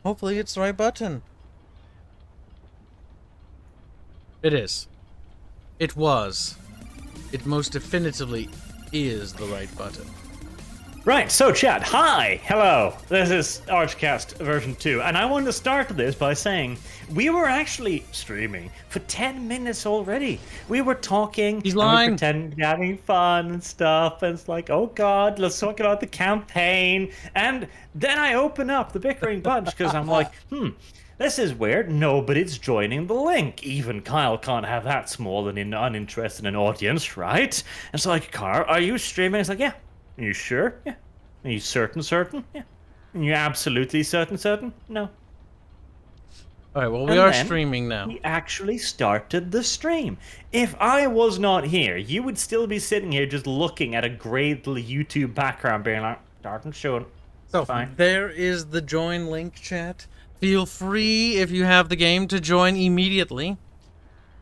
Hopefully it's the right button. It is. It was. It most definitively is the right button. Right, so chat, hi, hello, this is Archcast version 2, and I wanted to start this by saying we were actually streaming for 10 minutes already. We were talking, He's and we lying. pretended having fun and stuff, and it's like, oh god, let's talk about the campaign, and then I open up the Bickering Bunch, because I'm like, this is weird, nobody's joining the link. Even Kyle can't have that small and uninterested an audience, right? And it's like, Kyle, are you streaming? It's like, yeah. Are you sure? Yeah. Are you certain? Yeah. Are you absolutely certain? No. Alright, well, we are streaming now. We actually started the stream. If I was not here, you would still be sitting here just looking at a great little YouTube background being like, starting showing. So, fine. There is the join link, chat. Feel free, if you have the game, to join immediately.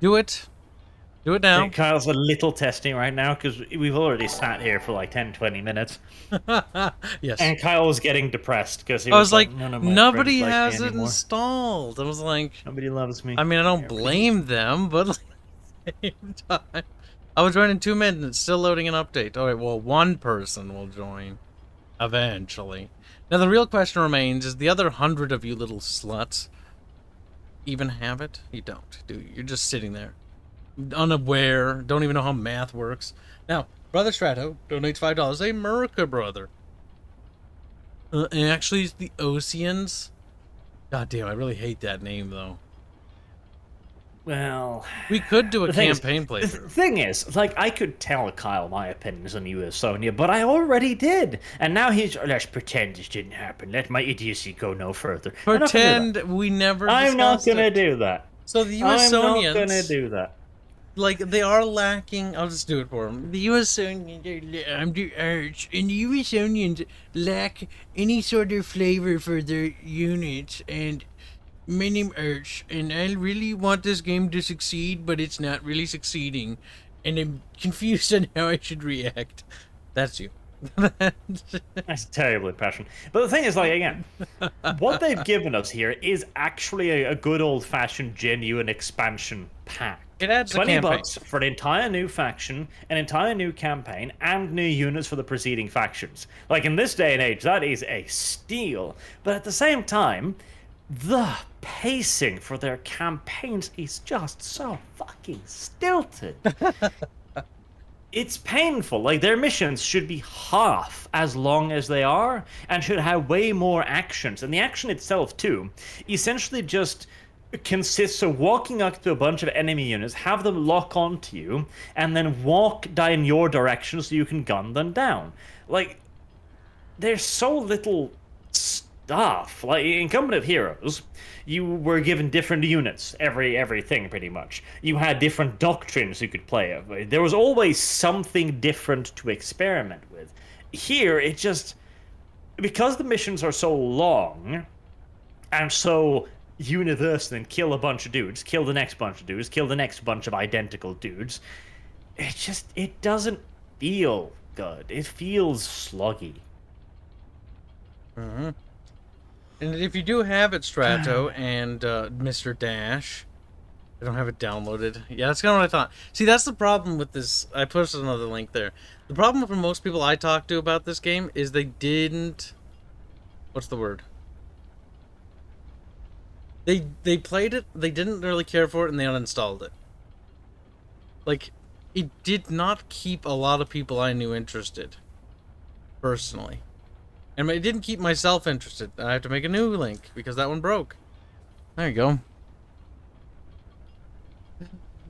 Do it. Do it now. Kyle's a little testing right now because we've already sat here for like 10-20 minutes. Yes. And Kyle was getting depressed because he was like, none of my nobody friends has like it me installed. I was like, nobody loves me. I mean, I don't blame them, but like, at the same time, I will join in 2 minutes. It's still loading an update. All right, well, one person will join eventually. Now, the real question remains, is the other 100 of you little sluts even have it? You don't, do you? You're just sitting there, unaware, don't even know how math works. Now, Brother Strato donates $5. America, brother. And actually, it's the Oceans. God damn, I really hate that name, though. Well, we could do a campaign playthrough. The thing is, like, I could tell Kyle my opinions on US Sonia, but I already did. And now he's, let's pretend this didn't happen. Let my idiocy go no further. Pretend we never discussed I'm not gonna do that. So the US Sonians... I'm not gonna do that. Like, they are lacking... I'll just do it for them. The US Sonians are under arch, and the US Sonians lack any sort of flavor for their units, and... my name Arch, and I really want this game to succeed, but it's not really succeeding, and I'm confused on how I should react. That's you. That's a terrible impression. But the thing is, like, again, what they've given us here is actually a good old-fashioned, genuine expansion pack. It adds $20 for an entire new faction, an entire new campaign, and new units for the preceding factions. Like, in this day and age, that is a steal. But at the same time, the pacing for their campaigns is just so fucking stilted. It's painful. Like, their missions should be half as long as they are, and should have way more actions. And the action itself, too, essentially just consists of walking up to a bunch of enemy units, have them lock onto you, and then walk in your direction so you can gun them down. Like, there's so little stuff. Like, in Company of Heroes, you were given different units, everything pretty much. You had different doctrines you could play. There was always something different to experiment with. Here, it just... because the missions are so long, and so universal, and kill a bunch of dudes, kill the next bunch of dudes, kill the next bunch of identical dudes, it doesn't feel good. It feels sluggy. Mm-hmm. And if you do have it, Strato and Mr. Dash, I don't have it downloaded. Yeah, that's kind of what I thought. See, that's the problem with this. I posted another link there. The problem for most people I talk to about this game is they didn't... what's the word? They played it, they didn't really care for it, and they uninstalled it. Like, it did not keep a lot of people I knew interested. Personally. And it didn't keep myself interested. I have to make a new link because that one broke. There you go.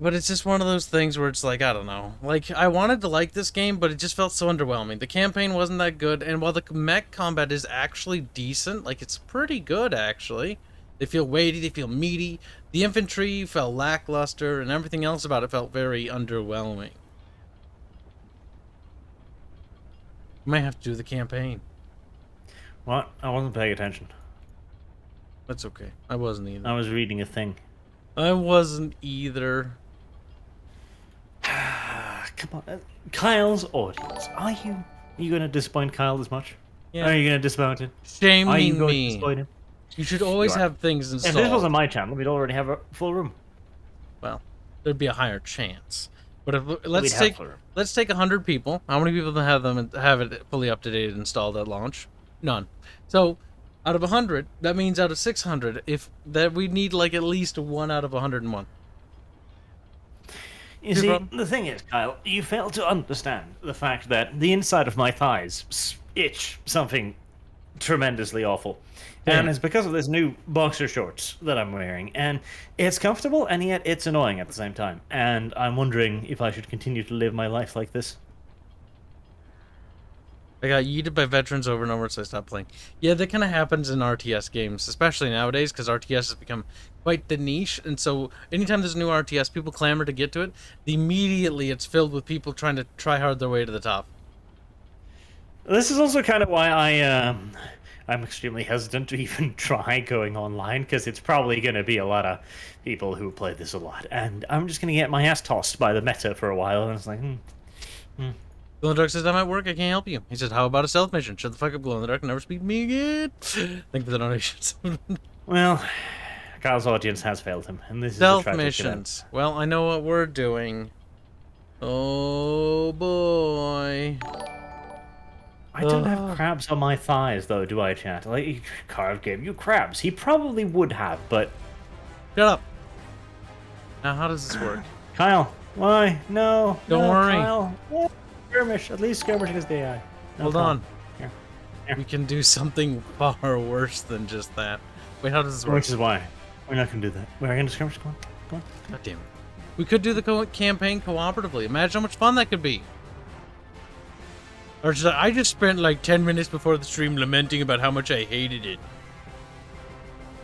But it's just one of those things where it's like, I don't know. Like, I wanted to like this game, but it just felt so underwhelming. The campaign wasn't that good, and while the mech combat is actually decent, like, it's pretty good, actually. They feel weighty, they feel meaty. The infantry felt lackluster, and everything else about it felt very underwhelming. You might have to do the campaign. What? I wasn't paying attention. That's okay. I wasn't either. I was reading a thing. I wasn't either. Come on. Kyle's audience. Are you going to disappoint Kyle as much? Yeah. Are you gonna dismount it? Shaming Are you going to me. disappoint him? You should always You are. have things If installed. this wasn't my channel, we'd already have a full room. Well, there'd be a higher chance. But if We'd let's have take full room. 100 people. How many people have it fully up to date installed at launch? None. So, out of 100, that means out of 600, if that we need like at least 1 out of 101. You see, the thing is, Kyle, you fail to understand the fact that the inside of my thighs itch something tremendously awful. And it's because of this new boxer shorts that I'm wearing. And it's comfortable, and yet it's annoying at the same time. And I'm wondering if I should continue to live my life like this. I got yeeted by veterans over and over, so I stopped playing. Yeah, that kind of happens in RTS games, especially nowadays, because RTS has become quite the niche. And so anytime there's a new RTS, people clamor to get to it. Immediately, it's filled with people trying to try hard their way to the top. This is also kind of why I'm extremely hesitant to even try going online, because it's probably going to be a lot of people who play this a lot. And I'm just going to get my ass tossed by the meta for a while, and it's like, Glow in the Dark says, I'm at work, I can't help you. He says, how about a stealth mission? Shut the fuck up, Glow in the Dark, and never speak to me again. Thank you for the donations. Well, Kyle's audience has failed him, and this stealth is a tragic missions. event. Well, I know what we're doing. Oh, boy. I don't have crabs on my thighs, though, do I, chat? Like, Carl gave you crabs. He probably would have, but... Shut up. Now, how does this work? Kyle, why? No, Don't worry. Kyle. Yeah, skirmish. At least skirmish against the AI. No, Hold Kyle. on. Here. We can do something far worse than just that. Wait, how does this work? Which is why we're not going to do that. We're going to skirmish. Come on. Come on. God damn it. We could do the campaign cooperatively. Imagine how much fun that could be. Or should I just spent like 10 minutes before the stream lamenting about how much I hated it.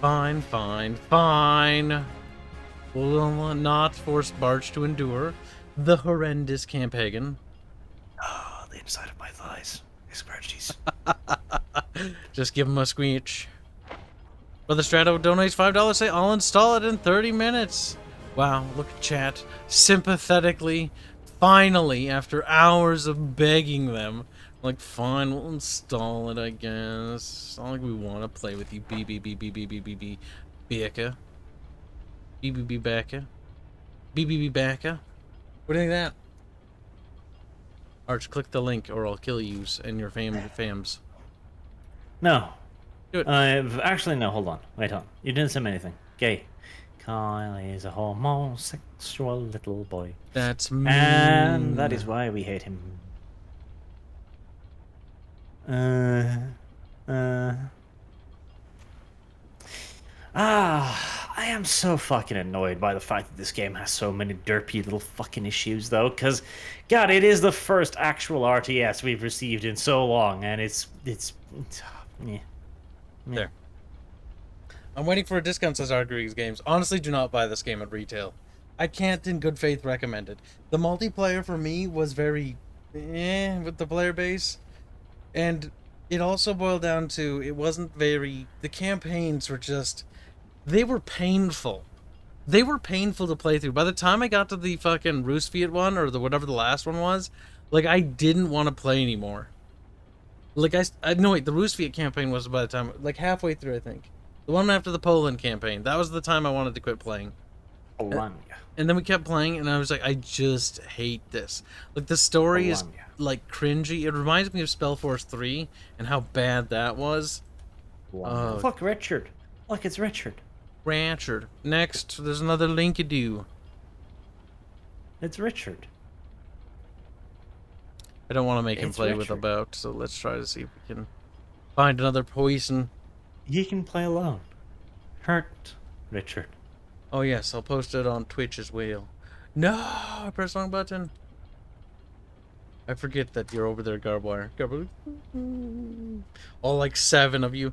Fine, fine, fine. Will not force Barch to endure the horrendous campaign. Oh, the inside of my thighs. These scratchies. Just give him a squeech. Brother Strato donates $5. Say, I'll install it in 30 minutes. Wow, look at chat. Sympathetically, finally, after hours of begging them, like, fine, we'll install it, I guess. It's not like we want to play with you, BBBBBBBB Becca. BBB Becca. BBB Becca. What do you think of that? Arch, click the link or I'll kill yous and your fams. No. Do it. Actually, no, hold on. Wait on. You didn't say anything. Gay. Kyle is a homosexual little boy. That's mean. And that is why we hate him. I am so fucking annoyed by the fact that this game has so many derpy little fucking issues, though, because, God, it is the first actual RTS we've received in so long, and it's yeah. There. I'm waiting for a discount, says Rodriguez Games. Honestly, do not buy this game at retail. I can't in good faith recommend it. The multiplayer for me was very with the player base. And it also boiled down to, it wasn't very... The campaigns were just... They were painful. They were painful to play through. By the time I got to the fucking Roosevelt one, or the whatever the last one was, like, I didn't want to play anymore. Like, no, wait, the Roosevelt campaign was by the time... Like, halfway through, I think. The one after the Poland campaign. That was the time I wanted to quit playing. Poland. And then we kept playing, and I was like, I just hate this. Like, the story is, like, cringy. It reminds me of Spellforce 3, and how bad that was. Look, Richard. Look, it's Richard. Richard. Next, there's another Linkadoo. It's Richard. I don't want to make him play with About, so let's try to see if we can find another poison. He can play alone. Hurt Richard. Oh yes, I'll post it on Twitch as well. No, I pressed the wrong button. I forget that you're over there, Garbwire. All like 7 of you.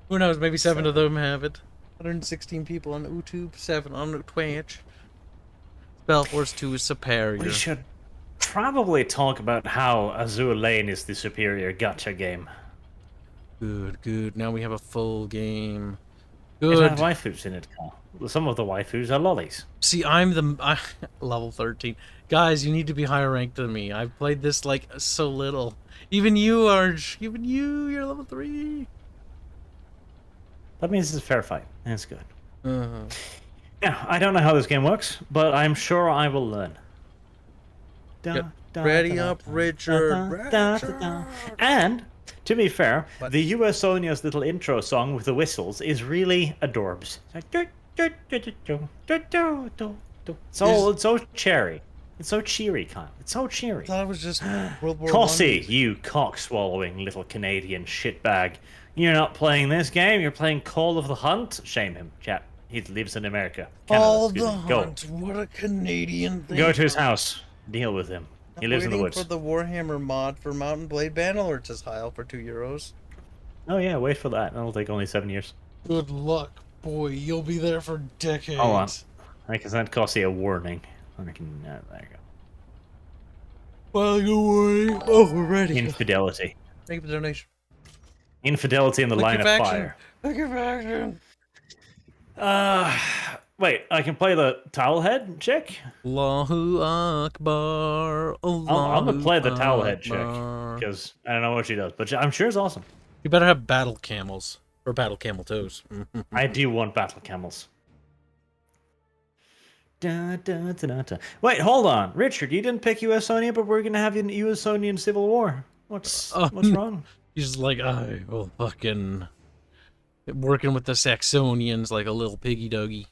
Who knows, maybe 7 of them have it. 116 people on YouTube, 7 on Twitch. Spellforce 2 is superior. We should probably talk about how Azur Lane is the superior gacha game. Good, good. Now we have a full game. It Good. has waifus in it, Carl. Some of the waifus are lollies. See, level 13. Guys, you need to be higher ranked than me. I've played this like so little. Even you, Arj. Even you're level 3. That means it's a fair fight. That's good. Uh-huh. Yeah, I don't know how this game works, but I'm sure I will learn. Get ready up, Richard. And, to be fair, the US-Sonia's little intro song with the whistles is really adorbs. It's so cherry. It's so cheery, Kyle. It's so cheery. I thought it was just World War Cossy, you cock-swallowing little Canadian shitbag. You're not playing this game, you're playing Call of the Hunt? Shame him, chap. He lives in America. Canada, All excuse the me. Go. Hunt. What a Canadian thing. Go to his house. Deal with him. He lives in the woods. For the Warhammer mod for Mountain Blade ban alerts is Heil for €2. Oh yeah, wait for that. That'll take only 7 years. Good luck, boy. You'll be there for decades. Hold on. I can send Cossy a warning. There you go. Well, go away. Oh, we're ready. Infidelity. Thank you for the donation. Infidelity in the line of fire. Look at action. Wait, I can play the towel head check? Allahu Akbar. I'm gonna play the towel head check because I don't know what she does, but I'm sure it's awesome. You better have battle camels or battle camel toes. I do want battle camels. Wait, hold on, Richard. You didn't pick US-Sonia, but we're gonna have an US-Sonian civil war. What's wrong? He's like, I will fucking working with the Saxonians like a little piggy doggy.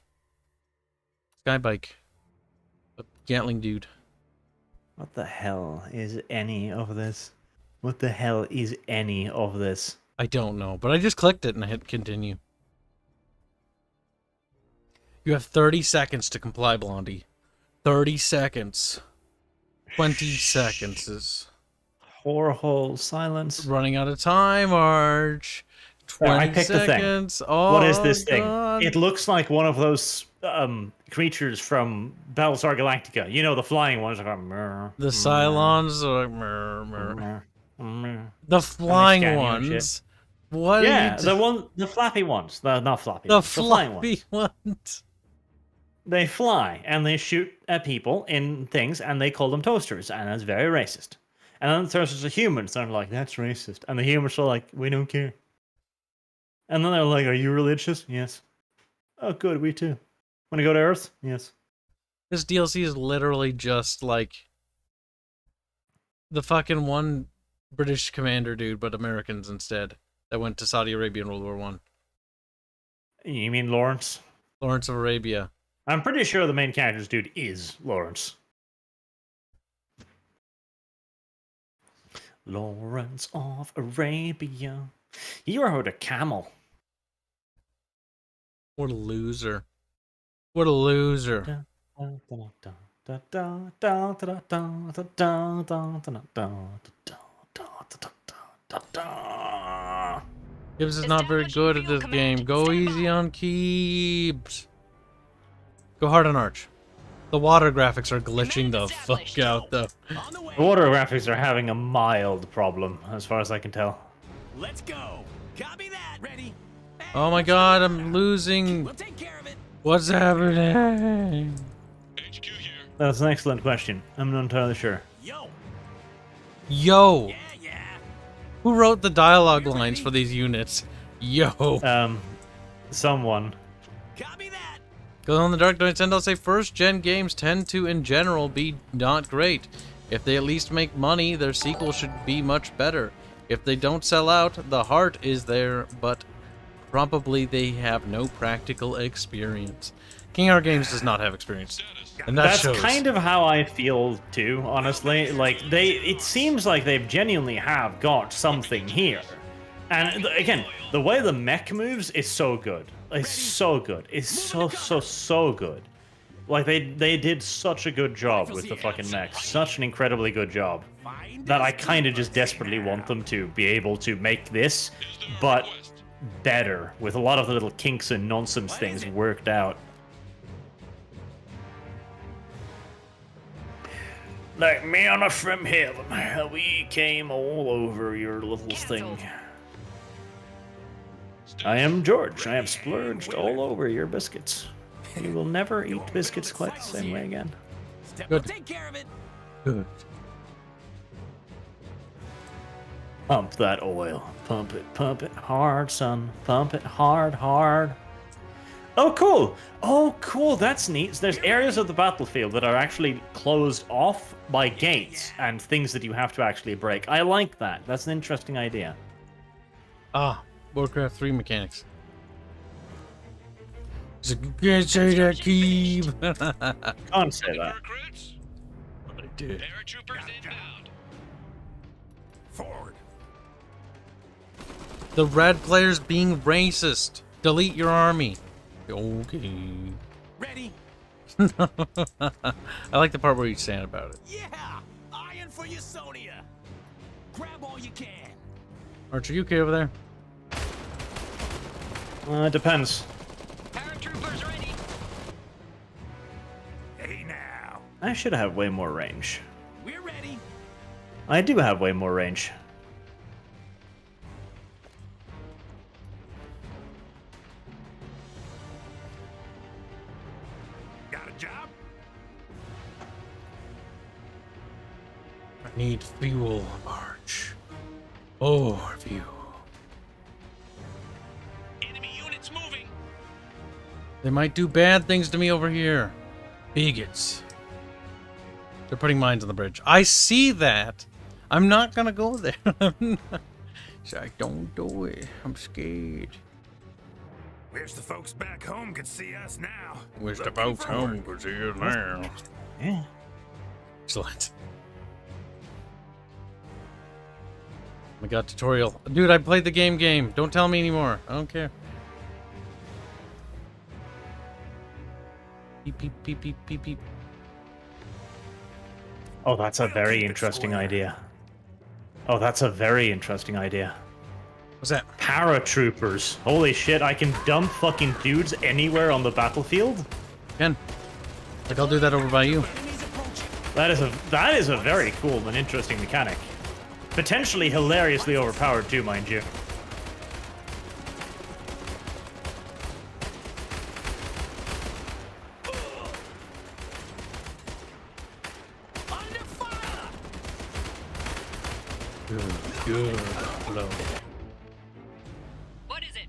Skybike. A Gatling dude. What the hell is any of this? What the hell is any of this? I don't know, but I just clicked it and I hit continue. You have 30 seconds to comply, Blondie. 30 seconds. 20 seconds is... Horror silence. Running out of time, Arch. 20 I picked seconds. the thing. Oh, what is this God. thing? It looks like one of those creatures from Battlestar Galactica. You know, the flying ones. The Cylons are like... The flying ones. What? Yeah, the flappy ones. Not flappy. The flying flappy ones. They fly and they shoot at people in things, and they call them toasters, and that's very racist. And then there's a humans, and they're like, that's racist. And the humans are like, we don't care. And then they're like, are you religious? Yes. Oh, good, we too. Want to go to Earth? Yes. This DLC is literally just like the fucking one British commander dude, but Americans instead, that went to Saudi Arabia in World War One. You mean Lawrence? Lawrence of Arabia. I'm pretty sure the main character's dude is Lawrence. Lawrence of Arabia. You rode a camel. What a loser. What a loser. Kibs is not very good at this game. Go easy on Kibs. Go hard on Arch. The water graphics are glitching the fuck out, though. The water graphics are having a mild problem, as far as I can tell. Let's go. Copy that. Ready. Oh my god, I'm losing. We'll take care of it. What's happening? HQ here. That's an excellent question. I'm not entirely sure. Yo. Yo. Yeah. Who wrote the dialogue lines for these units? Yo. Someone. Copy that. Go in the dark, don't intend. I'll say first-gen games tend to, in general, be not great. If they at least make money, their sequel should be much better. If they don't sell out, the heart is there, but probably they have no practical experience. King Art Games does not have experience, and that shows. That's kind of how I feel too, honestly. Like it seems like they genuinely have got something here. And again, the way the mech moves is so good. It's so good. It's so good. Like they did such a good job with the fucking mechs. Such an incredibly good job. That I kind of just desperately want them to be able to make this, but better, with a lot of the little kinks and nonsense things worked out. Like manna from heaven, we came all over your little thing. I am George. I have splurged all over your biscuits. You will never eat biscuits quite the same way again. Step will Good. take care of it. Good. Pump that oil. Pump it hard, son. Pump it hard, hard. Oh, cool. Oh, cool. That's neat. So there's areas of the battlefield that are actually closed off by gates and things that you have to actually break. I like that. That's an interesting idea. Ah, Warcraft 3 mechanics. So you can't say that, Keeb. Can't say that. Recruits, I did. paratroopers inbound. Forward. The red player's being racist. Delete your army. Okay. Ready? I like the part where you stand about it. Yeah! Iron for Usonia! Grab all you can. Archer, you okay over there? It depends. Paratroopers ready. Hey now. I should have way more range. We're ready. I do have way more range. Got a job? I need fuel, March. More fuel. Enemy units moving. They might do bad things to me over here. Bigots. They're putting mines on the bridge. I see that. I'm not gonna go there. So I don't do it. I'm scared. Wish the folks back home could see us now. Wish the Looking folks forward. home could see you now. Yeah. Excellent. Oh my god, tutorial. Dude, I played the game. Don't tell me anymore. I don't care. Beep, beep, beep, beep, beep, beep. Oh, that's a very interesting idea. Oh, that's a very interesting idea. What's that? Paratroopers. Holy shit, I can dump fucking dudes anywhere on the battlefield? Ken. Like, I'll do that over by you. Enemies approaching. That is a very cool and interesting mechanic. Potentially hilariously overpowered too, mind you. Under fire! Good. Low. What is it?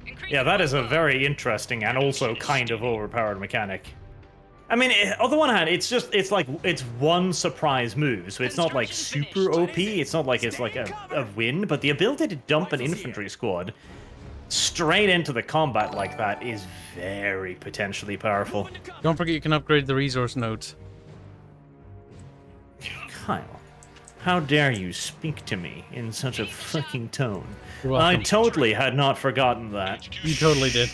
Increase. Yeah, that is a very interesting and also kind of overpowered mechanic. I mean, on the one hand, it's one surprise move, so it's not like super OP. It's not like it's like a win, but the ability to dump an infantry squad straight into the combat like that is very potentially powerful. Moving to cover. Don't forget you can upgrade the resource nodes. Kyle, how dare you speak to me in such a fucking tone? You're I welcome. totally had not forgotten that. You totally did.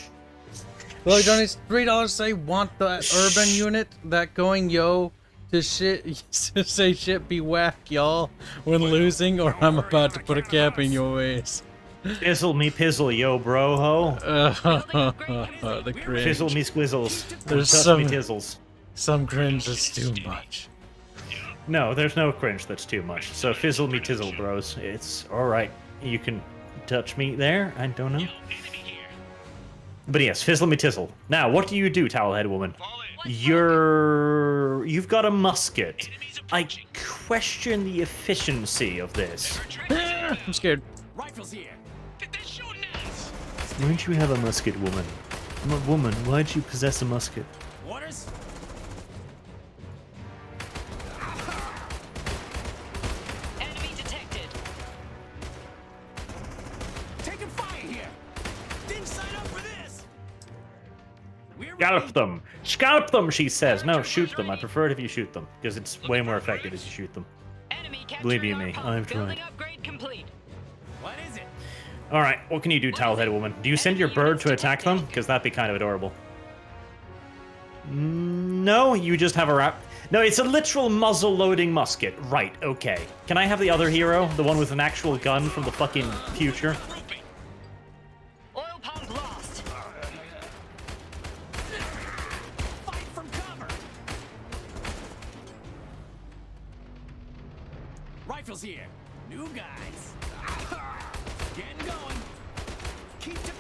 Well, don't it's $3 say want the urban unit that going yo to shit to say shit be whack y'all when losing or I'm about to put a cap in your ways. Fizzle me pizzle, yo bro ho. The cringe. Fizzle me squizzles. There's Touch some- me tizzles. Some cringe is too much. No, there's no cringe that's too much. So fizzle me tizzle, bros. It's alright. You can touch me there. I don't know. Enemy here. But yes, fizzle me tizzle. Now, what do you do, towelhead woman? Fall in. You've got a musket. Enemies I approaching. question the efficiency of this. I'm scared. Rifles here. They're shooting at us. Why'd you have a musket, woman? Woman, why'd you possess a musket? Orders? Enemy detected. Taking fire here. Didn't sign up for this. We're Scalp ready. them! Scalp them, she says. No, shoot them. I prefer it if you shoot them, because it's way more effective as you shoot them. Enemy Believe you capturing me, our I've pump. Building tried. upgrade complete. What is it? Alright, what can you do, towelhead woman? Do you send your bird to attack them? Because that'd be kind of adorable. No, you just have a wrap. No, it's a literal muzzle-loading musket. Right, okay. Can I have the other hero? The one with an actual gun from the fucking future? Grouping. Oil pump lost. Fight from cover. Rifles here. New guys. Getting going. Keep to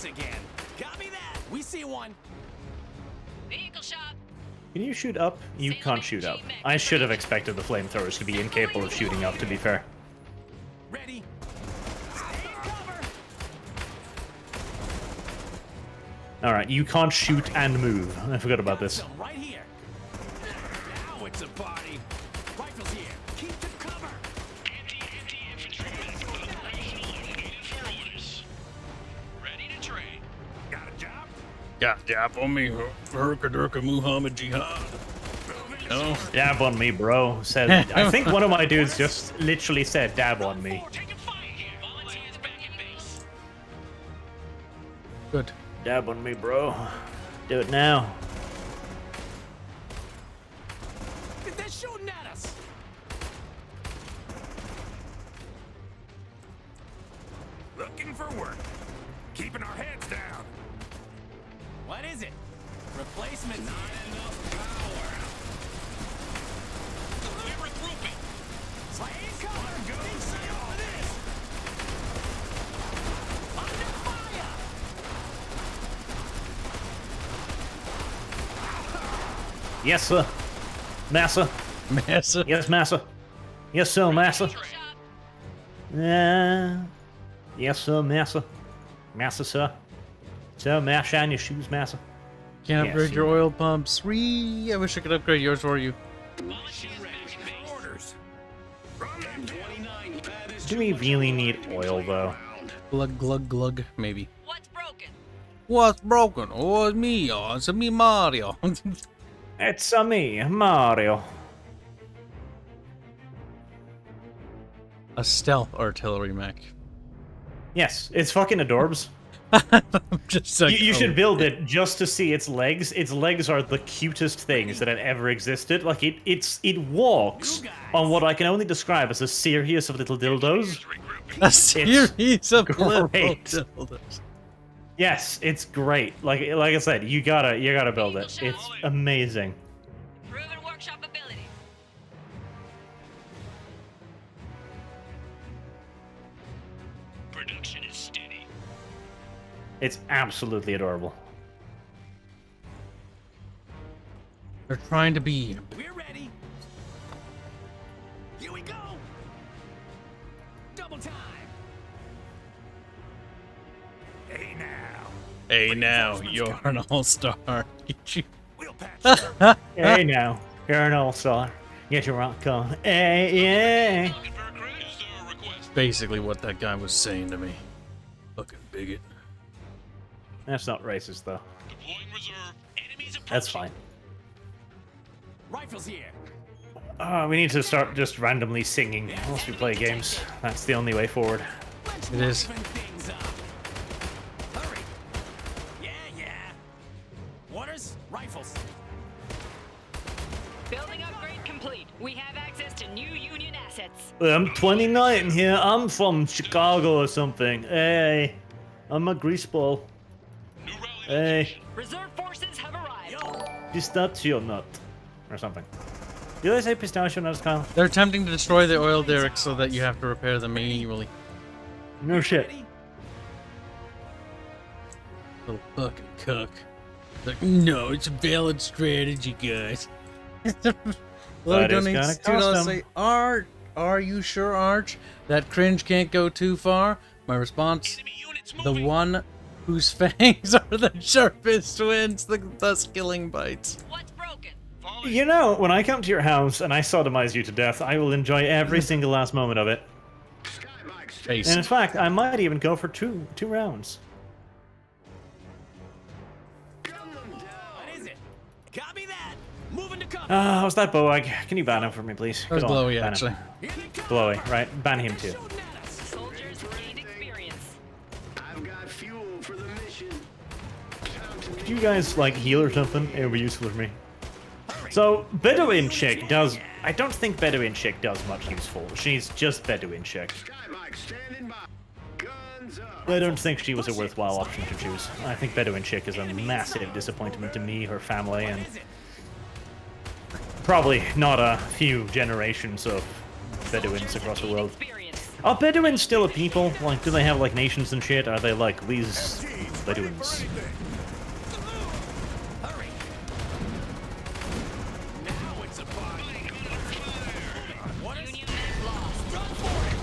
again. Copy that. We see one. Vehicle shot. Can you shoot up? You can't shoot up. I should have expected the flamethrowers to be incapable of shooting up, to be fair. Ready. Stay in cover. Alright, you can't shoot and move. I forgot about this. Some right here. Now it's a party. Rifles here. Keep the cover. Anti-infantry operational and waiting for orders. Ready to train. Got a job? Got dap on me, Hurka Muhammad Jihad. No. Dab on me, bro. Said. I think one of my dudes just literally said dab on me. Taking fire here. Volunteers back at base. Good. Dab on me, bro. Do it now. They're shooting at us. Looking for work. Keeping our heads down. What is it? Replacement. Not enough power. We're regrouping. Stay in cover. Go inside over this. Under fire. Yes, sir. Massa. Massa. Yes, Massa. Yes, sir, Massa. Vehicle shot. Yes, sir, Massa. Massa, sir. Sir, may I shine your shoes, Massa? Can't Yes, upgrade your you- oil pumps. I wish I could upgrade yours for you. Volunteers back at base. Orders. M29 pad is Do we really need oil, though? Glug, glug, glug. Maybe. What's broken? What's broken? Oh, it's me. Oh, it's me, Mario. It's me, Mario. A stealth artillery mech. Yes, it's fucking adorbs. I'm just like, You should oh. build it just to see its legs. Its legs are the cutest things that have ever existed. Like it walks on what I can only describe as a series of little dildos. regrouping. A series of little great. dildos. Yes, it's great. Like I said, you gotta build it. It's amazing. Proven workshop ability. Production is steady. It's absolutely adorable. They're trying to be. We're ready. Here we go. Double time. Hey now. Hey, now you're an all-star. Get you. We'll patch you up. Hey now, you're an all-star. Get your rock on. Hey, yeah. Looking for a crew? Is there a request? Basically, what that guy was saying to me. Fucking bigot. That's not racist though. Deploying reserve. Enemies approaching. That's fine. Rifles here. We need to start just randomly singing once we play games. That's the only way forward. Let's It is. liven things up. Hurry. Yeah. Orders. Rifles. Building upgrade complete. We have access to new Union assets. I'm 29 here. I'm from Chicago or something. Hey, I'm a greaseball. New rally Hey, location. Reserve forces have arrived. pistachio nut or something. Did I say pistachio nuts, Kyle? They're attempting to destroy the oil derricks so that you have to repair them manually. No shit. Ready? Little fucking cuck. Like, no, it's a valid strategy, guys. Low That is donates kinda $2 custom. say, are you sure, Arch? That cringe can't go too far? My response, Enemy units the moving. one whose fangs are the sharpest wins, thus killing bites. What's broken? Falling. You know, when I come to your house and I sodomize you to death, I will enjoy every single last moment of it. Face. And in fact, I might even go for two rounds. What is it? Copy that. Moving to cover. How's that Boag? Can you ban him for me, please? That was Come on, blowy, ban him. actually. Here they come. Blowy, right? Ban him too. Shooting at us. Soldiers gained experience. I've got fuel for the mission. Could you guys, like, heal or something? It would be useful for me. So, Bedouin Chick does... I don't think Bedouin Chick does much useful. She's just Bedouin Chick. Skybike standing by. Guns up. I don't think she was a worthwhile option to choose. I think Bedouin Chick is a massive disappointment to me, her family, and What is it? probably not a few generations of Bedouins Soldiers across the gained world. experience. Are Bedouins still a people? Like, do they have, like, nations and shit? Are they, like, these Bedouins. Hurry! Now it's a fight. What is Union men lost. Run for it!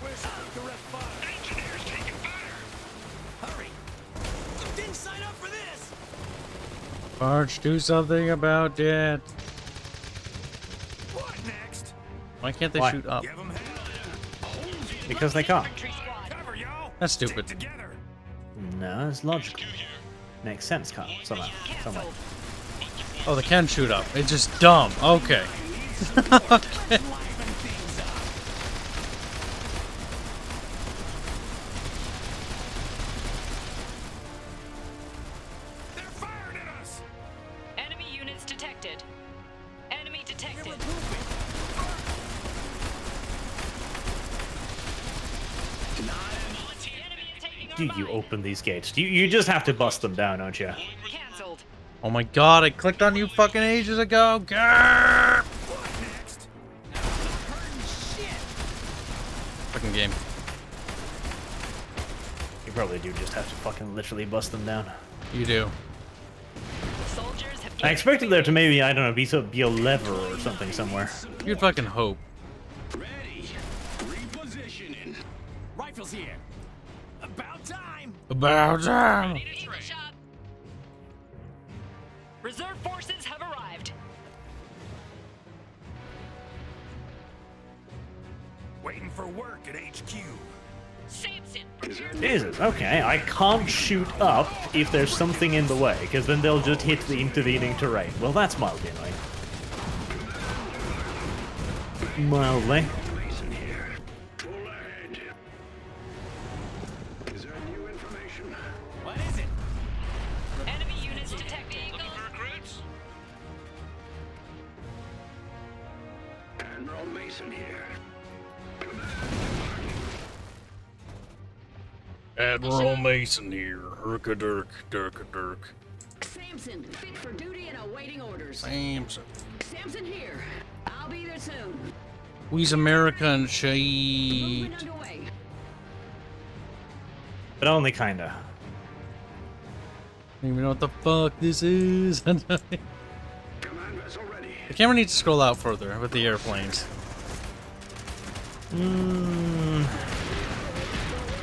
Where's the ref fire? Engineers taking fire. Hurry! Didn't sign up for this! Arch, do something about it. What next? Why can't they Why? shoot up? Give them hell. Because they can't. Infantry squad. Cover, y'all. That's stupid. Stick together. No, it's logical. Makes sense, Kyle. Somehow. Some way. Cancelled. Oh, they can shoot up. It's just dumb. Okay. Okay. Liven things up. They're firing at us. Enemy units detected. Enemy detected. The enemy is taking our Do you mine. open these gates? You just have to bust them down, don't you? Cancelled. Oh my god, I clicked on you fucking ages ago. Grrr! What next? Fucking game. You probably do just have to fucking literally bust them down. You do. Soldiers have I gained expected there to maybe, I don't know, be a lever or something somewhere. You'd fucking hope. Ready. Repositioning. Rifles here. About time. About time. Eagle shot. Reserve forces have arrived. Waiting for work at HQ. Samson, prepare Jesus, okay. I can't shoot up if there's something in the way, because then they'll just hit the intervening terrain. Well, that's mildly annoying. Mildly. Mason here. Full ahead. Is there new information? What is it? enemy units detected. Recruits? Admiral Mason here. Admiral Mason here. Herka-dirk, dirk-a-dirk. Samson, fit for duty and awaiting orders. Samson. Samson here. I'll be there soon. We's American Movement shade. underway. But only kinda. Don't even know what the fuck this is. The Command vessel ready. camera needs to scroll out further with the airplanes.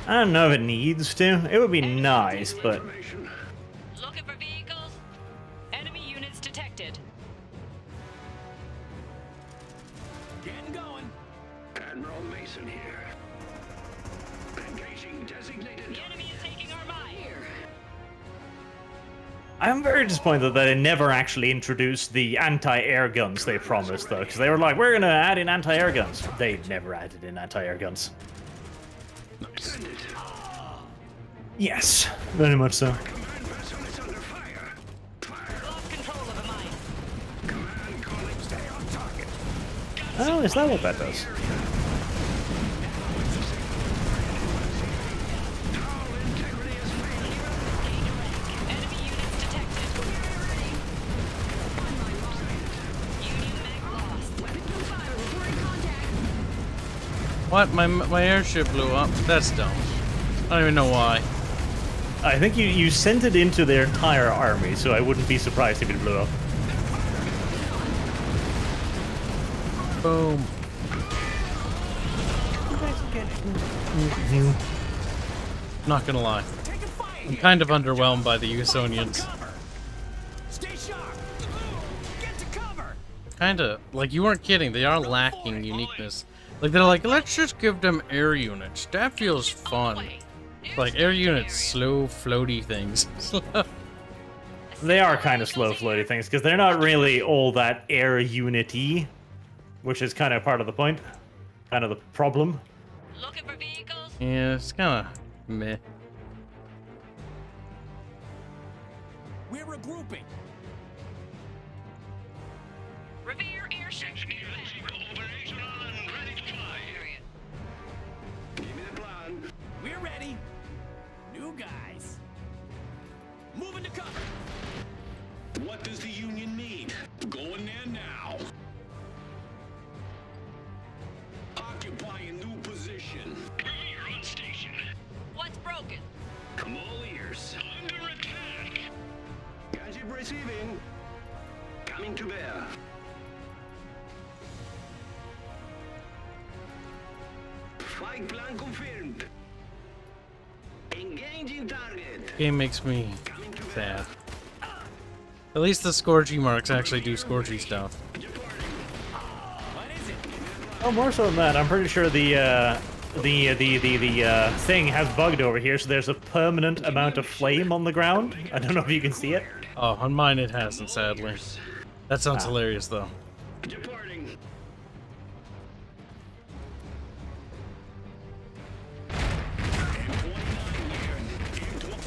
I don't know if it needs to. It would be nice, but Information. Looking for vehicles. Enemy units detected. Getting going. Admiral Mason here. Engaging designated. The enemy is taking our mine. Here. I'm very disappointed that they never actually introduced the anti-air guns they promised, though, because they were like, we're gonna add in anti-air guns. They never added in anti-air guns. Nice. Yes, very much so. Command vessel is under fire. Fire. Lost control of a mine. Command calling. Stay on target. Oh, is that what that does? Hull integrity is failing. Enemy units detected. Union meg lost. Weapon on fire. Reporting contact. What? My airship blew up? That's dumb. I don't even know why. I think you sent it into their entire army, so I wouldn't be surprised if it blew up. Boom. Not gonna lie. Taking fire. I'm kind of underwhelmed by the Usonians. Cover. Stay sharp. Get to cover. Kinda. Like, you weren't kidding. They are lacking uniqueness. Like, they're like, let's just give them air units. That feels fun. Like, air units, slow, floaty things. They are kind of slow floaty things, because they're not really all that air unity, which is kind of part of the point. Kind of the problem. Looking for vehicles. Yeah, it's kinda meh. We're regrouping. Revere airship. Engineers operation on and ready to fly. Give me the plan. We're ready. New guys. Moving to cover. What does the Union need? Going there now. Occupying new position. Coming to bear. Fight plan confirmed. Engaging target. Game makes me sad. At least the Scorchy marks actually do Scorchy stuff. Oh, more so than that, I'm pretty sure the thing has bugged over here, so there's a permanent amount of flame on the ground. I don't know if you can see it. Oh, on mine it hasn't, sadly. That sounds hilarious, though. Departing.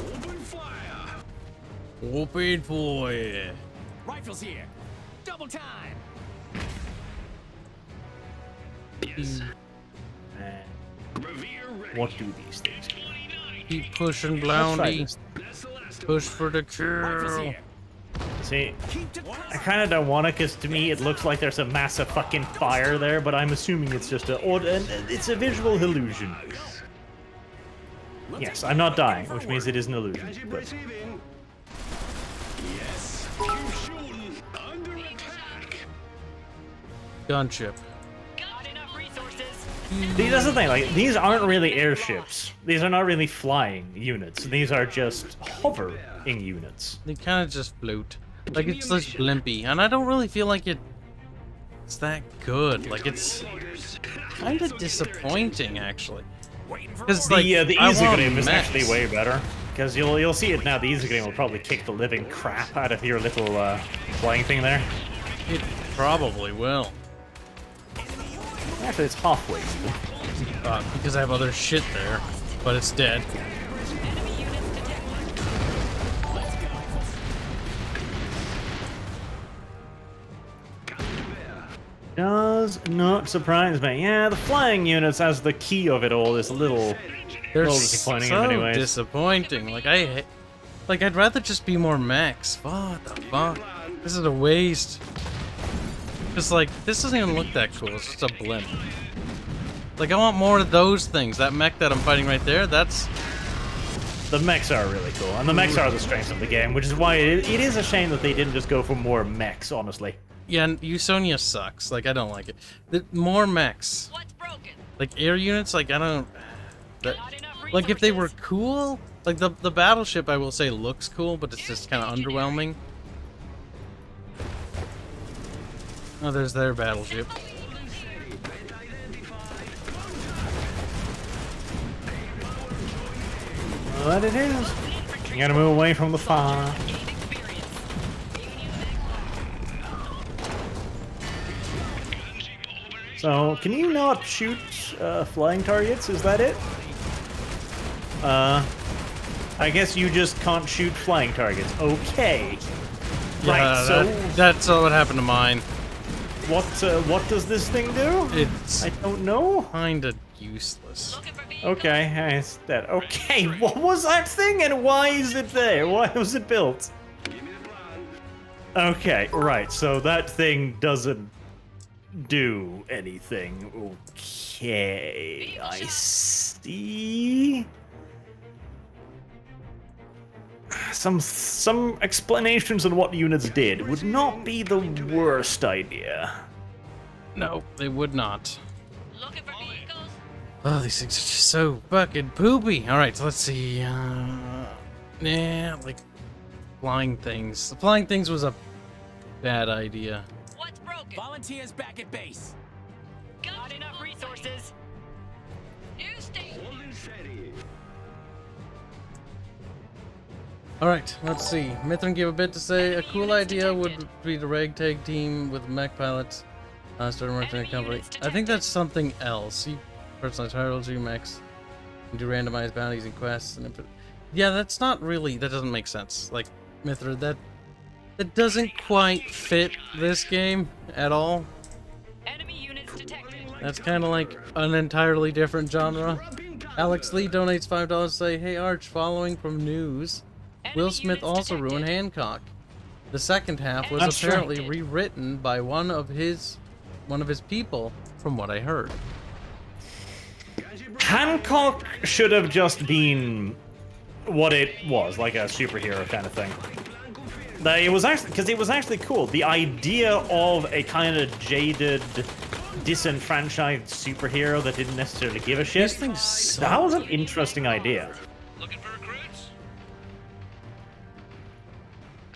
Open fire. Open fire. Rifles here. Double time. Yes. And what do these things do? Keep pushing, Let's try Bloundy. this. That's the last Push for the Rifles kill. here. See, Keep to I kind of don't want it, because to me it looks like there's a massive fucking fire there, but I'm assuming it's just it's a visual illusion. Yes, I'm not dying, which means it is an illusion. Guys, you Good. receiving? Yes. Keep shooting. Under attack. Gunship. Not enough resources. See, that's the thing, like, these aren't really airships. These are not really flying units. These are just hovering units. They kind of just float. Like, it's just blimpy. And I don't really feel like it's that good. Like, it's kind of disappointing, actually. Waiting for Because, orders. like, The I easy want game is mechs. actually way better. Because you'll see it now, the easy game will probably kick the living crap out of your little flying thing there. It probably will. Actually, it's halfway. Because I have other shit there. But it's dead. Enemy units detected. Does not surprise me. Yeah, the flying units as the key of it all is a little... They're Well, disappointing so in many ways. disappointing. Like, I'd rather just be more mechs. What the fuck? This is a waste. Just like, this doesn't even look that cool. It's just a blimp. Like, I want more of those things. That mech that I'm fighting right there, that's... The mechs are really cool, and the mechs are the strength of the game, which is why it is a shame that they didn't just go for more mechs, honestly. Yeah, and Usonia sucks. Like, I don't like it. More mechs. What's broken? Like, air units, like, I don't... Not enough Like, if they were resources. cool... Like, the battleship, I will say, looks cool, but it's just kind of underwhelming. Oh, there's their battleship. But it is. You gotta move away from the fire. Gain experience. So, can you not shoot flying targets? Is that it? I guess you just can't shoot flying targets. Okay. Right, so that's what happened to mine. what does this thing do? It's I don't know. kinda useless. Looking for vehicles. Okay, it's dead. Okay, what was that thing and why is it there? Why was it built? Give me the plan. Okay, right, so that thing doesn't do anything. Okay, I see. Some explanations on what units did would not be the worst idea. No, they would not. Looking for vehicles. Oh, these things are just so fucking poopy. Alright, so let's see. Yeah, like flying things. The flying things was a bad idea. What's broken? Volunteers back at base. Not enough resources. New station. Holding steady. Alright, let's see. Mithrin gave a bit to say. A cool idea would be the ragtag team with mech pilots. Start working in a company. I think that's something else. See, personalized titles, your mechs. Do randomized bounties and quests. And yeah, that's not really... That doesn't make sense. Like, Mithrin, that doesn't quite fit this game at all. Enemy units detected. That's kind of like an entirely different genre. Alex Lee donates $5 to say, "Hey Arch, following from news, Will Enemy Smith units also detected. ruined Hancock. The second half was That's apparently right. rewritten by one of his people, from what I heard." Hancock should have just been what it was, like a superhero kind of thing. It was actually because it was actually cool. The idea of a kind of jaded, disenfranchised superhero that didn't necessarily give a shit. These things suck. That was an interesting idea. Looking for recruits?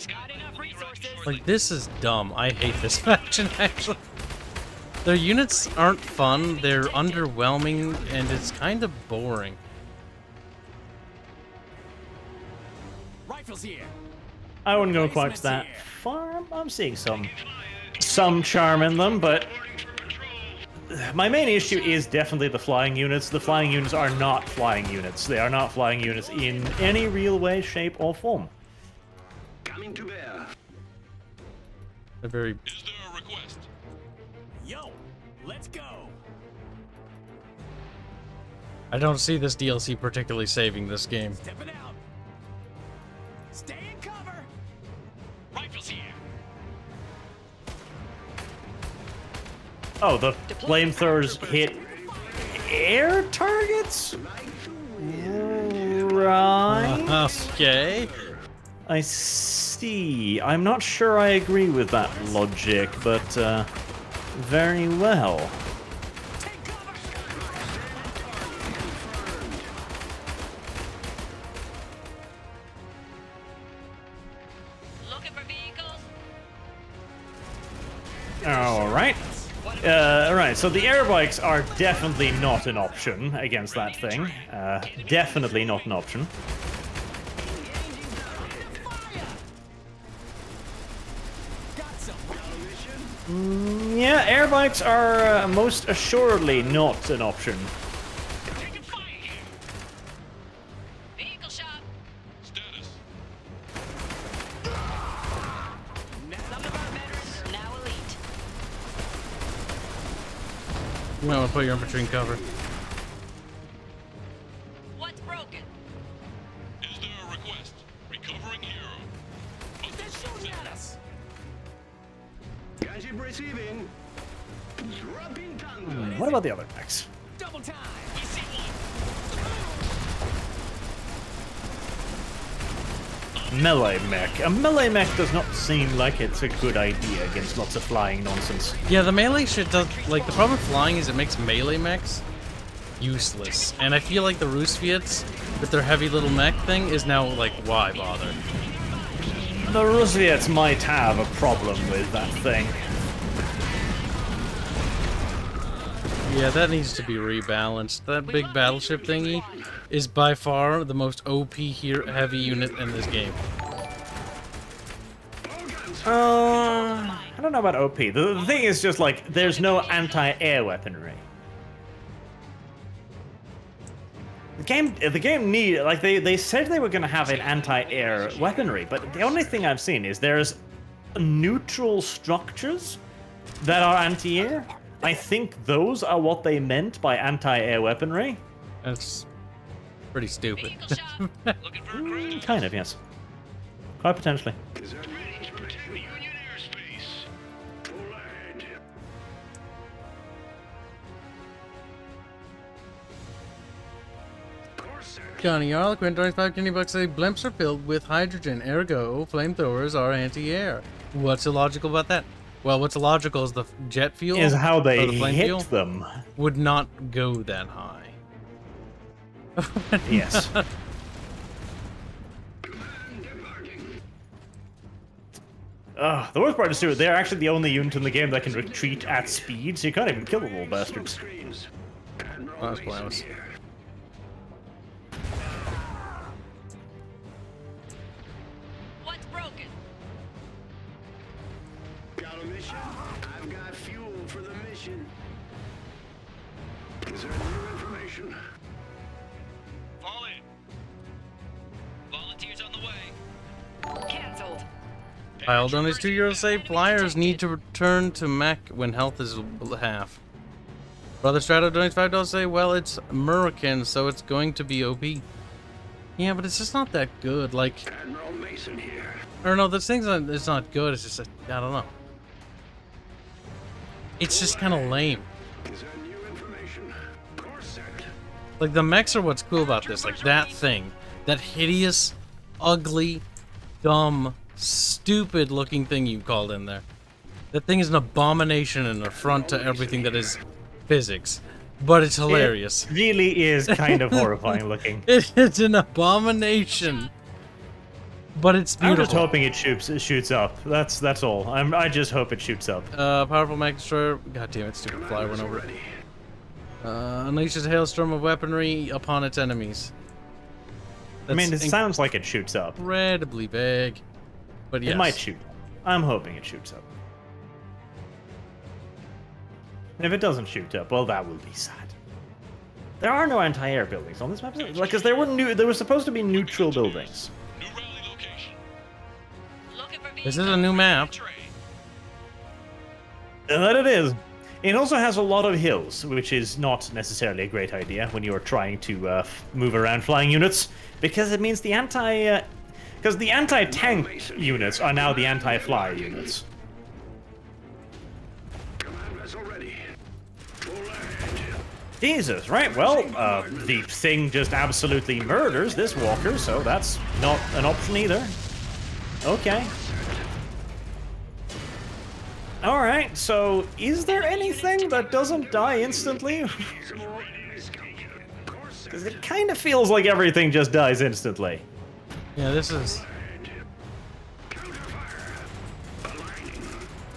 Got enough resources. Like, this is dumb. I hate this faction, actually. Their units aren't fun, they're underwhelming, and it's kind of boring. Rifles here. I wouldn't go quite that far. I'm seeing some charm in them, but my main issue is definitely the flying units. The flying units are not flying units. They are not flying units in any real way, shape, or form. Coming to bear. They're very... Is there a request? Yo, let's go. I don't see this DLC particularly saving this game. Stepping out. Stay in cover. Rifles here. Oh, the flamethrowers hit air targets? Right. Okay. I see. I'm not sure I agree with that logic, but very well. Take cover. Looking for vehicles. All right. All right. So the air bikes are definitely not an option against that thing. Definitely not an option. Got some. Yeah, air bikes are most assuredly not an option. Taking fire here. Vehicle shot. Status. Some of our veterans are now elite. You might want to put your infantry in cover. What's broken? Is there a request? Recovering hero. They're shooting at us. Gunship receiving. Dropping thunder. What about the other mechs? Double time. We see one. Melee mech. A melee mech does not seem like it's a good idea against lots of flying nonsense. Yeah, the melee shit does... Like, the problem with flying is it makes melee mechs useless. And I feel like the Rusviets, with their heavy little mech thing, is now, like, why bother? The Rusviets might have a problem with that thing. Yeah, that needs to be rebalanced. That big battleship thingy is by far the most OP here heavy unit in this game. I don't know about OP. The thing is just like, there's no anti-air weaponry. The game need, like, they said they were going to have an anti-air weaponry, but the only thing I've seen is there's neutral structures that are anti-air. I think those are what they meant by anti-air weaponry. That's pretty stupid. Vehicle shot. Looking for recruits? Kind of, yes. Quite potentially. Is that ready to protect the Union airspace? Full ahead. Corsair. Johnny Arlequin, 25 Guinea bucks say blimps are filled with hydrogen, ergo flamethrowers are anti-air. What's illogical about that? Well, what's illogical is the jet fuel Is how or they the flame hit fuel them. would not go that high. Yes. The worst part is too, they're actually the only unit in the game that can retreat at speed, so you can't even kill the little bastards. Screens. Admiral That's Mason pointless. here. What's broken? Got a mission? I've got fuel for the mission. Is there new information? Fall in. Volunteers on the way. Cancelled. I'll donate €2 say flyers need to return to mech when health is half. Brother Strato donates $5 say, well, it's American, so it's going to be OP. Yeah, but it's just not that good. Like, Admiral Mason here. or no, this thing's not, it's not good. It's just, I don't know. It's just kind of lame. Is there new information? Corsair. Like, the mechs are what's cool about this. Like, that thing. That hideous, ugly, dumb stupid looking thing you called in there. That thing is an abomination and an affront to everything that is physics. But it's hilarious. It really is kind of horrifying looking. It's an abomination. But it's I'm beautiful. just hoping it shoots up. That's all. I just hope it shoots up. Powerful mech destroyer. God damn it, stupid flyer went over it. Unleashes a hailstorm of weaponry upon its enemies. I mean, it That's sounds like it shoots up. incredibly vague. But yes. It might shoot up. I'm hoping it shoots up. And if it doesn't shoot up, well, that will be sad. There are no anti-air buildings on this map, like, because there were supposed to be neutral buildings. New rally location. Looking for This is a new map. Train. And that it is. It also has a lot of hills, which is not necessarily a great idea when you are trying to move around flying units, because it means the anti-tank units are now the anti-flyer units. Command vessel ready. Full ahead. Jesus, right? Well, the thing just absolutely murders this walker, so that's not an option either. Okay. Alright, so is there anything that doesn't die instantly? Because it kind of feels like everything just dies instantly. Yeah, this is...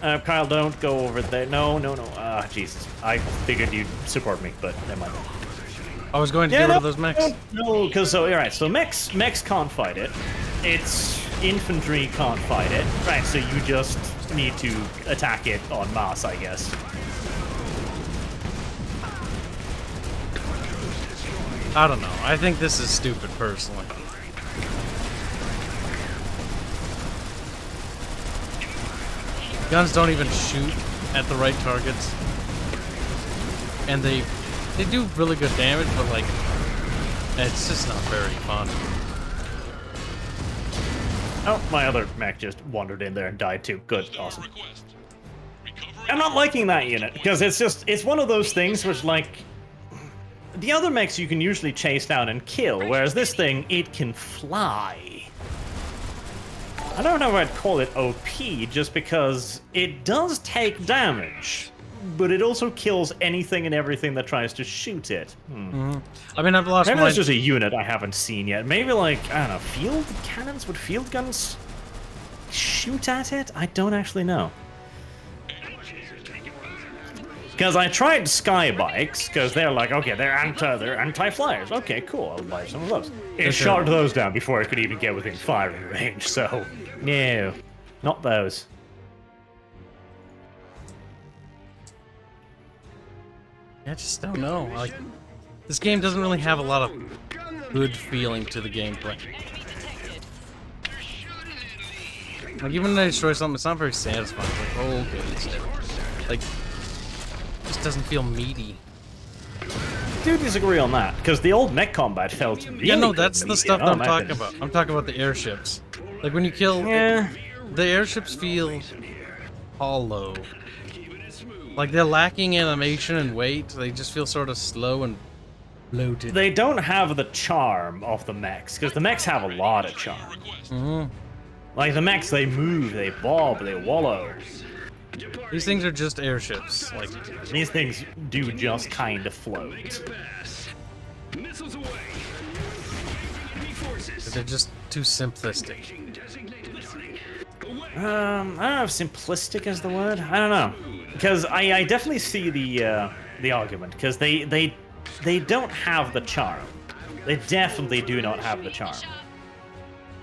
Kyle, don't go over there. No. Ah, Jesus. I figured you'd support me, but never mind. I was going to get rid of those mechs. No, because alright, so mechs can't fight it. Its infantry can't fight it. Right, so you just need to attack it en masse, I guess. I don't know. I think this is stupid, personally. Guns don't even shoot at the right targets. And they do really good damage, but like, it's just not very fun. Oh, my other mech just wandered in there and died too. Good, awesome. Request. Recovery. I'm not liking that unit, because it's one of those things which, like, the other mechs you can usually chase down and kill, whereas this thing, it can fly. I don't know if I'd call it OP, just because it does take damage, but it also kills anything and everything that tries to shoot it. I mean, I've lost Maybe my... that's just a unit I haven't seen yet. Maybe, like, I don't know, field cannons? Would field guns shoot at it? I don't actually know. Because I tried sky bikes, because they're like, okay, they're anti-flyers. Okay, cool, I'll buy some of those. It shot those down before it could even get within firing range, so no, not those. I just don't know. Like, this game doesn't really have a lot of good feeling to the gameplay. Like, even when I destroy something, it's not very satisfying. Like, oh, okay, it's dead. Like, just doesn't feel meaty. Do disagree on that, because the old mech combat felt really Yeah, no, good that's to the me. stuff that Oh, I'm my talking goodness. about. I'm talking about the airships. Like, when you kill... Yeah. The airships feel hollow. Like, they're lacking animation and weight. They just feel sort of slow and bloated. They don't have the charm of the mechs, because the mechs have a lot of charm. Request. Like, the mechs, they move, they bob, they wallow. These things are just airships. Like, These things do just kind of float. Missiles away. Enemy forces. they're just too simplistic. Listening. I don't know if simplistic is the word. I don't know, because I definitely see the argument, because they don't have the charm. They definitely do not have the charm.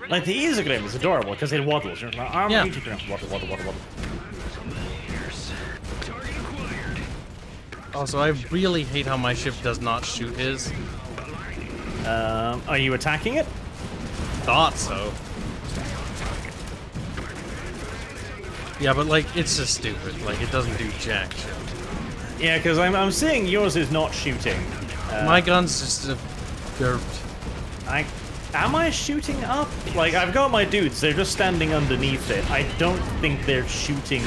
Like the Isogrim is adorable because it waddles. You're like, Yeah. waddle. Also, I really hate how my ship does not shoot his. Are you attacking it? Thought so. Yeah, but like, it's just stupid. Like, it doesn't do jack shit. Yeah, because I'm seeing yours is not shooting. My gun's just derped. Am I shooting up? Like, I've got my dudes, they're just standing underneath it. I don't think they're shooting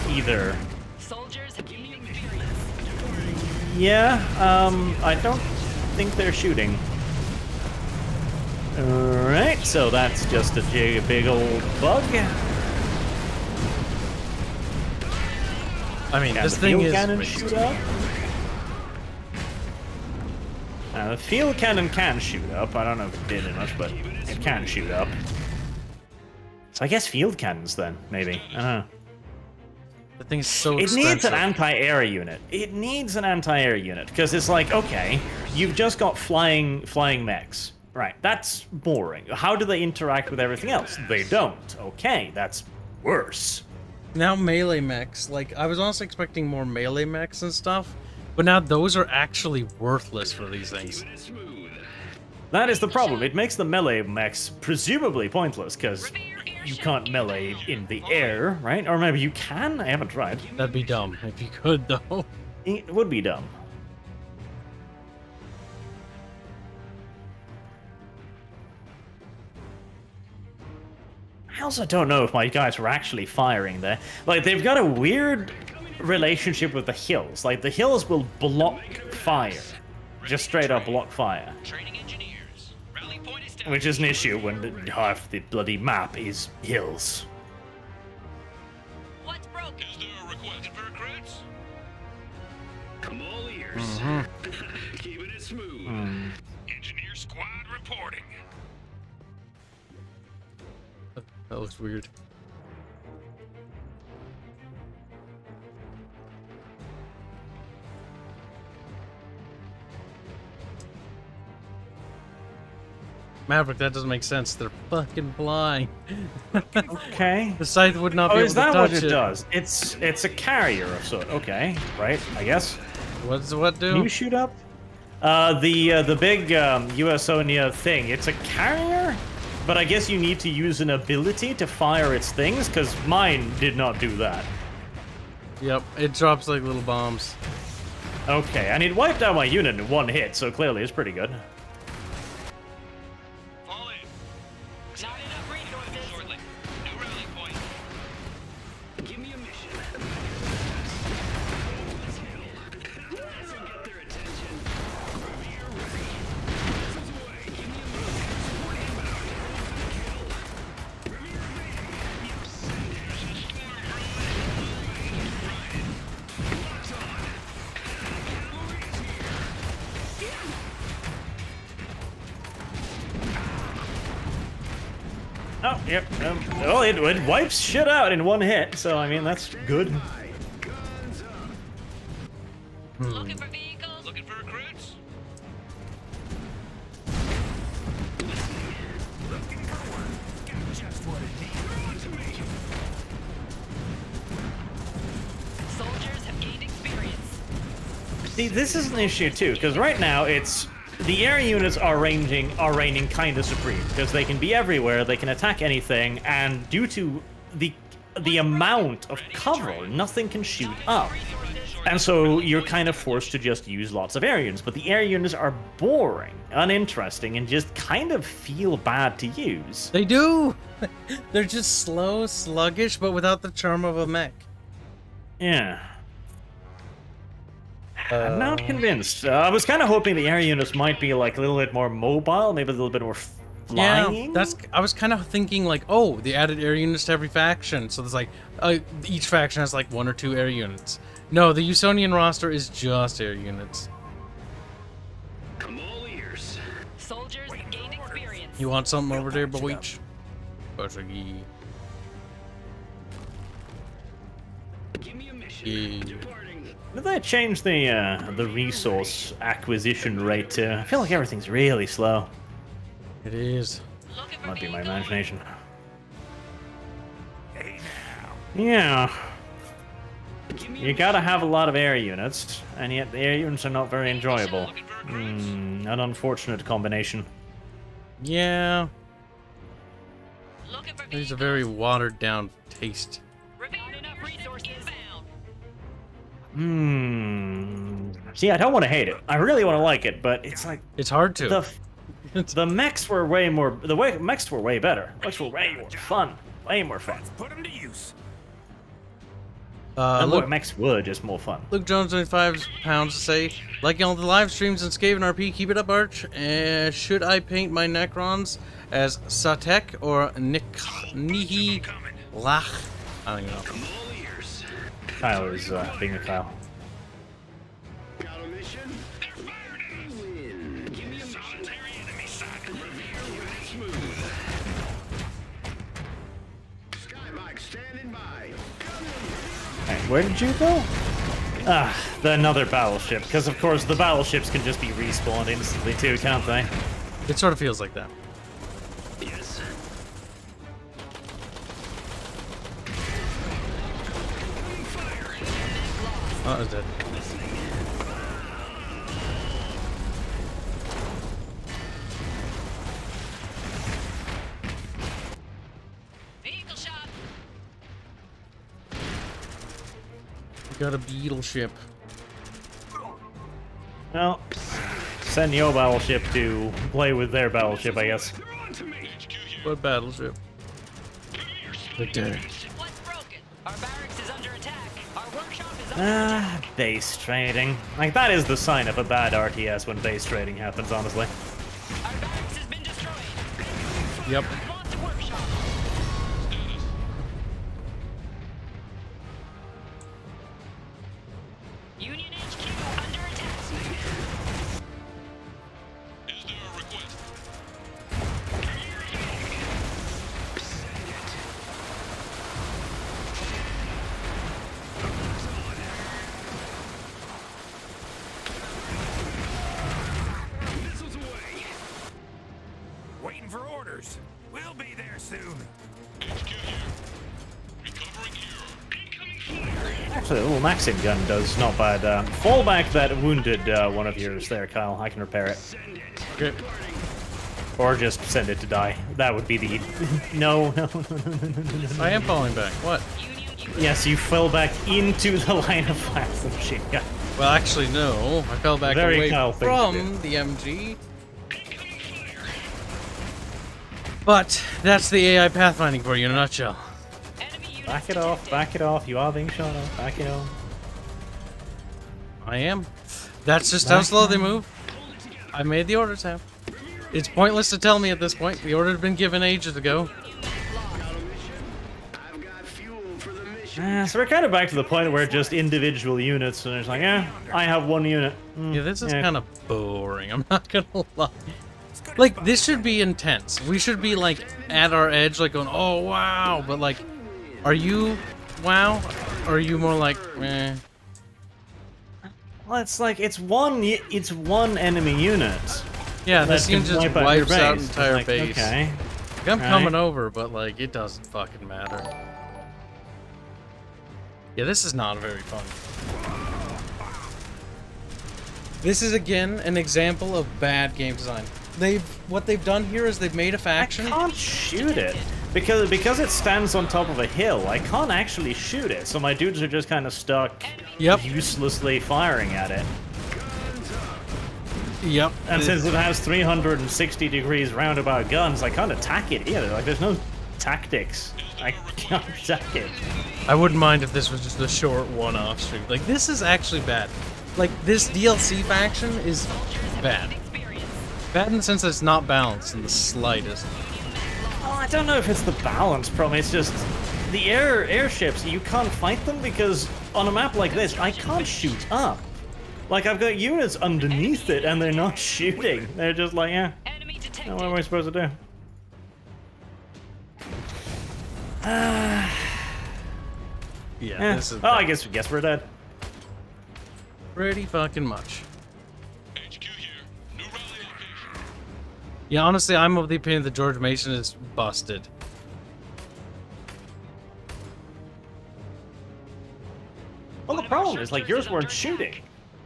either. Soldiers have gained experience. Yeah, I don't think they're shooting. Alright, so that's just a big old bug. I mean, Can this the thing field is cannon racist. shoot up? Now, the field cannon can shoot up. I don't know if it did much, but it can shoot up. So I guess field cannons then, maybe. I don't know. The thing's so It expensive. needs an anti-air unit. It needs an anti-air unit because it's like, okay, you've just got flying mechs, right? That's boring. How do they interact with everything else? They don't. Okay, that's worse. Now melee mechs, like, I was honestly expecting more melee mechs and stuff, but now those are actually worthless for these things. That is the problem. It makes the melee mechs presumably pointless because you can't melee in the air, right? Or maybe you can? I haven't tried. That'd be dumb if you could, though. It would be dumb. I also don't know if my guys were actually firing there. Like, they've got a weird relationship with the hills. Like, the hills will block fire. Just straight up block fire. Training engineers. Rally point established. Which is an issue when half the bloody map is hills. What's broken? Is there a request for recruits? I'm all ears. Keeping it smooth. Engineer squad reporting. That looks weird. Maverick, that doesn't make sense. They're fucking flying. Okay. The scythe would not Oh, be able is to that touch what it does? It's a carrier of sort. Okay, right. I guess. What does what Can do? you shoot up? The big USOnia thing. It's a carrier, but I guess you need to use an ability to fire its things, because mine did not do that. Yep, it drops like little bombs. Okay, and it wiped out my unit in one hit, so clearly it's pretty good. Fall in. Not enough resources. Shortly. New rally point. Give me a mission. This will get their attention. Revere ready. This is way. Give me a mission. Support inbound. Kill. Revere evading. You send it. There's a storm brewing. Locked on. Cavalry's here. Oh, yep. Well, it wipes shit out in one hit, so I mean that's good. Guns up. Looking for vehicles. Looking for recruits? Looking for work. Got just what it needs. Throw it to me. Soldiers have gained experience. See, this is an issue too, because right now it's the air units are reigning kind of supreme because they can be everywhere, they can attack anything, and due to the amount of cover, nothing can shoot up. And so you're kind of forced to just use lots of air units, but the air units are boring, uninteresting, and just kind of feel bad to use. They do! They're just slow, sluggish, but without the charm of a mech. Yeah. I'm not convinced. I was kind of hoping the air units might be like a little bit more mobile, maybe a little bit more flying. Yeah, I was kind of thinking like, oh, they added air units to every faction, so there's like, each faction has like 1 or 2 air units. No, the Usonian roster is just air units. I'm all ears. Soldiers have gained experience. You want something over there, Boich? Boshagi. Give me a mission. Yeah. Departing. Did they change the resource acquisition rate too? I feel like everything's really slow. It is. Looking for Might be my vehicles. imagination. Hey now. Yeah. Give me You gotta have a lot of air units, and yet the air units are not very enjoyable. An unfortunate combination. Yeah, Looking for it's vehicles. a very watered down taste. Not enough resources. See, I don't want to hate it. I really want to like it, but it's like It's hard to. the mechs were way more. Mechs were way better. Mechs were way more fun. Way more fun. Put them to use. And Luke, what makes wood just more fun. Luke Jones, 25 pounds to say, liking all the live streams and Skaven RP, keep it up, Arch. Should I paint my Necrons as Sqek or Nihi Lach? I don't even know. All ears. Kyle is being a Kyle. Got a mission? They're firing at us. Win. Give me a Solitary enemy sighted. smooth. Skybike standing by. Hey, where did you go? Ah, another battleship. Because of course the battleships can just be respawned instantly too, can't they? It sort of feels like that. Yes. Oh, it's dead. Vehicle shop. We got a beetle ship. Well, send your battleship to play with their battleship, I guess. They're on to me. HQ here. What battleship? Victor. What's broken? Our barracks is under attack. Our workshop is under attack. Base trading. Like, that is the sign of a bad RTS when base trading happens, honestly. Our barracks has been destroyed. Yep. Lost a workshop. Union HQ under attack. Is there a request? Missiles away. Waiting for orders. We'll be there soon. HQ here. Recovering hero. Incoming fire. Actually, the little Maxim gun does not bad. Fall back that wounded one of yours there, Kyle. I can repair it. Send it. Okay. Or just send it to die. That would be the... No. I am falling back. What? Yes, you fell back into the line of fire of the machine gun. Well, actually, no. I fell back Very away Kyle thing to from the MG. But that's the AI pathfinding for you in a nutshell. Enemy units Back it off, back it off. You are being shot at. Back it off. I am. That's just how slow they move. I made the orders have. It's pointless to tell me at this point. The order had been given ages ago. Got a mission? I've got fuel for the mission. So we're kind of back to the point where just individual units, and it's like, yeah, I have one unit. Yeah, this is Yeah. kind of boring. I'm not gonna lie. Like, this should be intense. We should be, like, at our edge, like, going, oh, wow. But, like, are you wow? Or are you more like, eh? Well, it's like it's one enemy unit. Yeah, that this can seems just wipe out your wipes out base. entire Like, base. Okay. Like, I'm Right. coming over, but, like, it doesn't fucking matter. Yeah, this is not very fun. This is, again, an example of bad game design. What they've done here is they've made a I faction. can't shoot it because it stands on top of a hill. I can't actually shoot it, so my dudes are just kind of stuck, Yep. uselessly firing at it. Yep. And since it has 360 degrees roundabout guns, I can't attack it either. Like, there's no tactics. I can't attack it. I wouldn't mind if this was just a short one-off stream. Like, this is actually bad. Like, this DLC faction is bad. Bad in the sense that it's not balanced in the slightest. Oh, I don't know if it's the balance problem. It's just the airships. You can't fight them because on a map like this, I can't shoot up. Like, I've got units underneath it and they're not shooting. They're just like, yeah. Enemy detected. What am I supposed to do? Yeah, this is Oh, I guess we're dead. pretty fucking much. HQ here. New rally location. Yeah, honestly, I'm of the opinion that George Mason is busted. Well, the problem is, like, yours weren't shooting.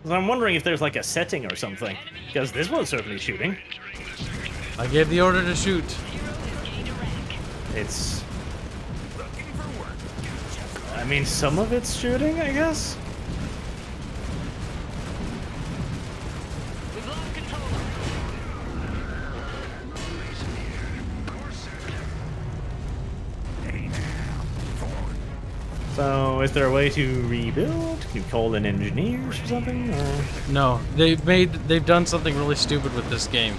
So I'm wondering if there's, like, a setting or something. Because this one's certainly shooting. I gave the order to shoot. It's... Looking for work. I mean, some of it's shooting, I guess? We've lost control. Hey now. Forward. So, So is there a way to rebuild? Can you call in engineers or something? Or... No, they've done something really stupid with this game.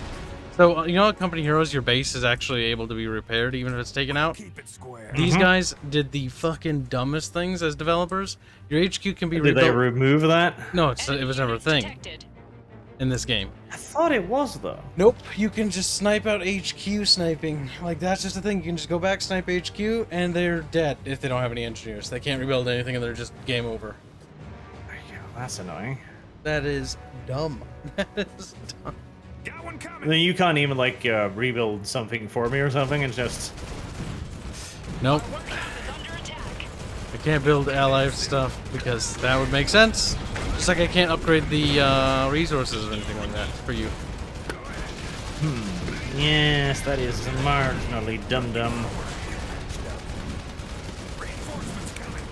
So you know at Company Heroes, your base is actually able to be repaired even if it's taken out. Keep it square. These guys did the fucking dumbest things as developers. Your HQ can be Did rebuilt. they remove that? No, it was never a thing Detected. in this game. I thought it was, though. Nope, you can just snipe out HQ sniping. Like, that's just a thing. You can just go back, snipe HQ, and they're dead if they don't have any engineers. They can't rebuild anything, and they're just game over. That's annoying. That is dumb. That is dumb. Got one coming. Then you can't even, like, rebuild something for me or something, and just... Nope. Workshop is under attack. I can't build ally stuff because that would make sense. Just like I can't upgrade the resources or anything like that for you. Yes, that is marginally dum-dum. Reinforcements coming.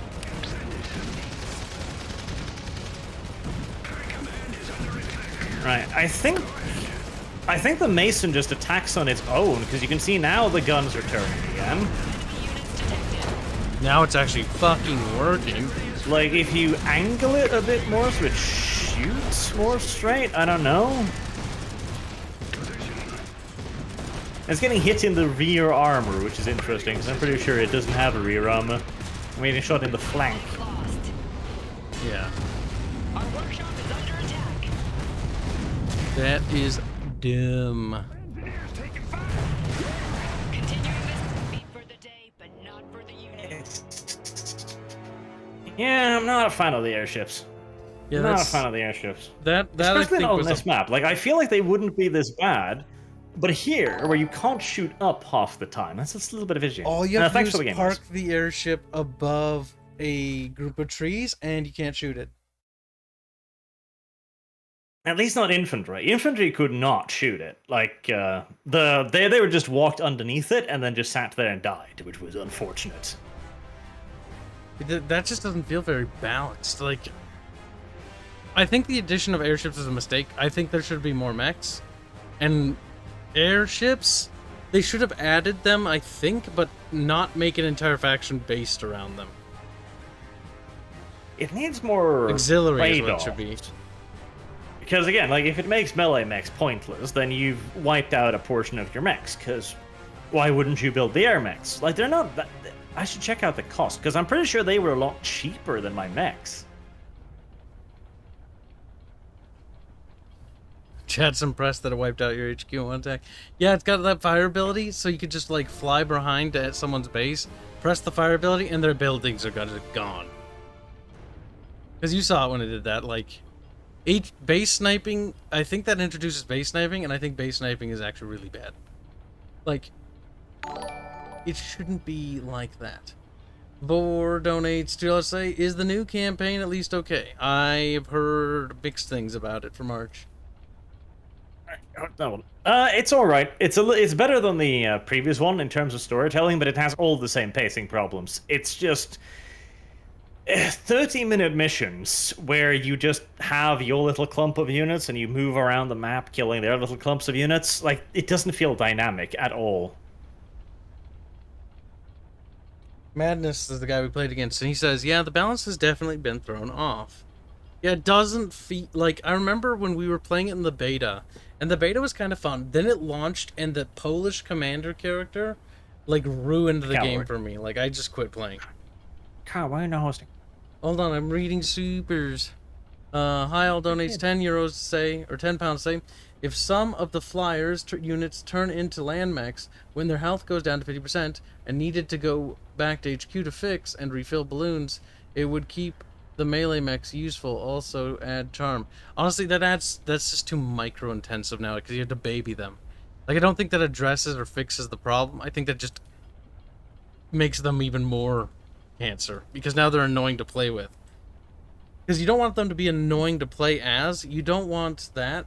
Right, I think the Mason just attacks on its own, because you can see now the guns are turning again. Units detected. Now it's actually fucking working. Like, if you angle it a bit more so it shoots more straight, I don't know. It's getting hit in the rear armor, which is interesting, because I'm pretty sure it doesn't have a rear armor. I'm getting shot in the flank. Lost. Yeah. Our workshop is under attack. That is dumb. Engineers taking fire. Continuing this beat for the day, but not for the unit. Yeah, I'm not a fan of the airships. Yeah, Not a that's fan of the airships. that I Especially think on was this map. Like, I feel like they wouldn't be this bad, but here, where you can't shoot up half the time, that's just a little bit of issue. all you have to Thanks do for the is game. park the airship above a group of trees, and you can't shoot it. At least not infantry. Infantry could not shoot it. Like, they were just walked underneath it and then just sat there and died, which was unfortunate. That just doesn't feel very balanced. Like, I think the addition of airships is a mistake. I think there should be more mechs. And airships, they should have added them, I think, but not make an entire faction based around them. It needs more Auxiliary is what it should trade-offs. be. Because again, like if it makes melee mechs pointless, then you've wiped out a portion of your mechs. Because why wouldn't you build the air mechs? Like they're not that. I should check out the cost because I'm pretty sure they were a lot cheaper than my mechs. Chat's impressed that it wiped out your HQ in one attack. Yeah, it's got that fire ability, so you could just like fly behind at someone's base, press the fire ability, and their buildings are gone. Because you saw it when it did that, like base sniping. I think that introduces base sniping, and I think base sniping is actually really bad. Like, it shouldn't be like that. Vor donates to say, is the new campaign at least okay? I've heard mixed things about it from Arch. It's all right. It's better than the previous one in terms of storytelling, but it has all the same pacing problems. It's just 30-minute missions where you just have your little clump of units and you move around the map killing their little clumps of units. Like, it doesn't feel dynamic at all. Madness is the guy we played against, and he says, yeah, the balance has definitely been thrown off. Yeah, it doesn't feel like, I remember when we were playing it in the beta, and the beta was kind of fun. Then it launched, and the Polish commander character, like, ruined the game for me. Like, I just quit playing. Kyle, why are you not hosting? Hold on, I'm reading supers. Heil donates 10 euros to say, or 10 pounds to say, if some of the flyers units turn into land mechs when their health goes down to 50% and needed to go back to HQ to fix and refill balloons, it would keep the melee mechs useful. Also add charm. Honestly, that's just too micro intensive now because you have to baby them. Like, I don't think that addresses or fixes the problem. I think that just makes them even more cancer because now they're annoying to play with. Because you don't want them to be annoying to play as. You don't want that.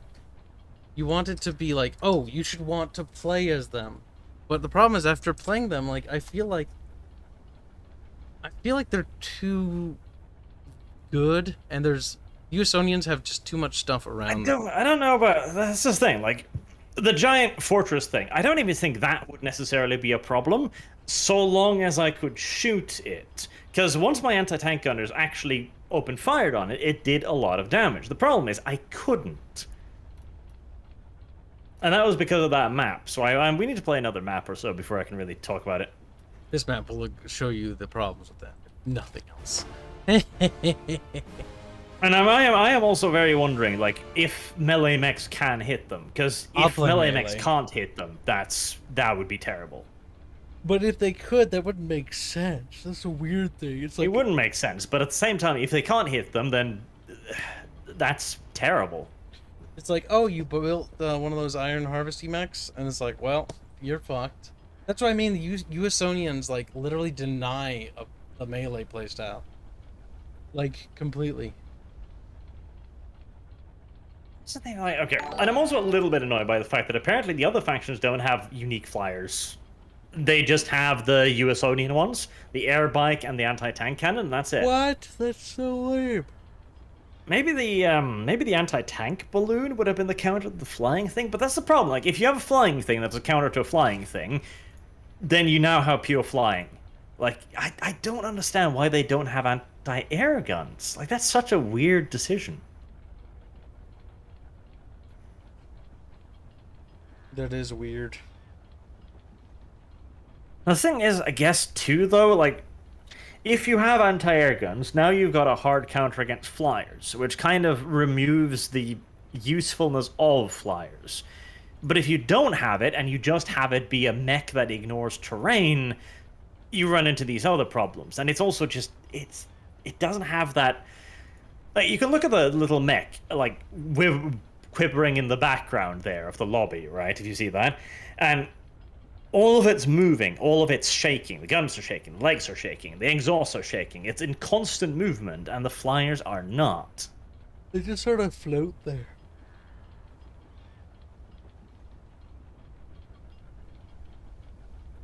You want it to be like, oh, you should want to play as them. But the problem is, after playing them, like, I feel like they're too good, and USonians have just too much stuff around them. I don't know about, that's the thing, like, the giant fortress thing, I don't even think that would necessarily be a problem, so long as I could shoot it. Because once my anti-tank gunners actually opened fired on it, it did a lot of damage. The problem is I couldn't. And that was because of that map. So we need to play another map or so before I can really talk about it. This map will show you the problems with that. Nothing else. And I am also very wondering, like, if melee mechs can hit them. Because if melee mechs can't hit them, that would be terrible. But if they could, that wouldn't make sense. That's a weird thing. It's like, It wouldn't make sense, but at the same time, if they can't hit them, then that's terrible. it's like, oh, you built one of those iron harvesty mechs, and it's like, well, you're fucked. That's what I mean. The USonians like literally deny a melee playstyle, like completely. Something like, okay, and I'm also a little bit annoyed by the fact that apparently the other factions don't have unique flyers. They just have the USonian ones, the air bike and the anti-tank cannon, and that's it. What? That's so lame. Maybe the anti-tank balloon would have been the counter to the flying thing, but that's the problem. Like, if you have a flying thing that's a counter to a flying thing, then you now have pure flying. Like, I don't understand why they don't have anti-air guns. Like, that's such a weird decision. That is weird. The thing is, I guess, too, though, like, if you have anti-air guns, now you've got a hard counter against flyers, which kind of removes the usefulness of flyers. But if you don't have it, and you just have it be a mech that ignores terrain, you run into these other problems. And it's also just, it doesn't have that... Like, you can look at the little mech, like, quivering in the background there of the lobby, right, if you see that, and all of it's moving, all of it's shaking, the guns are shaking, the legs are shaking, the exhausts are shaking, it's in constant movement, and the flyers are not. They just sort of float there.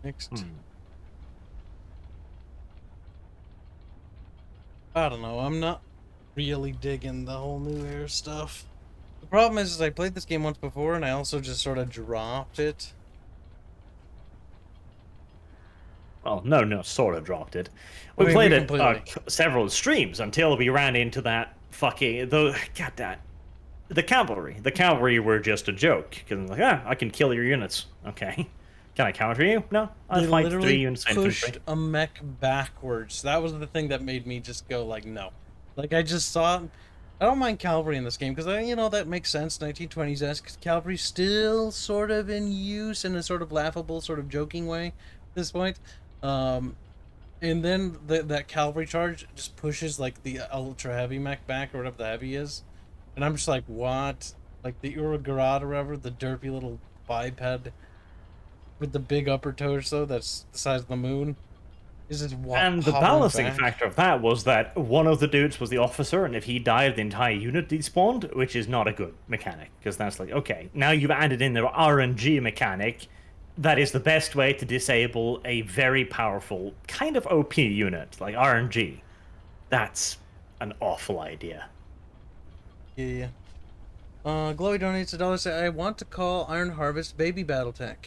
Next. I don't know, I'm not really digging the whole new air stuff. The problem is I played this game once before, and I also just sort of dropped it. Well, no, sort of dropped it. We played it several streams until we ran into that fucking... The cavalry. The cavalry were just a joke. Because, like, I can kill your units. Okay. Can I counter you? No. I'll fight 3 units of infantry. Pushed a mech backwards. That was the thing that made me just go, like, no. Like, I just saw... I don't mind cavalry in this game, because, that makes sense, 1920s-esque. Cavalry's still sort of in use in a sort of laughable, sort of joking way at this point. And then that cavalry charge just pushes, like, the ultra-heavy mech back, or whatever the heavy is. And I'm just like, what? Like, the Uragorod or whatever, the derpy little biped with the big upper torso that's the size of the moon. And the balancing factor of that was that one of the dudes was the officer, and if he died, the entire unit despawned, which is not a good mechanic, because that's like, okay, now you've added in the RNG mechanic. That is the best way to disable a very powerful, kind of OP unit, like RNG. That's an awful idea. Yeah. Glowy donates $1, say, I want to call Iron Harvest Baby Battletech.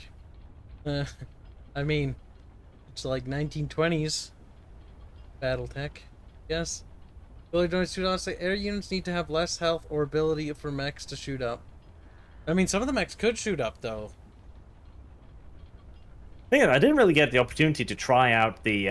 I mean... It's like 1920s Battletech. Yes. Billy donates $2 say air units need to have less health or ability for mechs to shoot up. I mean, some of the mechs could shoot up, though. I didn't really get the opportunity to try out the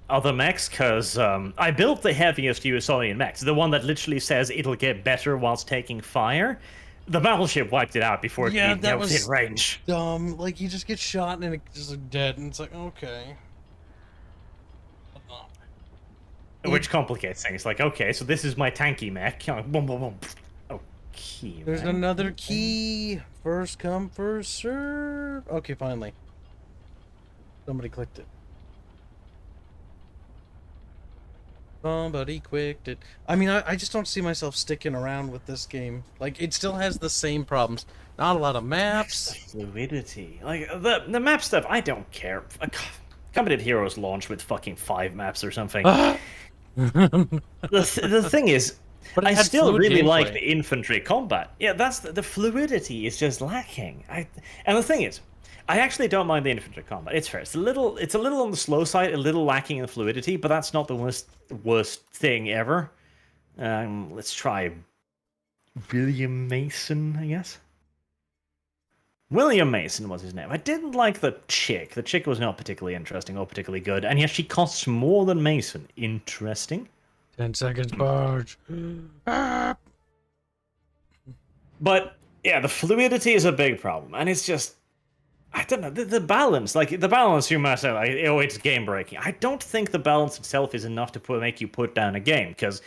other mechs, because I built the heaviest USonian mechs, the one that literally says it'll get better whilst taking fire. The battleship wiped it out before it was in range. Dumb. Like, you just get shot and it's just like dead, and it's like, okay. Which complicates things. Like, okay, so this is my tanky mech. Boom, boom, boom. Oh, key. There's another key. First come, first serve. Okay, finally. Somebody clicked it. Somebody clicked it. I mean, I just don't see myself sticking around with this game. Like, it still has the same problems. Not a lot of maps. Fluidity. Like, the map stuff, I don't care. Combative Heroes launched with fucking 5 maps or something. The thing is, but I still really like the infantry combat. Yeah, that's the fluidity is just lacking. And the thing is, I actually don't mind the infantry combat. It's fair. It's a little on the slow side, a little lacking in fluidity, but that's not the worst thing ever. Let's try William Mason, I guess. William Mason was his name. I didn't like the chick. The chick was not particularly interesting or particularly good, and yet she costs more than Mason. Interesting. 10 seconds, barge. But yeah, the fluidity is a big problem, and it's just I don't know the balance. Like the balance, you might say, like, oh, it's game breaking. I don't think the balance itself is enough to make you put down a game because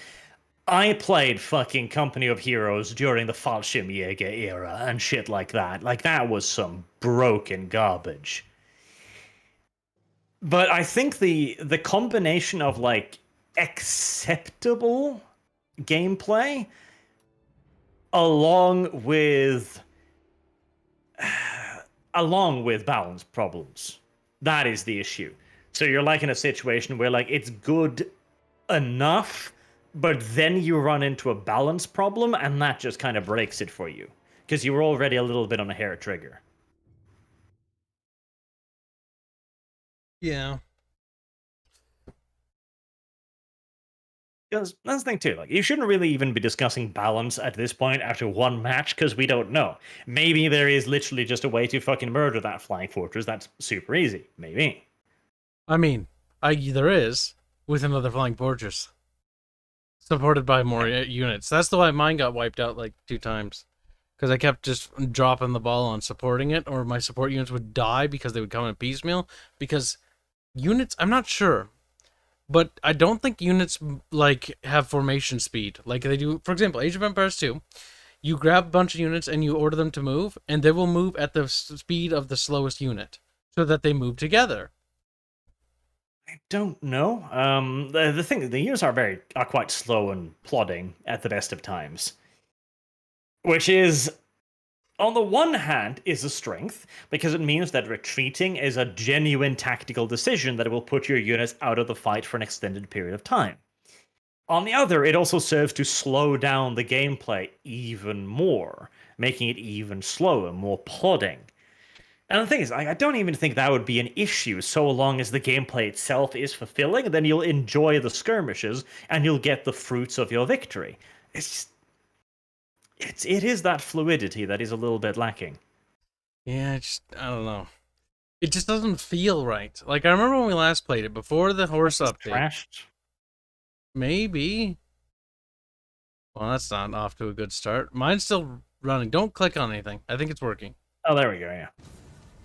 I played fucking Company of Heroes during the Fallschirmjäger era and shit like that. Like, that was some broken garbage. But I think the combination of, like, acceptable gameplay along with balance problems, that is the issue. So you're, like, in a situation where, like, it's good enough, but then you run into a balance problem, and that just kind of breaks it for you. Because you were already a little bit on a hair trigger. Yeah. Because that's the thing too, like, you shouldn't really even be discussing balance at this point after one match, because we don't know. Maybe there is literally just a way to fucking murder that flying fortress that's super easy. Maybe. I mean, there is, with another flying fortress. Supported by more units. That's the why mine got wiped out like 2 times. Because I kept just dropping the ball on supporting it, or my support units would die because they would come in piecemeal. Because units, I'm not sure, but I don't think units like have formation speed like they do. For example, Age of Empires 2, you grab a bunch of units and you order them to move, and they will move at the speed of the slowest unit, so that they move together. I don't know. The thing, the units are quite slow and plodding at the best of times, which is, on the one hand, is a strength because it means that retreating is a genuine tactical decision that will put your units out of the fight for an extended period of time. On the other, it also serves to slow down the gameplay even more, making it even slower, more plodding. And the thing is, I don't even think that would be an issue so long as the gameplay itself is fulfilling, then you'll enjoy the skirmishes and you'll get the fruits of your victory. It is that fluidity that is a little bit lacking. Yeah, I don't know. It just doesn't feel right. Like, I remember when we last played it, before the horse update. Crashed? Maybe. Well, that's not off to a good start. Mine's still running. Don't click on anything. I think it's working. Oh, there we go, yeah.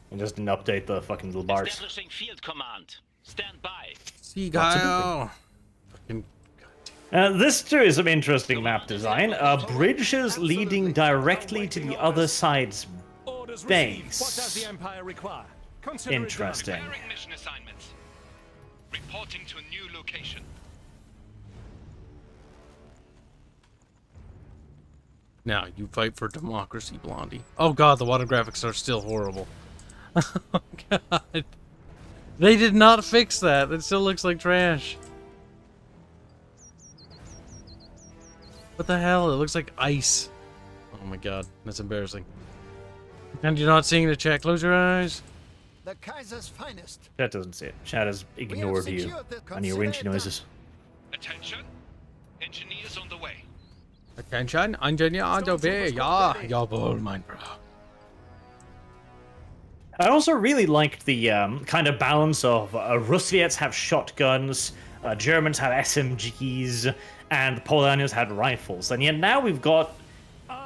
I just didn't update the fucking little bars. Establishing field command. Stand by. See, Kyle. Fucking. This too is some interesting map design. Bridges leading directly to the other side's Orders base. received. What does the Empire require? Consider it done. Interesting. Preparing mission assignments. Reporting to new location. Now, you fight for democracy, Blondie. Oh god, the water graphics are still horrible. Oh god. They did not fix that. It still looks like trash. What the hell? It looks like ice. Oh my god, that's embarrassing. And you're not seeing the chat. Close your eyes. The Kaiser's finest. Chat doesn't see it. Chat has ignored you and your winchy noises. Attention. Engineers on the way. Attention, engineer on the way. Ja, jawohl, mein Bro. I also really liked the kind of balance of Russviets have shotguns, Germans have SMGs, and the Polonians had rifles. And yet now we've got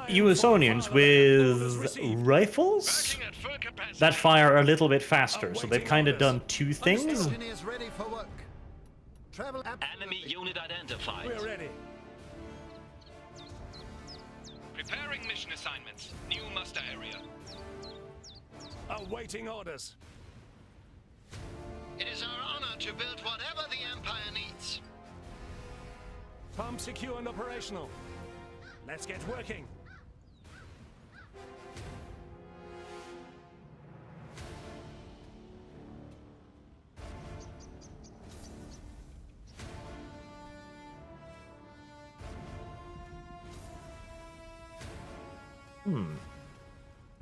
USonians with rifles Working at full capacity. that fire a little bit faster. So they've kind of done 2 things. Engineers ready for work. Travel Enemy unit identified. We're ready. Preparing mission assignments. New muster area. Awaiting orders. It is our honor to build whatever the Empire needs. Pump secure and operational. Let's get working.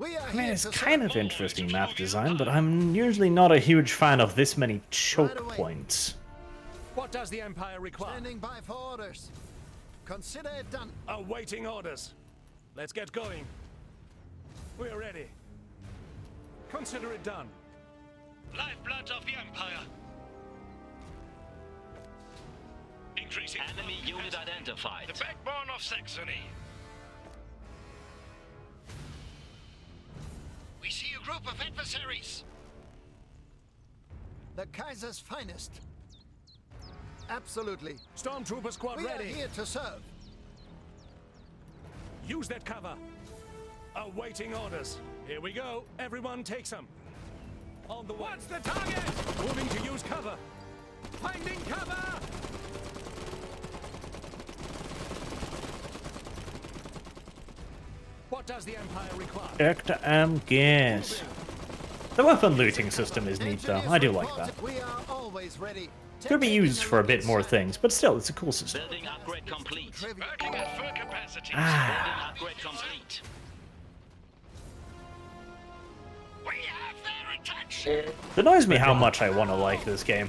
We are I mean, here it's to kind serve. of interesting map design, but I'm usually not a huge fan of this many choke Right away. points. What does the Empire require? Standing by for orders. Consider it done. Awaiting orders. Let's get going. We're ready. Consider it done. Lifeblood of the Empire. Increasing. Enemy unit identified. The backbone of Saxony. We see a group of adversaries. The Kaiser's finest. Absolutely. Stormtrooper squad We are ready. here to serve. Use that cover. Awaiting orders. Here we go. Everyone take some. On the way. What's the target? Moving to use cover. Finding cover. What does the Empire require? Checked and gas. The weapon looting system is neat though. I do like that. We are always ready. Could be used for a bit more things, but still, it's a cool system. Building upgrade complete. Working at full capacity. Building upgrade complete. We have their attention. It annoys me how much I want to like this game.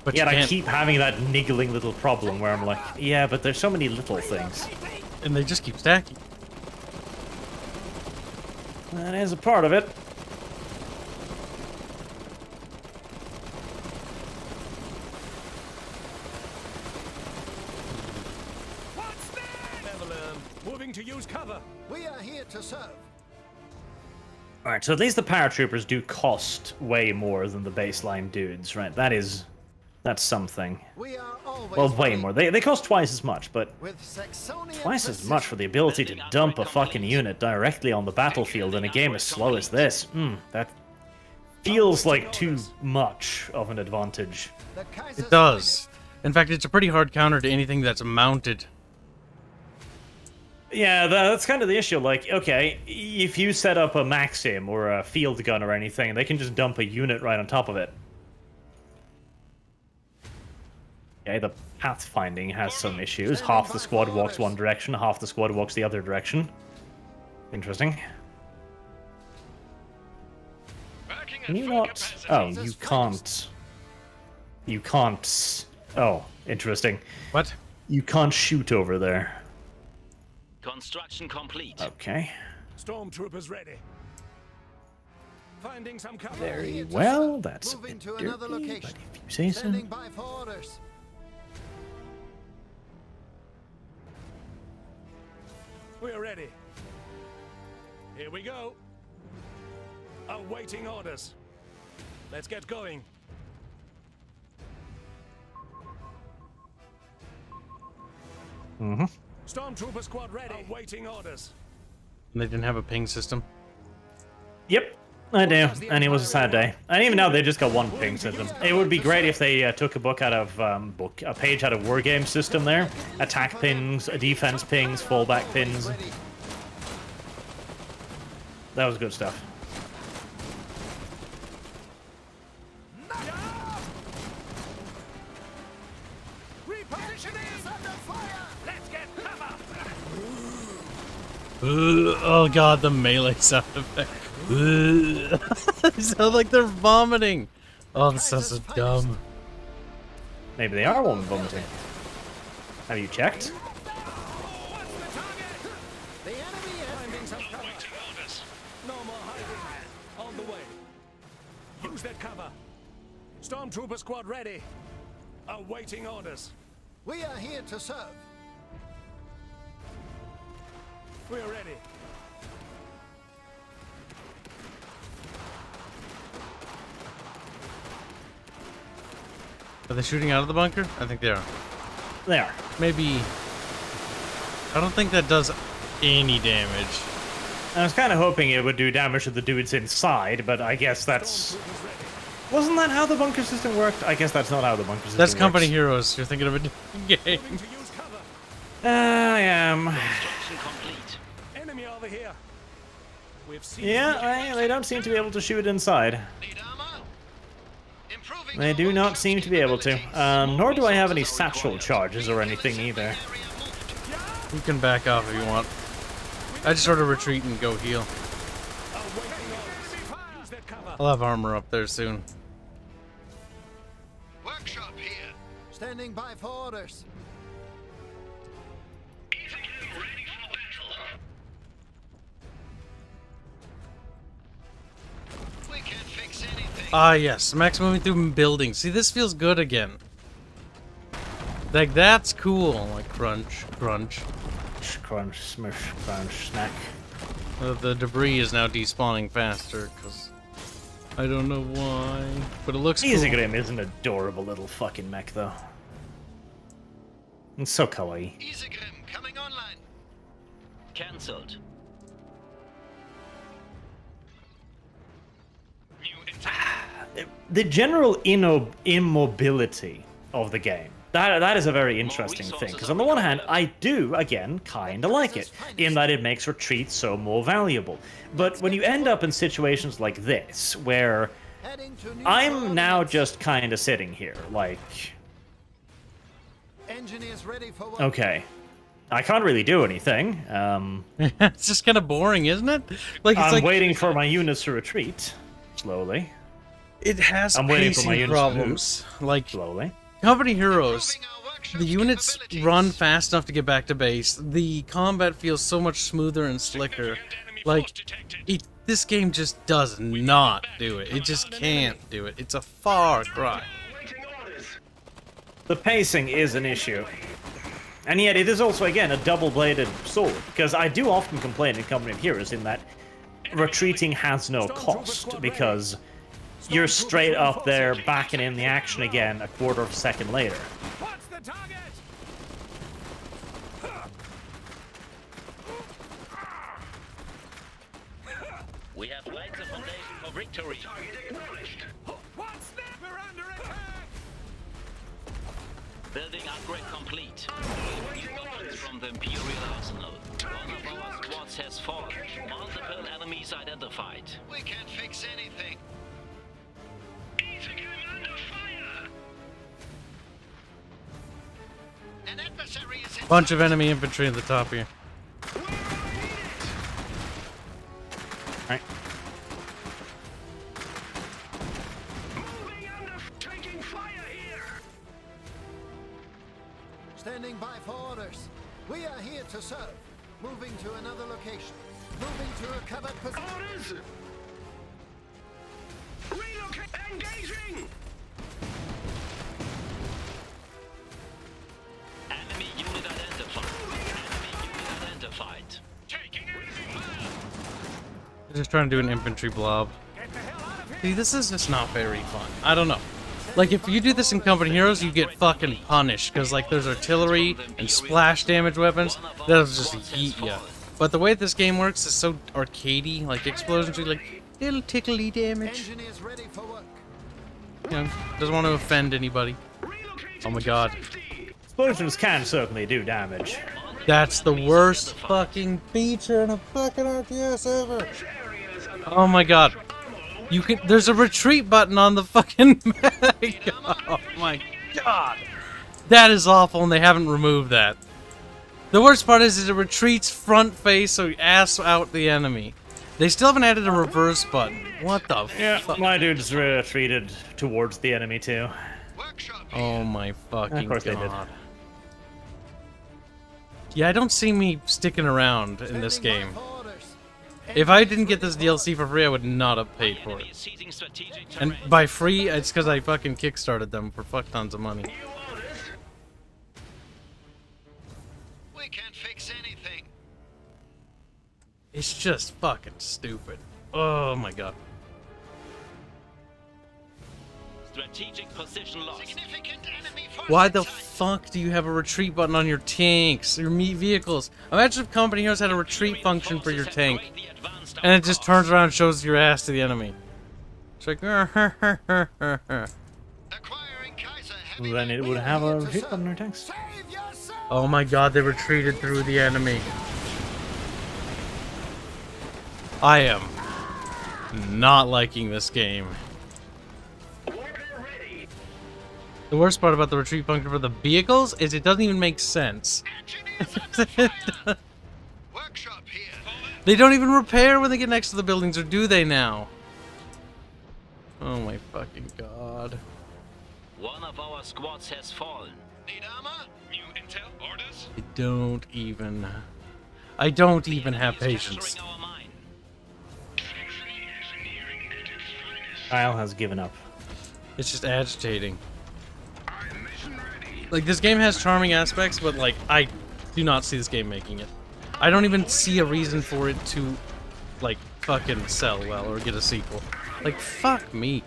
But Yet you I can't, keep having that niggling little problem where I'm like, yeah, but there's so many little things. and they just keep stacking. That is a part of it. What's that? Never learn. Moving to use cover. We are here to serve. Alright, so at least the paratroopers do cost way more than the baseline dudes, right? That's something. We are always Well, way ready. more. They cost twice as much, but With Saxonian twice as precision. much for the ability to dump a fucking unit directly on the battlefield in a game as slow as this. That feels like too much of an advantage. The Kaiser's It does. finest. In fact, it's a pretty hard counter to anything that's mounted. Yeah, that's kind of the issue. Like, okay, if you set up a Maxim or a field gun or anything, they can just dump a unit right on top of it. Okay, the pathfinding has some issues. Half the squad walks one direction, half the squad walks the other direction. Interesting. Working Can at you full not... capacity. Oh, you can't... You can't... Oh, interesting. What? You can't shoot over there. Construction complete. Okay. Stormtroopers ready. Finding some cover. Very well, that's a Moving bit to another dirty, location. but if you say so. Standing by for orders. We're ready. Here we go. Awaiting orders. Let's get going. Mm-hmm. Stormtrooper squad ready. Awaiting orders. And they didn't have a ping system. Yep, I do, and it was a sad day. And even now, they just got one ping system. It would be great if they took a book out of a page out of War Game system there. Attack pings, defense pings, fallback pins. Ready. That was good stuff. Repositioning. Under fire. Let's get cover. Oh god, the melee sound effect. They sound like they're vomiting. Oh, this sounds so dumb. Maybe they are one vomiting. Have you checked? What's the target? The enemy has Finding some cover. Awaiting orders. No more hiding. On the way. Use that cover. Stormtrooper squad ready. Awaiting orders. We are here to serve. We're ready. Are they shooting out of the bunker? I think they are. They are. Maybe... I don't think that does any damage. I was kind of hoping it would do damage to the dudes inside, but I guess that's... Stormtroopers ready. Wasn't that how the bunker system worked? I guess that's not how the bunker system That's works. Company Heroes. You're thinking of a different game. Moving to use cover. I am. Construction complete. Enemy over here. We've seen. Yeah, they don't seem to be able to shoot inside. Need armor? Improving They do our not seem to be able to. Nor do I have any satchel charges or anything either. area moved. You can back off if you want. I just sort of retreat and go heal. I'll have armor up there soon. Workshop here. Standing by for orders. Ethan, ready for battle. We can't fix anything. Ah, yes. Max moving through buildings. See, this feels good again. Like, that's cool. Like, crunch, crunch. Crunch, smush, crunch, snack. The debris is now despawning faster, because I don't know why. But it looks cool. Isegrim is an adorable little fucking mech, though. It's so kawaii. Isegrim coming online. Cancelled. The general immobility of the game. That is a very interesting thing, because on the one hand, I do, again, kind of like it, in that it makes retreat so more valuable. But when you end up in situations like this, where Heading to new I'm now coordinates. just kind of sitting here, like, Engineers ready for work. okay, I can't really do anything. It's just kind of boring, isn't it? Like, it's I'm like waiting for my units to retreat, slowly, it has I'm waiting for my pacing units to problems. Like, slowly. Company Heroes, Improving our workshop's the units capabilities. run fast enough to get back to base. The combat feels so much smoother and slicker. Like, this game just does not do it. It just can't do it. It's a far cry. The pacing is an issue. And yet it is also, again, a double-bladed sword, because I do often complain in Company of Heroes in that retreating has no cost, because you're straight up there backing in the action again a quarter of a second later. What's the target? We have laid the foundation for victory. What's that? We're under attack. Building upgrade complete. New weapons from the Imperial Arsenal. One of our squads has fallen. Multiple enemies identified. We can't fix anything. Ethan, under fire. An adversary is in Bunch of enemy infantry at the top here. Right. Moving under, taking fire here. Standing by for orders. We are here to serve. Moving to another location. Moving to a covered position. Orders. Relocate. Engaging. Enemy unit identified. Enemy unit identified. Taking enemy fire. Just trying to do an infantry blob. Get the hell out of here. See, this is just not very fun. I don't know. Like, if you do this in Company Heroes, you get fucking punished, because, like, there's artillery and splash damage weapons that'll just yeet ya. But the way this game works is so arcadey, like, explosions are like, little tickly damage. Engineers ready for work. You know, doesn't want to offend anybody. Relocating Oh my to god. safety. Explosions can certainly do damage. That's the worst fucking feature in a fucking RTS ever. Areas under Oh my god. You can. There's a retreat button on the fucking mech. Oh my god. That is awful, and they haven't removed that. The worst part is it retreats front face, so you ass out the enemy. They still haven't added a reverse button. What the Yeah, fuck? my dudes retreated towards the enemy too. Workshop. Oh my fucking Of course they did. god. Yeah, I don't see me sticking around in this Standing by game. for orders. If I didn't get this DLC for free, I would not have paid for Enemy it. is seizing strategic And terrain. by free, it's because I fucking kickstarted them for fuck tons of money. New orders. We can't fix anything. It's just fucking stupid. Oh my god. Strategic position lost. Significant enemy force Why the in sight. fuck do you have a retreat button on your tanks, your meat vehicles? Imagine if Company Heroes had a retreat function for your tank, and it just turns around and shows your ass to the enemy. It's like, Acquiring Kaiser heavy Then it we would are have here a to retreat serve. button on our tanks. Save yourself. oh my god, they retreated through the enemy. I am not liking this game. Worker ready. The worst part about the retreat function for the vehicles is it doesn't even make sense. Engineers under fire. Workshop here. They don't even repair when they get next to the buildings, or do they now? Oh my fucking god. One of our squads has fallen. Need armor? New intel orders? I don't even The have enemy is patience. capturing our mine. Kyle has given up. It's just agitating. Like, this game has charming aspects, but, like, I do not see this game making it. I don't even see a reason for it to, like, fucking sell well or get a sequel. Like, fuck me.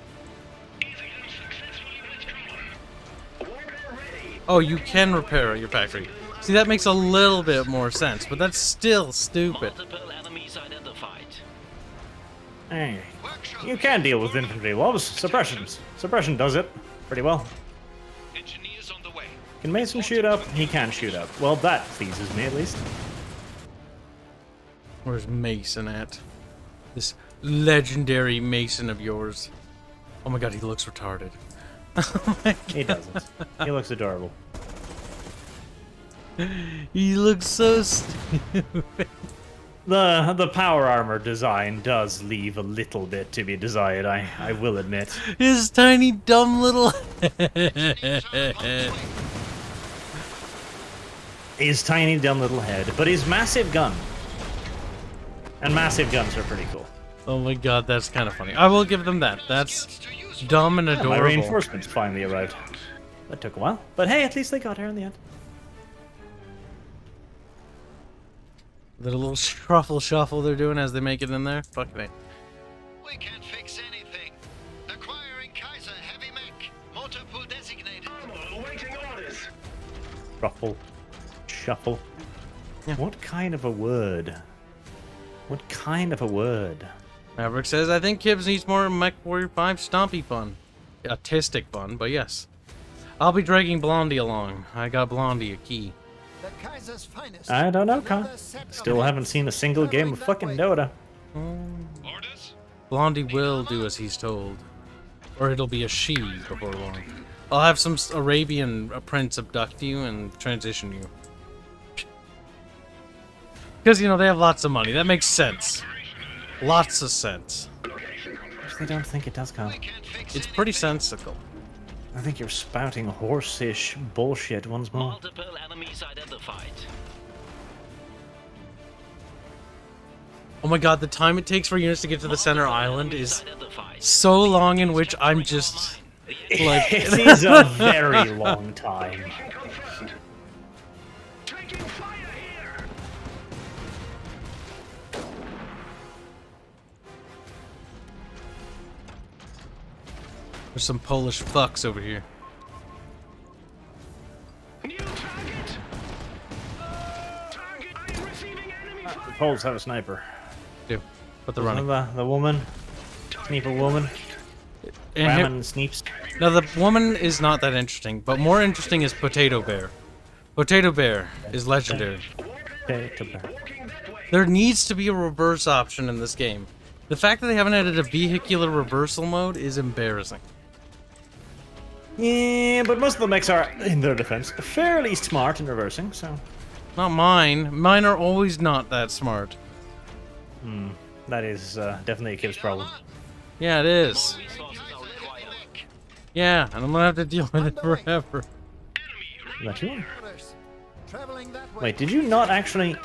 Oh, you can repair your factory. See, that makes a little bit more sense, but that's still stupid. Multiple enemies identified. Hey, you can deal with infantry lobs. Suppressions. Suppression does it pretty well. Engineers on the way. Can Mason shoot up? He can shoot up. Well, that pleases me at least. Where's Mason at? This legendary Mason of yours. Oh my god, he looks retarded. Oh my He doesn't. He looks adorable. He looks so stupid. The power armor design does leave a little bit to be desired, I will admit. His tiny dumb little head. His tiny dumb little head, but his massive gun. And massive guns are pretty cool. Oh my god, that's kind of funny. I will give them that. That's dumb and My adorable. reinforcements finally arrived. That took a while, but hey, at least they got here in the end. The little truffle shuffle they're doing as they make it in there. Fuck me. We can't fix anything. Acquiring Kaiser heavy mech. Motor pool designated. Awaiting orders. Ruffle. Shuffle. Yeah. What kind of a word? What kind of a word? Maverick says, I think Kibs needs more Mech Warrior 5 stompy fun. Autistic fun, but yes. I'll be dragging Blondie along. I got Blondie a key. The Kaiser's finest. I don't know, Kyle. Another set of Still haven't seen a single game of fucking Dota. Orders? Blondie will do as he's told. Or it'll be a she before long. I'll have some Arabian prince abduct you and transition you. Because, you know, they have lots of money. That makes sense. Lots of sense. I don't think it does, Kyle. Can't fix It's pretty sensical. I think you're spouting horse-ish bullshit once more. Multiple enemies identified. Oh my god, the time it takes for units to get to the center island is Identified. so long, in which I'm just like It is a very long time. Taking fire here. there's some Polish fucks over here. New target. Target. I'm receiving enemy fire. The Poles have a sniper. Do, but they're running. The woman, sniper woman, And here- ramming sneeps. now the woman is not that interesting, but more interesting is Potato Bear. Potato Bear is legendary. Okay, to bear. There needs to be a reverse option in this game. The fact that they haven't added a vehicular reversal mode is embarrassing. Yeah, but most of the mechs are, in their defense, fairly smart in reversing, so... Not mine. Mine are always not that smart. That is definitely a Kibs problem. Yeah, it is. Resources are required. Yeah, and I'm gonna have to deal with it forever. Is that you? orders. Traveling that way. Wait, did you not actually...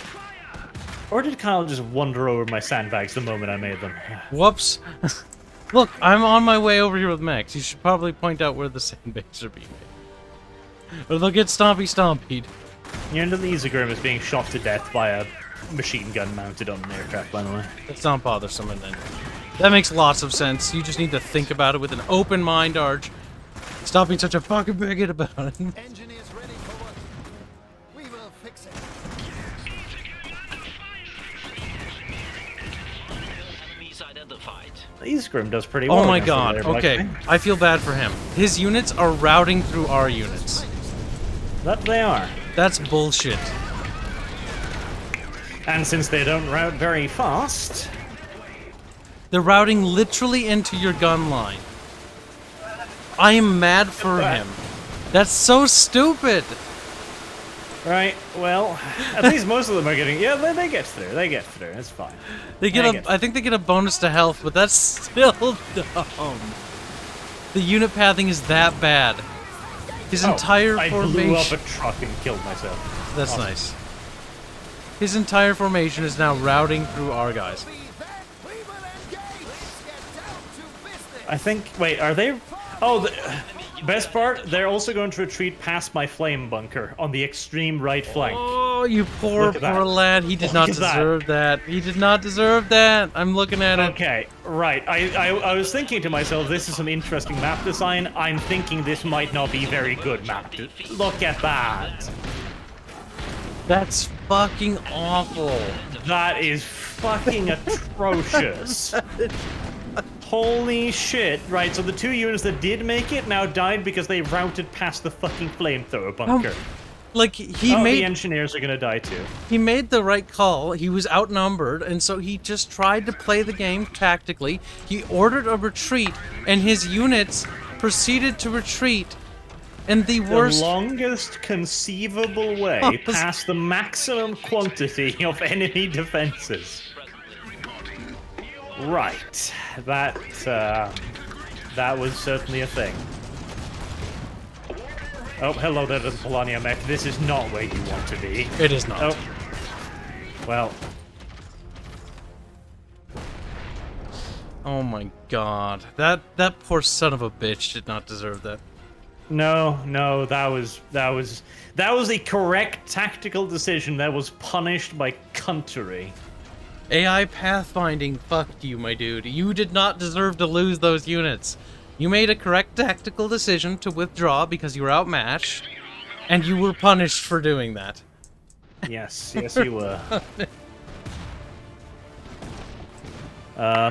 Or did Kyle just wander over my sandbags the moment I made them? Whoops. Look, I'm on my way over here with Max. You should probably point out where the sandbags are being made. Or they'll get stompy-stompied. Your into the Isagrim is being shot to death by a machine gun mounted on an aircraft, by the way. That's not bothersome, and then that makes lots of sense. You just need to think about it with an open mind, Arch. Stop being such a fucking bigot about it. Engineers ready for work. We will fix it. Enemies identified. The Isagrim does pretty well. Oh my against god, the air okay. black. I feel bad for him. His units are routing through our units. That they are. That's bullshit. And since they don't route very fast, They're routing literally into your gun line. I am mad for him. That's so stupid. right, well, at least most of them are getting... Yeah, they get through. They get through. It's fine. They get Dang it. I think they get a bonus to health, but that's still dumb. The unit pathing is that bad. His entire I formation. blew up a truck and killed myself. That's Awesome. nice. His entire formation is now routing through our guys. Be that we will engage. Let's get down to business. I think. Wait, are they? Oh, the best part. They're also going to retreat past my flame bunker on the extreme right flank. Oh, you poor, Look at that. poor lad. He did not Look at that. deserve that. He did not deserve that. I'm looking at it. Okay, right. I was thinking to myself, this is some interesting map design. I'm thinking this might not be very good map. Look at that. That's fucking awful. That is fucking atrocious. Holy shit. Right, so the 2 units that did make it now died because they routed past the fucking flamethrower bunker. Like he The made engineers are gonna die too. he made the right call. He was outnumbered, and so he just tried to play the game tactically. He ordered a retreat, and his units proceeded to retreat. And the worst. The longest conceivable way Oh, past the maximum quantity of enemy defenses. Right. That was certainly a thing. Oh, hello there, little Polania mech. This is not where you want to be. It is not. Oh. Well, Oh my god. That poor son of a bitch did not deserve that. no, that was the correct tactical decision that was punished by country. AI pathfinding fucked you, my dude. You did not deserve to lose those units. You made a correct tactical decision to withdraw because you were outmatched, and you were punished for doing that. Yes, yes, you were.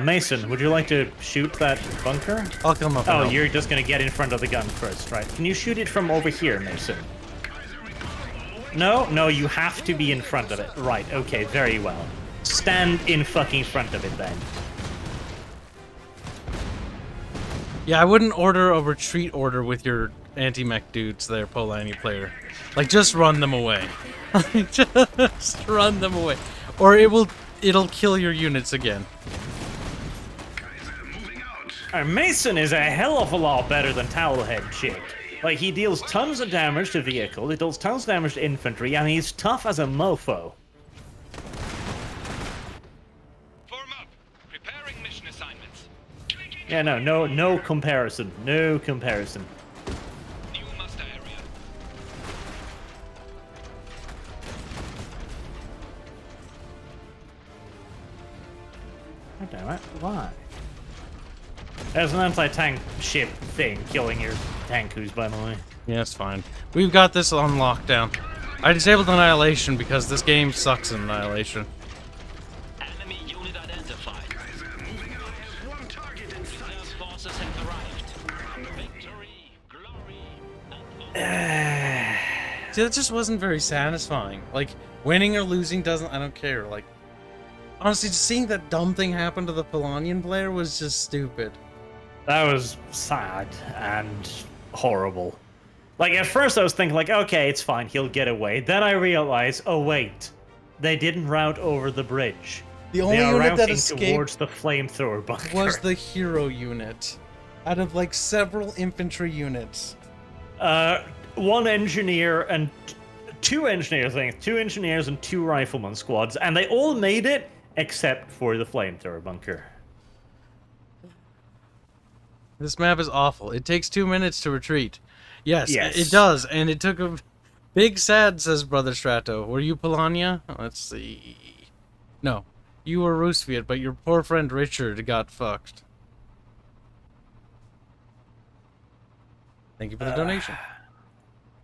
Mason, would you like to shoot that bunker? I'll come up. Oh, and you're just gonna get in front of the gun first, right? Can you shoot it from over here, Mason? No, you have to be in front of it. Right, okay, very well. Stand in fucking front of it then. Yeah, I wouldn't order a retreat order with your anti-mech dudes there, Polani player. Like, just run them away. Just run them away. Or it'll kill your units again. Mason is a hell of a lot better than Towelhead Chick. Like, he deals tons of damage to vehicles, he deals tons of damage to infantry, and he's tough as a mofo. Form up. Preparing mission assignments. Yeah, no comparison. No comparison. New muster area. God damn it, why? There's an anti-tank ship thing killing your tankus, by the way. Yeah, it's fine. We've got this on lockdown. I disabled Annihilation because this game sucks in Annihilation. Enemy unit identified. Alliance forces have arrived. Victory, glory, and honor. See, that just wasn't very satisfying. Like, winning or losing doesn't... I don't care. Like, honestly, just seeing that dumb thing happen to the Polonian player was just stupid. That was sad and horrible. Like, at first I was thinking, like, okay, it's fine, he'll get away. Then I realized, oh wait, they didn't route over the bridge. The only They are unit that routing escaped towards the flamethrower bunker. was the hero unit. Out of, like, several infantry units. One engineer and two engineers, I think. 2 engineers and 2 rifleman squads, and they all made it except for the flamethrower bunker. This map is awful. It takes 2 minutes to retreat. Yes, Yes. it does, and it took a big sad, says Brother Strato. Were you Polania? Let's see. No, you were Roosviet, but your poor friend Richard got fucked. Thank you for the donation.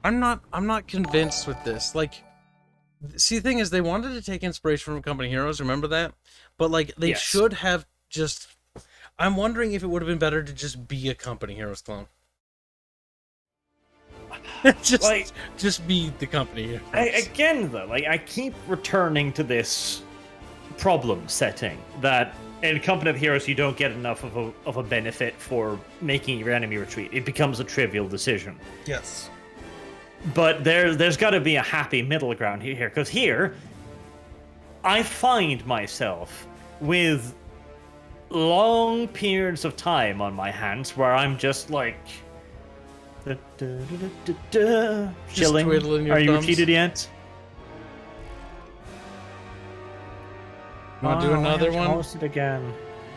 I'm not convinced with this. Like, see, the thing is, they wanted to take inspiration from Company Heroes, remember that? But, like, they Yes. should have just... I'm wondering if it would have been better to just be a Company Heroes clone. just be the Company Heroes. Again, though, like, I keep returning to this problem setting that in Company of Heroes you don't get enough of a benefit for making your enemy retreat. It becomes a trivial decision. Yes. But there's got to be a happy middle ground here, because here I find myself with long periods of time on my hands where I'm just like chilling. twiddling your Are you thumbs. repeated yet? You want to do another one? Host it again.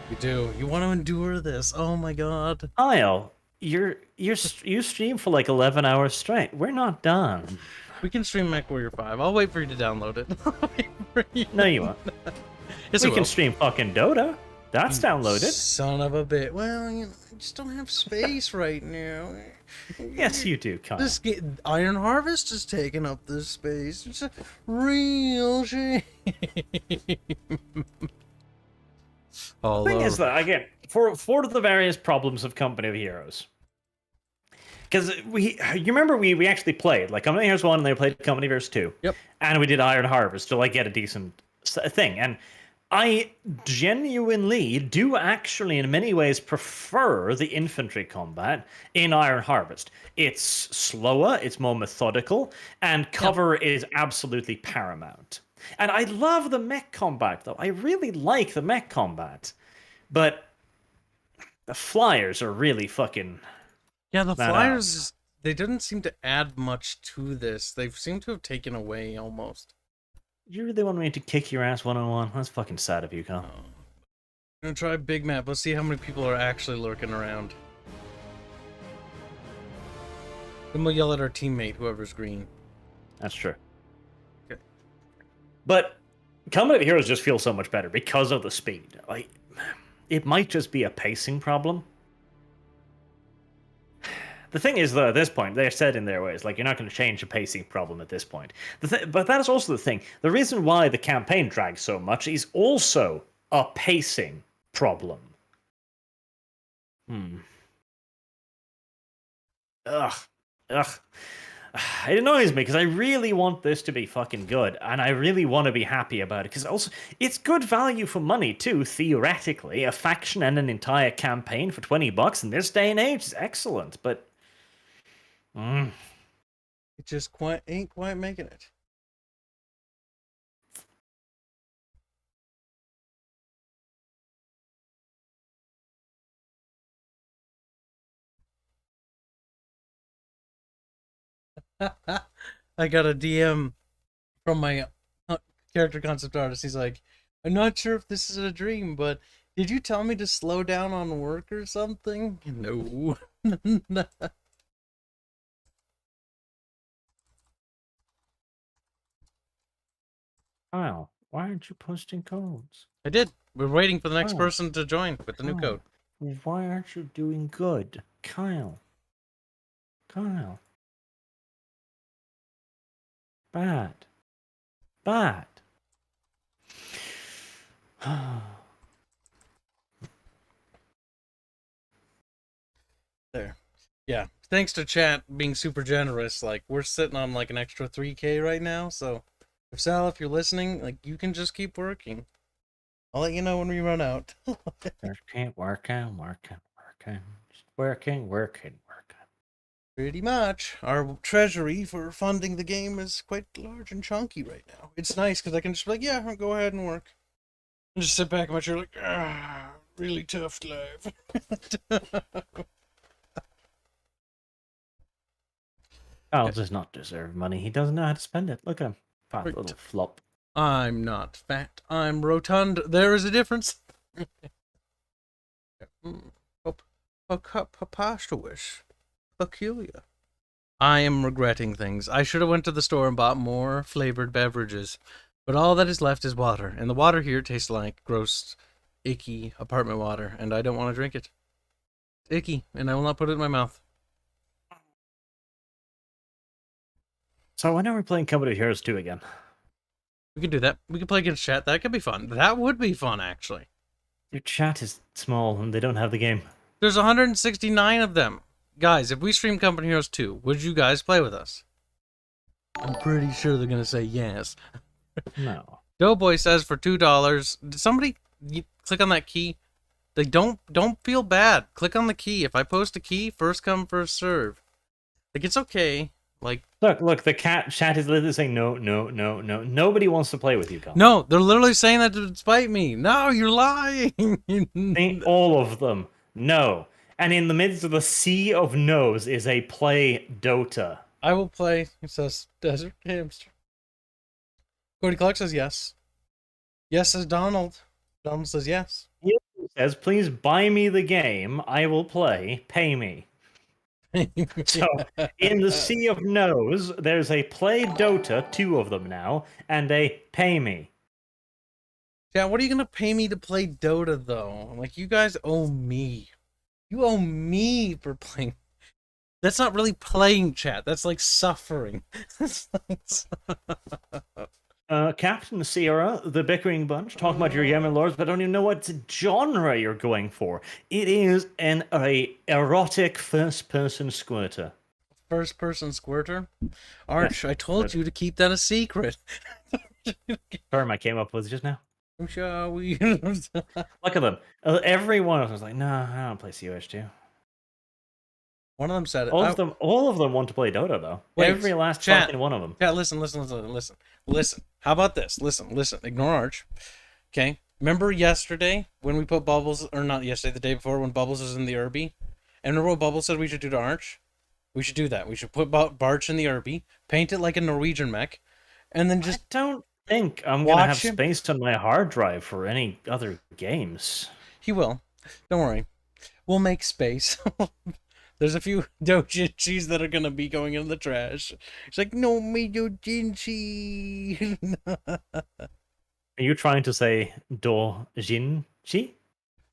You do. You want to endure this? Oh my god. Kyle, you stream for like 11 hours straight. We're not done. We can stream MechWarrior 5. I'll wait for you to download it. I'll wait for you. No, you won't. Yes, We I can will. stream fucking Dota. That's downloaded. Son of a bit. Well, you know, I just don't have space right now. Yes, you do, Kyle. This Iron Harvest is taking up this space. It's a real shame. The thing is that, again, for the various problems of Company of Heroes, because you remember we actually played like Company of Heroes 1 and they played Company of Heroes 2. Yep. And we did Iron Harvest to like get a decent thing. And I genuinely do actually in many ways prefer the infantry combat in Iron Harvest. It's slower, it's more methodical, and cover is absolutely paramount. And I love the mech combat, though. I really like the mech combat. But the flyers are really fucking... Yeah, the That flyers, they didn't seem to add much to this. They seem to have taken away almost. You really want me to kick your ass one-on-one? That's fucking sad of you, Kyle. I'm gonna try big map. Let's see how many people are actually lurking around. Then we'll yell at our teammate, whoever's green. That's true. Okay. But Company of Heroes just feels so much better because of the speed. Like, it might just be a pacing problem. The thing is, though, at this point, they're set in their ways. Like, you're not going to change a pacing problem at this point. But that is also the thing. The reason why the campaign drags so much is also a pacing problem. Ugh. It annoys me because I really want this to be fucking good, and I really want to be happy about it. Because also, it's good value for money too. Theoretically, a faction and an entire campaign for $20 in this day and age is excellent. But It just ain't quite making it. I got a DM from my character concept artist. He's like, I'm not sure if this is a dream, but did you tell me to slow down on work or something? No. Kyle, why aren't you posting codes? I did. We're waiting for the next Oh. person to join with the new Oh. code. Why aren't you doing good, Kyle? Kyle. Bad. There. Yeah. Thanks to chat being super generous. Like, we're sitting on like an extra 3K right now. So, if Sal, if you're listening, like, you can just keep working. I'll let you know when we run out. Working. Just working. Pretty much. Our treasury for funding the game is quite large and chunky right now. It's nice because I can just be like, yeah, I'll go ahead and work. And just sit back in my chair like, really tough life. Kyle does not deserve money. He doesn't know how to spend it. Look at him. Fat Right. little flop. I'm not fat. I'm rotund. There is a difference. Preposterous. Peculiar. I am regretting things. I should have went to the store and bought more flavored beverages. But all that is left is water. And the water here tastes like gross, icky apartment water. And I don't want to drink it. It's icky. And I will not put it in my mouth. So when are we playing Company of Heroes 2 again? We could do that. We could play against chat. That could be fun. That would be fun, actually. Your chat is small and they don't have the game. There's 169 of them. Guys, if we stream Company Heroes 2, would you guys play with us? I'm pretty sure they're going to say yes. No. Doughboy says for $2. Did somebody click on that key? Like, don't feel bad. Click on the key. If I post a key, first come, first serve. Like, it's okay. Like, Look, the chat is literally saying no. Nobody wants to play with you, Colin. no, they're literally saying that to spite me. No, you're lying. Ain't all of them. No. And in the midst of the sea of no's is a play Dota. I will play, it says Desert Hamster. Cody Clark says yes. Yes, says Donald. Donald says yes. He says, please buy me the game. I will play. Pay me. So, in the sea of no's, there's a play Dota, 2 of them now, and a pay me. Yeah, what are you gonna pay me to play Dota though? Like, you guys owe me. You owe me for playing. That's not really playing, chat. That's like suffering. That's like... Captain Sierra, the bickering bunch, talk about your Yemen lords, but don't even know what genre you're going for. It is an erotic first-person squirter. First-person squirter? Arch, I told you to keep that a secret. Term I came up with just now. Shall we? Look at them. Every one of them was like, no, I don't play COH2. One of them said it. All of them want to play Dota, though. Wait, Every last chat, fucking one of them. Chat, listen. How about this? Listen. Ignore Arch. Okay. Remember yesterday when we put Bubbles, or not yesterday, the day before when Bubbles was in the Irby? And remember what Bubbles said we should do to Arch? We should do that. We should put Barch in the Irby, paint it like a Norwegian mech, and then just... I don't think I'm going to have space on my hard drive for any other games. He will. Don't worry. We'll make space. There's a few doujinshis that are going to be going in the trash. It's like, no, me doujinshi. Are you trying to say doujinshi?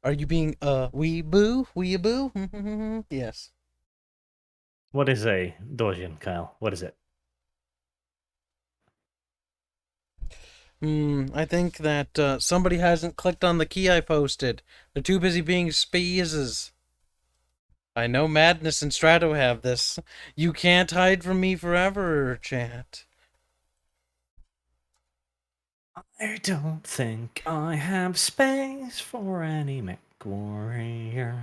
Are you being weeboo? Weeaboo? Yes. What is a doujin, Kyle? What is it? I think that somebody hasn't clicked on the key I posted. They're too busy being speezes. I know Madness and Strato have this. You can't hide from me forever, chat. I don't think I have space for any mech warriors.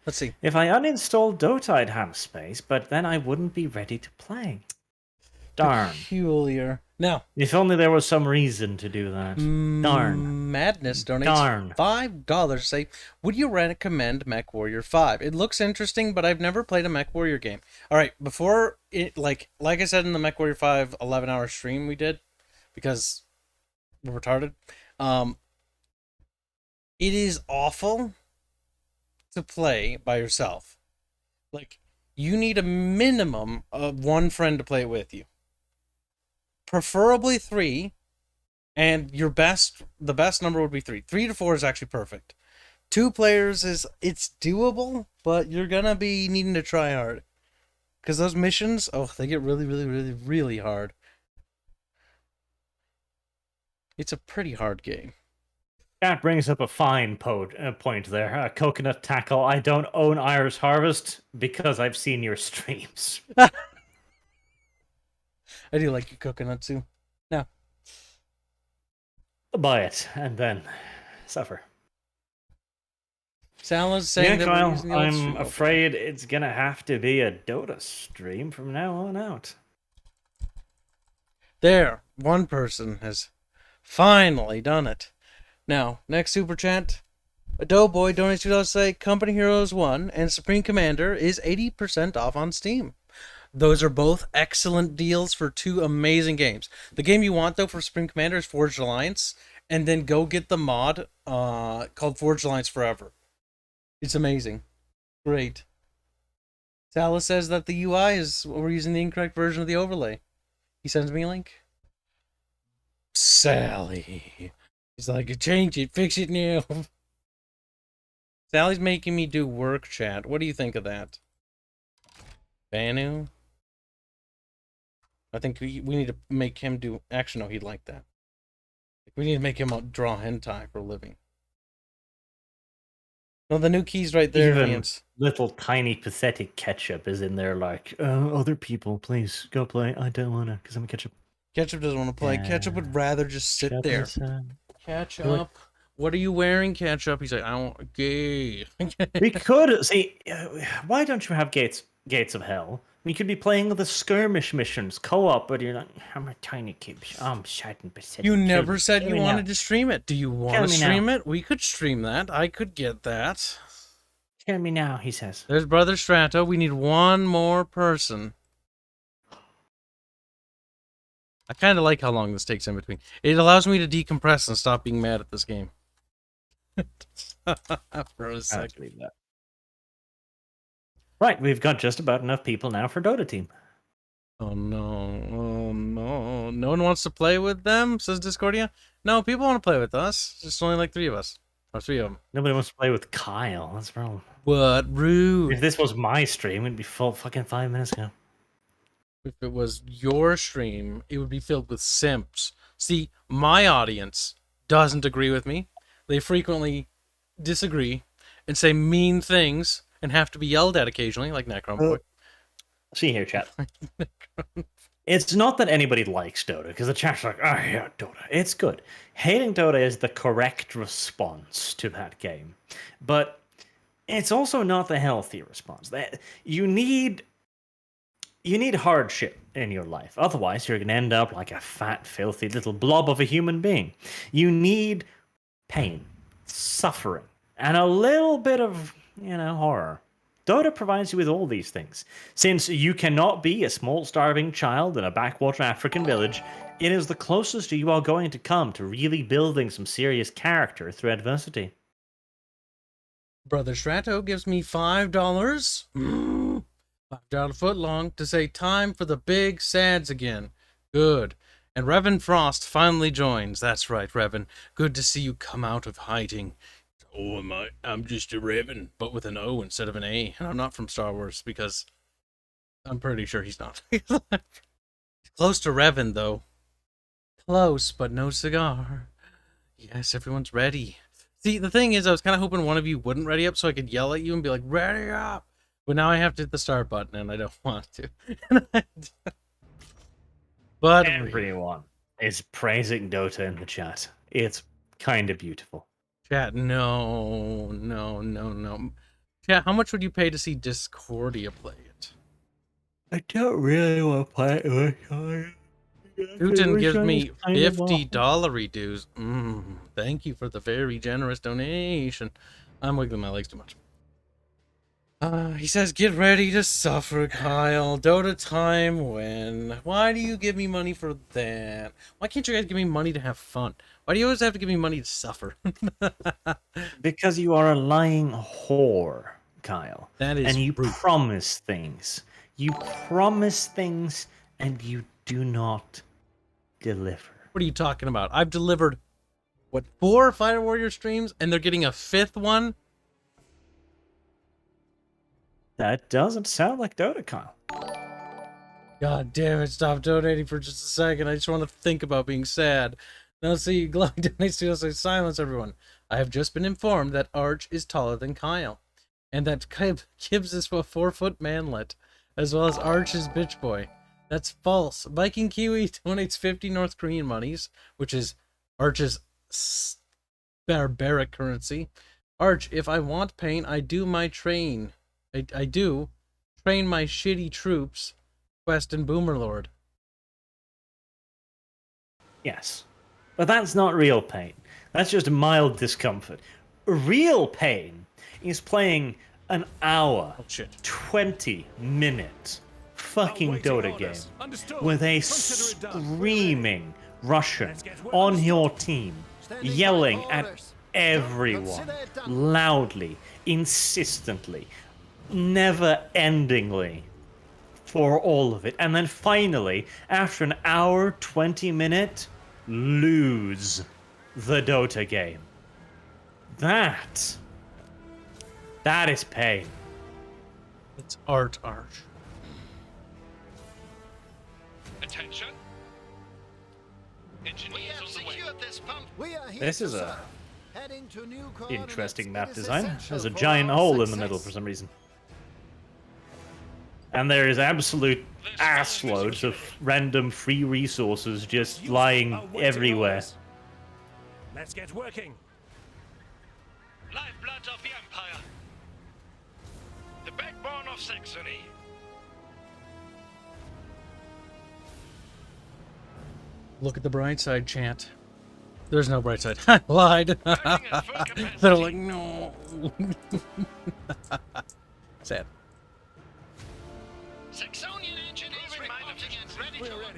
Let's see. If I uninstalled Dota, I'd have space, but then I wouldn't be ready to play. Darn. Peculiar. Now, if only there was some reason to do that. Darn. Madness donates $5. Say, would you recommend Mech Warrior 5? It looks interesting, but I've never played a Mech Warrior game. All right, before it, like I said in the Mech Warrior 5 11-hour stream we did, because we're retarded. It is awful to play by yourself. Like, you need a minimum of one friend to play it with you. Preferably 3, and the best number would be 3. 3 to 4 is actually perfect. 2 players it's doable, but you're gonna be needing to try hard. Because those missions, they get really hard. It's a pretty hard game. That brings up a fine point there. Coconut Tackle, I don't own Irish Harvest because I've seen your streams. I do like your coconut too. Now, buy it and then suffer. Salah's saying that Kyle, we're using the I'm afraid it's gonna have to be a Dota stream from now on out. There, one person has finally done it. Now, next super chat. A Doughboy donates $2 to say Company Heroes 1 and Supreme Commander is 80% off on Steam. Those are both excellent deals for 2 amazing games. The game you want, though, for Supreme Commander is Forged Alliance, and then go get the mod called Forged Alliance Forever. It's amazing. Great. Salah says that the UI we're using the incorrect version of the overlay. He sends me a link. Sally. He's like, change it, fix it now. Sally's making me do work, chat. What do you think of that? Banu? I think we need to make him do... Actually, no, he'd like that. We need to make him draw hentai for a living. No, the new key's right there. Even little tiny pathetic Ketchup is in there like, other people, please, go play. I don't want to, because I'm a Ketchup. Ketchup doesn't want to play. Ketchup would rather just sit there. Ketchup. What are you wearing, Ketchup? He's like, I don't... Gay. We could... See, why don't you have Gates of Hell? You could be playing the skirmish missions co-op, but you're like, I'm a tiny Kibs. I'm sad and pathetic. You never Kill said me you now. wanted to stream it. Do you want Kill to me now. stream it? We could stream that. I could get that. Kill me now, he says. There's Brother Strato. We need one more person. I kind of like how long this takes in between. It allows me to decompress and stop being mad at this game. For a second. Leave that. Right, we've got just about enough people now for Dota team. Oh no, oh no. No one wants to play with them, says Discordia. No, people want to play with us. Just only like 3 of us. Or 3 of them. Nobody wants to play with Kyle. That's the problem. What? Rude. If this was my stream, it'd be full fucking 5 minutes ago. If it was your stream, it would be filled with simps. See, my audience doesn't agree with me. They frequently disagree and say mean things and have to be yelled at occasionally, like Necron Boy. See here, chat. It's not that anybody likes Dota, because the chat's like, oh yeah, Dota. It's good. Hating Dota is the correct response to that game. But it's also not the healthy response. You need hardship in your life. Otherwise, you're going to end up like a fat, filthy little blob of a human being. You need pain, suffering, and a little bit of, horror. Dota provides you with all these things. Since you cannot be a small, starving child in a backwater African village, it is the closest you are going to come to really building some serious character through adversity. Brother Strato gives me $5. $5 footlong to say time for the big sads again. Good. And Revan Frost finally joins. That's right, Revan. Good to see you come out of hiding. Oh, I'm just a Revan, but with an O instead of an A. And I'm not from Star Wars, because I'm pretty sure he's not. Close to Revan, though. Close, but no cigar. Yes, everyone's ready. See, the thing is, I was kind of hoping one of you wouldn't ready up so I could yell at you and be like, ready up! But now I have to hit the start button, and I don't want to. But everyone is praising Dota in the chat. It's kind of beautiful. Chat, no. Chat, how much would you pay to see Discordia play it? I don't really want to play it with Putin gives me $50 dues. Thank you for the very generous donation. I'm wiggling my legs too much. He says, get ready to suffer, Kyle. Dota time when? Why do you give me money for that? Why can't you guys give me money to have fun? Why do you always have to give me money to suffer? Because you are a lying whore, Kyle. That is and you rude. promise things. You promise things and you do not deliver. What are you talking about? I've delivered, 4 Fire Warrior streams, and they're getting a 5th one? That doesn't sound like Dota, Kyle. God damn it, stop donating for just a second. I just want to think about being sad. Now see, Glowing donates to us, say, silence everyone. I have just been informed that Arch is taller than Kyle. And that Kibs is a 4-foot manlet, as well as Arch is bitch boy. That's false. Viking Kiwi donates 50 North Korean monies, which is Arch's barbaric currency. Arch, if I want pain, I do my train. I do train my shitty troops, Quest and Boomerlord. Yes. But that's not real pain. That's just mild discomfort. Real pain is playing an hour, 20-minute fucking Dota game with a screaming Russian on your team, yelling at everyone, loudly, insistently, never-endingly, for all of it. And then finally, after an hour, 20-minute, lose the Dota game. That is pain. It's Arch. Attention. Engineers on the way. This is a Heading to new interesting map coordinates. It is design. essential There's a for giant our hole in the success. middle for some reason. And there is absolute assloads of random free resources just You lying are waiting everywhere. orders. Let's get working. Lifeblood of the Empire. The backbone of Saxony. Look at the bright side, chant. There's no bright side. I lied. They're like, no. Sad. Saxonian engineering contingent ready to look.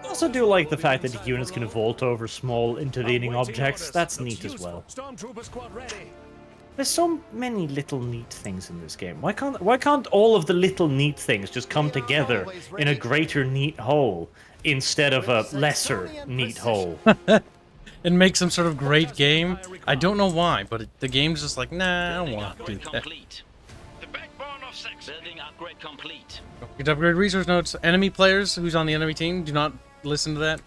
I also do like the fact that units can vault over small intervening objects. That's neat as well. Stormtrooper squad ready. There's so many little neat things in this game. Why can't all of the little neat things just come together in a greater neat whole instead of a lesser neat whole? And make some sort of great game. I don't know why, but the game's just like, nah, I don't Building want to do upgrade that. complete. The backbone of Saxon. Building upgrade complete. You can upgrade resource nodes. Enemy players who's on the enemy team, do not listen to that.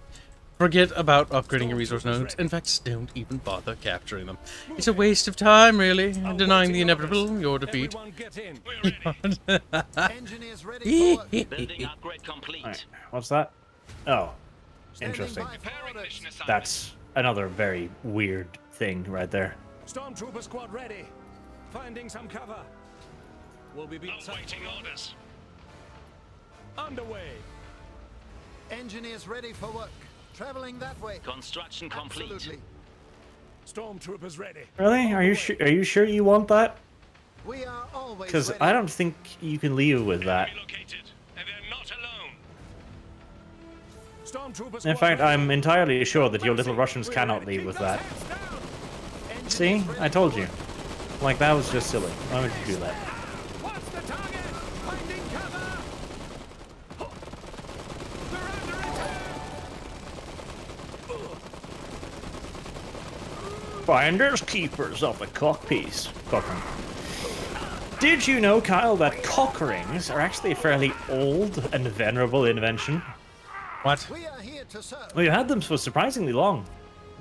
Forget about upgrading your resource nodes. In fact, don't even bother capturing them. It's a waste of time, really. Denying the inevitable, your defeat. Everyone get in. Engineers ready for work. Building upgrade complete. Alright, what's that? Oh, Standing interesting. by for orders. That's another very weird thing right there. Stormtrooper squad ready. Finding some cover. Will we be Awaiting orders. underway? Engineers ready for work. Traveling that way. Construction complete. Absolutely. Stormtroopers ready. Really? Are you sure? Are you sure you want that? We are always Because ready. I don't think you can leave with that. Enemy located, and they're not alone. Stormtroopers In fact, I'm entirely sure that your little Russians cannot leave with that. See? I told you. Like, that was just silly. Why would you do that? What's the target? Finding cover. We're under attack. Finders keepers of the cockpiece. Cockring. Did you know, Kyle, that cock rings are actually a fairly old and venerable invention? What? We are here to serve. We've had them for surprisingly long.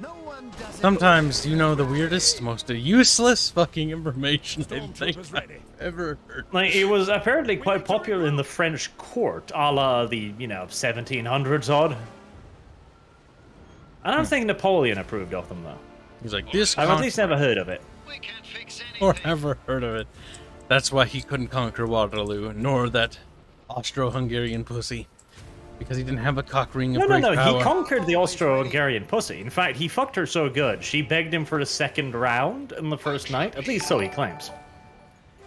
No one does it. Sometimes you know the weirdest, most useless fucking information I think Stormtroopers ready. I've ever heard. Like, it was apparently quite popular in the French court, a la the, 1700s odd. I don't think Napoleon approved of them, though. He's like, this I've at least never heard of it. We can't fix or anything. ever heard of it. That's why he couldn't conquer Waterloo, nor that Austro-Hungarian pussy. Because he didn't have a cock ring of No, great he power. conquered the Austro-Hungarian pussy. In fact, he fucked her so good, she begged him for a second round in the first night. At least so he claims.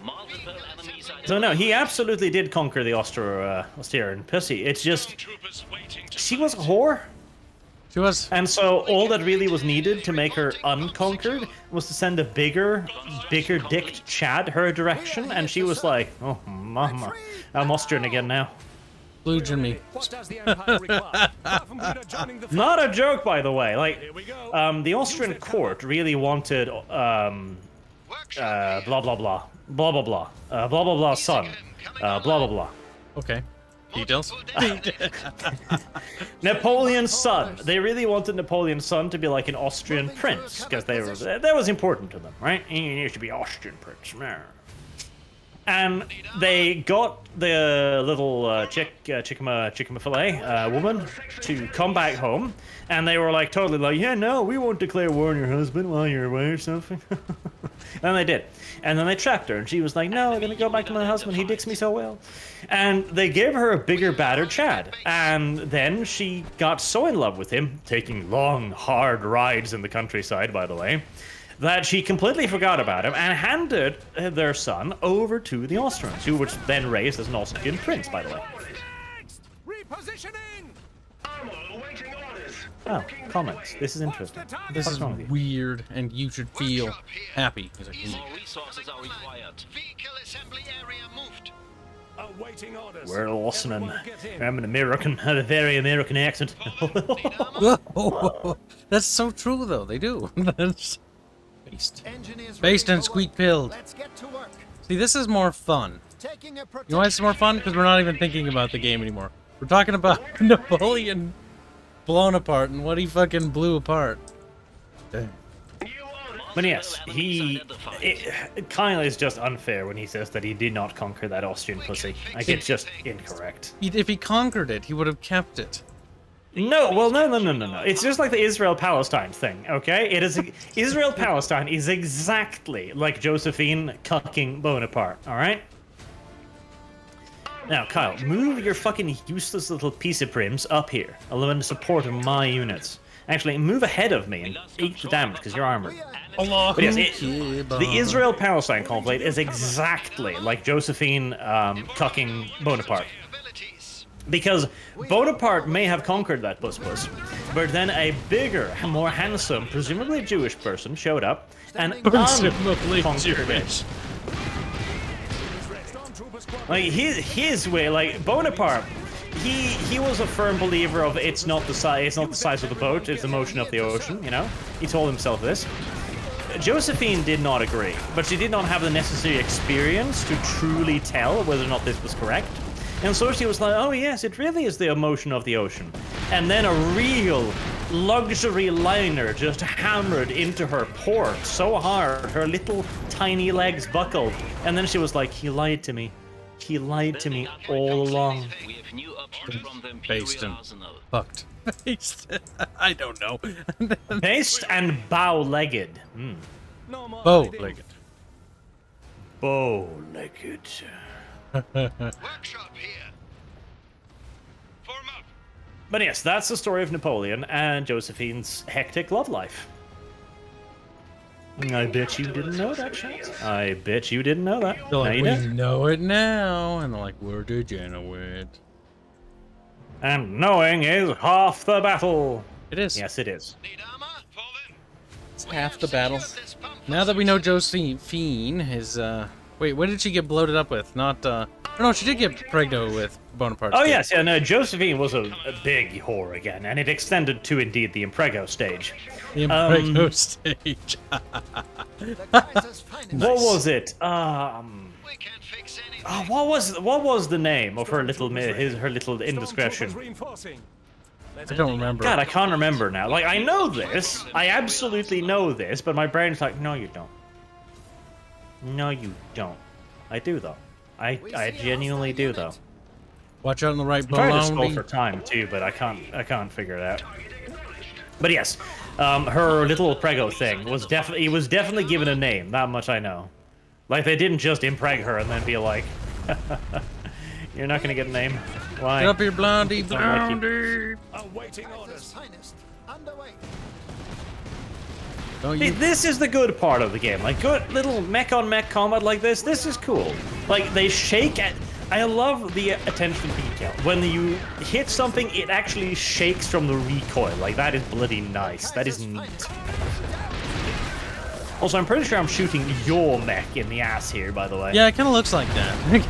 Multiple enemies identified. So no, he absolutely did conquer the Austrian pussy. It's just, Stormtroopers waiting to she was a whore. She was. And so all that really was needed to make her unconquered was to send a bigger dicked Chad her direction, and she was like, oh, mama, I'm Austrian again now. Bludgeon me. What does the Empire require? Apart from Buddha joining the Not a joke, by the way. Like, Here we go. the Austrian court really wanted, blah, blah, blah, blah, blah, blah, blah, blah, blah, son, blah, blah, blah. Okay. Details. Napoleon's son. They really wanted Napoleon's son to be like an Austrian prince, because that was important to them, right? He needs to be Austrian prince. And they got the little chickama fillet woman to come back home, and they were like totally like, yeah, no, we won't declare war on your husband while you're away or something. And they did. And then they trapped her, and she was like, no, I'm gonna go back to my husband, he dicks me so well. And they gave her a bigger, badder Chad. And then she got so in love with him, taking long, hard rides in the countryside, by the way, that she completely forgot about him and handed their son over to the Austrians, who was then raised as an Austrian prince, by the way. Next! Repositioning! Ammo awaiting orders. Oh, comments. This is interesting. This What's is wrong with you? weird, and you should feel happy. He's like, More resources are required. Vehicle assembly area moved. Awaiting orders. We're listening. Everyone get in. I'm an American, have a very American accent. That's so true, though. They do. That's based. Engineers Based ready on for work. Sqek build. Let's get to work. See, this is more fun. Taking a You know why it's more fun? Because we're not even thinking about the game anymore. We're talking about Napoleon blown apart and what he fucking blew apart. Dang. But yes, Kyle is just unfair when he says that he did not conquer that Austrian pussy. Like, it's just incorrect. If he conquered it, he would have kept it. No, well, no. It's just like the Israel-Palestine thing, okay? It is Israel-Palestine is exactly like Josephine cucking Bonaparte, all right? Now, Kyle, move your fucking useless little piece of prims up here. I'll in support of my units. Actually, move ahead of me and eat the damage because you're armored. Allah. But yes, the Israel-Palestine conflict is exactly like Josephine cucking Bonaparte. Because Bonaparte may have conquered that bus, but then a bigger, more handsome, presumably Jewish person showed up and Presumably conquered Jewish. it. Like his way, like Bonaparte, he was a firm believer of it's not the size of the boat, it's the motion of the ocean. You know, he told himself this. Josephine did not agree, but she did not have the necessary experience to truly tell whether or not this was correct. And so she was like, oh yes, it really is the motion of the ocean. And then a real luxury liner just hammered into her port so hard, her little tiny legs buckled. And then she was like, he lied to me. He lied to me all along. We have new options from the Based Imperial and arsenal. fucked. Based. I don't know. Based and bow-legged. No more Bow hiding. legged. Bow-legged. Workshop here. Form up. But yes, that's the story of Napoleon and Josephine's hectic love life. I bet you didn't know that, Chance. I bet you didn't know that. They're Now like, you we do. know it now. And they're like, we're degenerate. And knowing is half the battle. It is. Yes, it is. Need armor? Fall in. It's We half have the battle. secured this pump Now that we know Josephine is, wait, what did she get bloated up with? Not, no, she did get pregnant with Bonaparte. Oh, yes, yeah, no, Josephine was a big whore again, and it extended to, indeed, the Imprego stage. The Imprego stage. The Kaiser's finest. What was it? We can't fix anything. What was the name of her little her little Stormtroopers indiscretion? reinforcing. I don't remember. God, I can't remember now. Like, I know this. I absolutely know this, but my brain's like, no, you don't. No, you don't. I do, though. I genuinely do, though. Watch out on the right I'm trying to scroll baloney. for time, too, but I can't figure it out. But yes, her little prego thing was definitely given a name. That much I know. Like, they didn't just impreg her and then be like, you're not gonna get a name. Why? Get up here, blondie, Don't like you. blondie. Awaiting Kaiser's orders. finest. Underway. Don't See, you? this is the good part of the game. Like, good little mech-on-mech combat like this. This is cool. Like, they shake at... I love the attention to detail. When you hit something, it actually shakes from the recoil. Like, that is bloody nice. That is neat. Also, I'm pretty sure I'm shooting your mech in the ass here, by the way. Yeah, it kind of looks like that.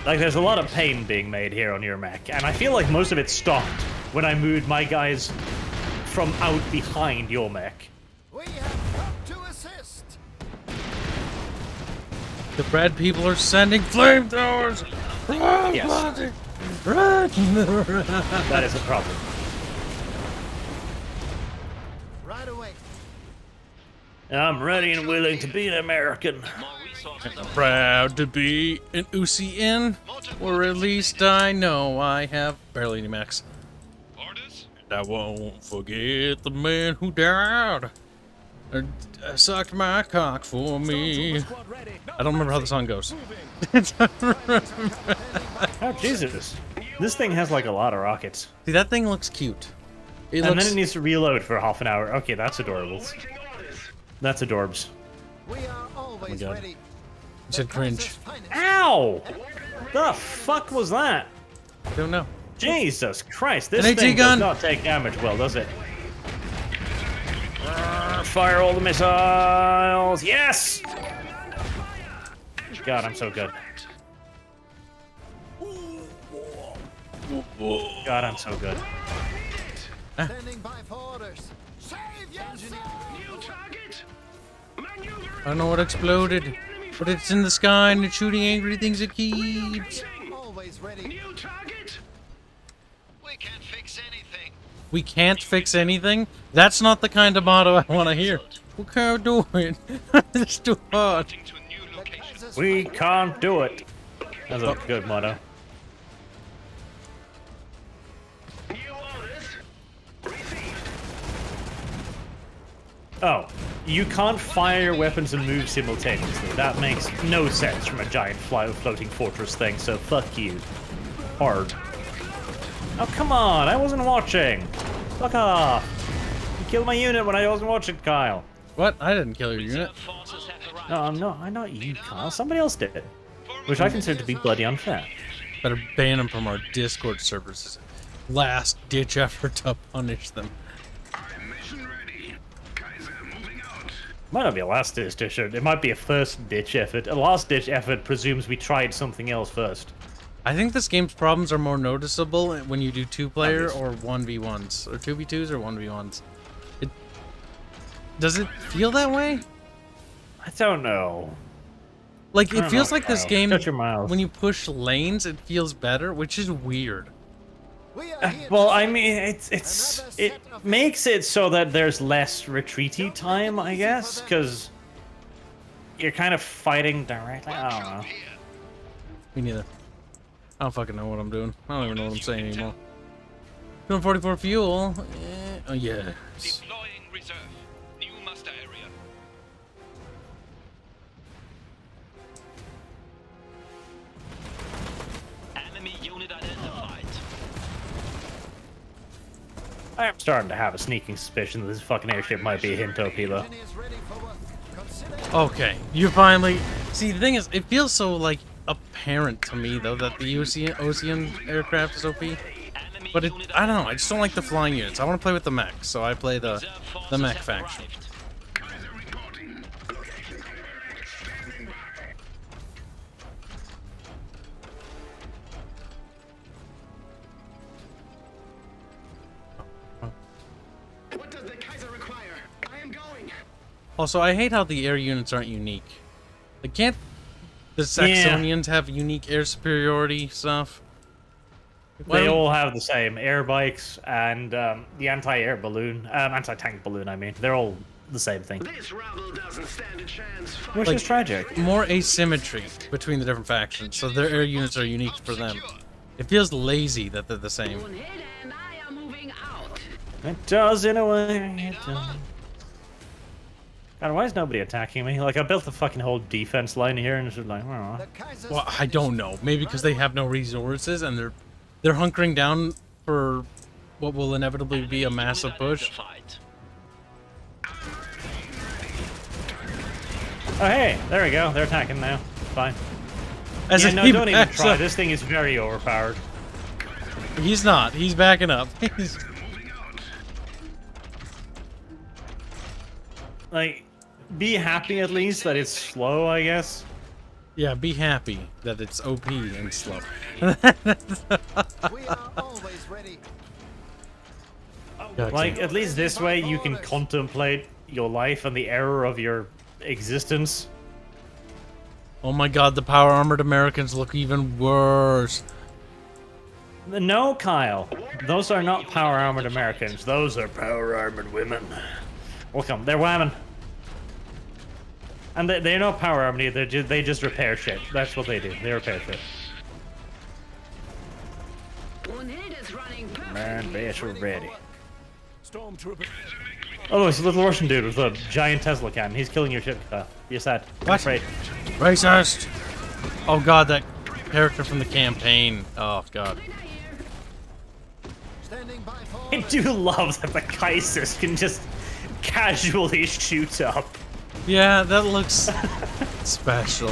Like, there's a lot of pain being made here on your mech. And I feel like most of it stopped when I moved my guys from out behind your mech. We have come to assist. The bread people are sending flamethrowers. Run, Yes. blondie, run. That is a problem. Right away. I'm ready and willing to be an American. More resources. Proud to be an Usian, or at least I know I have barely any mechs. Orders? And I won't forget the man who died. Sucked my cock for me. Stormtrooper squad ready. No I don't remember how the mercy. song goes. Moving. Oh, Jesus. This thing has like a lot of rockets. See, that thing looks cute. It And looks. then it needs to reload for half an hour. Okay, that's adorable. That's adorbs. We are always God. ready. It's a cringe. Kaiser's finest. Ow! The fuck was that? Don't know. Jesus Christ, this An AT thing gun. does not take damage well, does it? Fire all the missiles! Yes! God, I'm so good. God, I'm so good. Standing by for orders. Save yourself. New target. Maneuver. I don't know what exploded, but it's in the sky and it's shooting angry things at Kibs. Always ready. New target. We can't fix anything. We can't fix anything? That's not the kind of motto I want to hear. We can't do it. It's too hard. To a new The location. Kaiser's We finest. can't do it. That's a good motto. New orders. Received. Oh, You can't fire your weapons and move simultaneously. That makes no sense from a giant floating fortress thing, so fuck you. Hard. Oh, come on, I wasn't watching. Fuck off. You killed my unit when I wasn't watching, Kyle. What? I didn't kill your unit. Reserve forces have arrived. No, I'm not you, Kyle. Somebody else did it. Which I consider to be bloody unfair. Better ban them from our Discord servers. Last ditch effort to punish them. Mission ready. Kaiser moving out. Might not be a last ditch effort. It might be a first ditch effort. A last ditch effort presumes we tried something else first. I think this game's problems are more noticeable when you do 2-player or 1v1s. Or 2v2s or 1v1s. Does it feel that way? I don't know. Like, I it don't feels know, like this Kyle. game, Shut your mouth. when you push lanes, it feels better, which is weird. We are here Well, to I serve. mean, Another it set of makes it so that there's less retreaty time, I guess, because you're kind of fighting directly. I don't know. Me neither. I don't fucking know what I'm doing. I don't even know what I'm saying anymore. 244 fuel. Oh, yes. Deploying reserve. New muster area. Enemy unit identified. I'm starting to have a sneaking suspicion that this fucking airship might be a Hinto Pila. engineers ready for work. Consider Okay, you finally... See, the thing is, it feels so, like, apparent to me, though, that the Ocean aircraft is OP. Enemy But it, unit I don't know, I just don't like the flying units. I want to play with the mech, so I play the Reserve forces mech have faction. arrived. Kaiser reporting. Location. Standing by. What does the Kaiser require? I am going. Also, I hate how the air units aren't unique. Like, can't the Saxonians have unique air superiority stuff? Why They don't- all have the same air bikes and the anti-air balloon, anti-tank balloon. I mean, they're all the same thing, This rabble doesn't stand a chance. which Like- is tragic. more asymmetry between the different factions, so their air units are unique for them. It feels lazy that they're the same. Hit and I am moving out. It does in a way. It does. God, why is nobody attacking me? Like, I built the fucking whole defense line here, and it's just like, oh. the Kaiser's Well, I don't know. Maybe because they have no resources and they're hunkering down for what will inevitably be a massive Unit push. identified. Oh, hey, there we go. They're attacking now. Fine. As Yeah, he no, don't even backs try. up. This thing is very overpowered. He's not. He's backing up. He's- Moving out. Like, be happy at least that it's slow, I guess. yeah, be happy that it's OP and slow. We are always ready. God Like, damn. at least this way you can contemplate your life and the error of your existence. Oh my god, the power armored Americans look even worse. No, Kyle. Those are not power armored Americans. Those are power armored women. Welcome. They're women. And they're not power armored either. They just repair shit. That's what they do. They repair shit. Unit is running perfect. Man, bitch, we're ready. Stormtrooper. Oh, it's a little Russian dude with a giant Tesla cannon. He's killing your ship, Kyle. You're sad. I'm What? afraid. Racist! Oh god, that character from the campaign. Oh god. Standing by for I orders. do love that the Kaisers can just casually shoot up. Yeah, that looks special.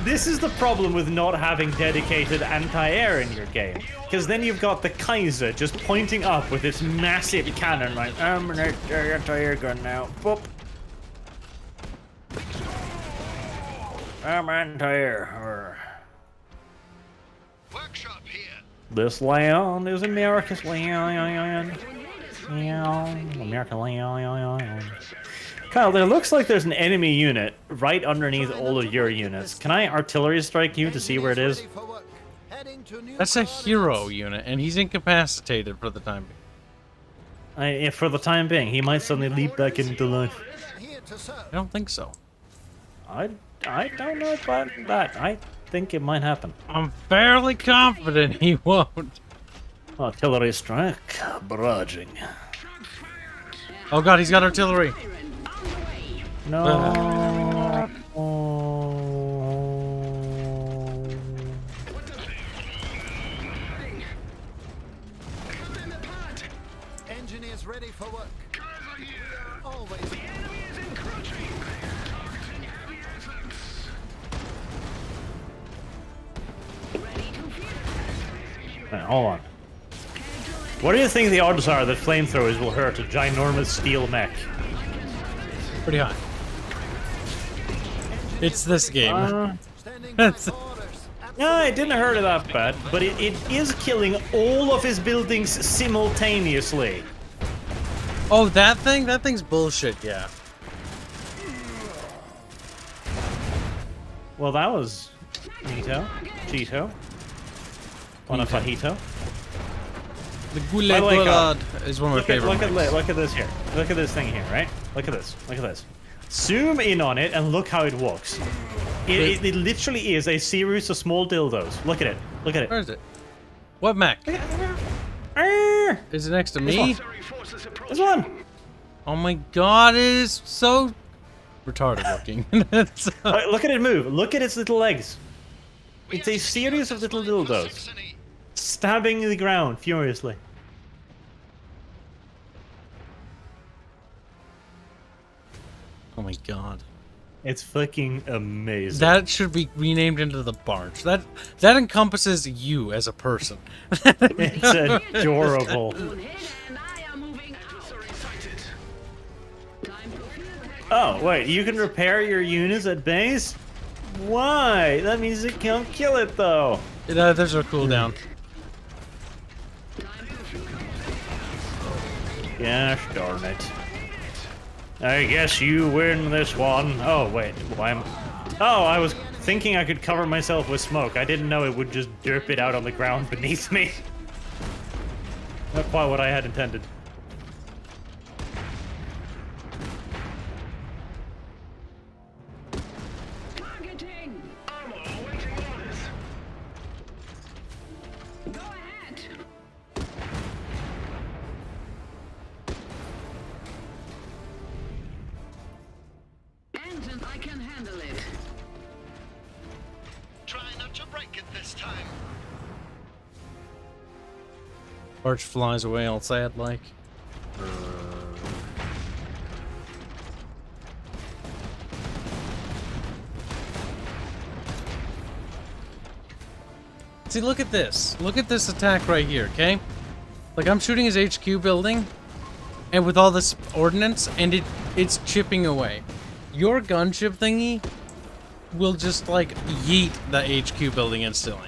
This is the problem with not having dedicated anti-air in your game. Because then you've got the Kaiser just pointing up with its massive cannon like, I'm an anti-air gun now. Boop. I'm anti-air. Workshop here. This land is America's land. American land. Kyle, there looks like there's an enemy unit right underneath all of your units. Can I artillery strike you to see where it is? Ready for work. Heading to new That's a coordinates. hero unit, and he's incapacitated for the time being. If for the time being, he might suddenly leap back into life. We are here to serve. I don't think so. I don't know about that. I think it might happen. I'm fairly confident he won't. Artillery strike, barraging. Oh god, he's got artillery. Siren, on the way. No. Engineers ready for work. Always. Right, hold on. What do you think the odds are that flamethrowers will hurt a ginormous steel mech? Pretty high. It's this game. Standing by That's- for orders. No, it didn't hurt it that bad, but it is killing all of his buildings simultaneously. Oh, that thing? That thing's bullshit, yeah. Well, that was neato. Cheeto. On a fajito. The By Goulet the way, Boulard is one of my favorite movies. Look at this here. Look at this thing here, right? Look at this. Look at this. Zoom in on it and look how it walks. It literally is a series of small dildos. Look at it. Look at it. Where is it? What Mac? Ah, Is it next to me? this one. Oh my god, it is so retarded looking. It's, Look at it move. Look at its little legs. It's a series of little dildos stabbing the ground furiously. oh my god. It's fucking amazing. That should be renamed into the barge. That encompasses you as a person. It's adorable. And I am moving out. Time to feel Oh, wait, you can repair your units at base? Why? That means it can't kill it, though. There's a cooldown. Gosh darn it. I guess you win this one. Oh, wait, why am... Oh, I was thinking I could cover myself with smoke. I didn't know it would just derp it out on the ground beneath me. Not quite what I had intended. targeting. Go ahead. Engine, I can handle it. Try not to break it this time. Barge flies away all sad like. See, look at this. Look at this attack right here, okay? Like, I'm shooting his HQ building, and with all this ordnance, and it's chipping away. Your gunship thingy will just, like, yeet the HQ building instantly.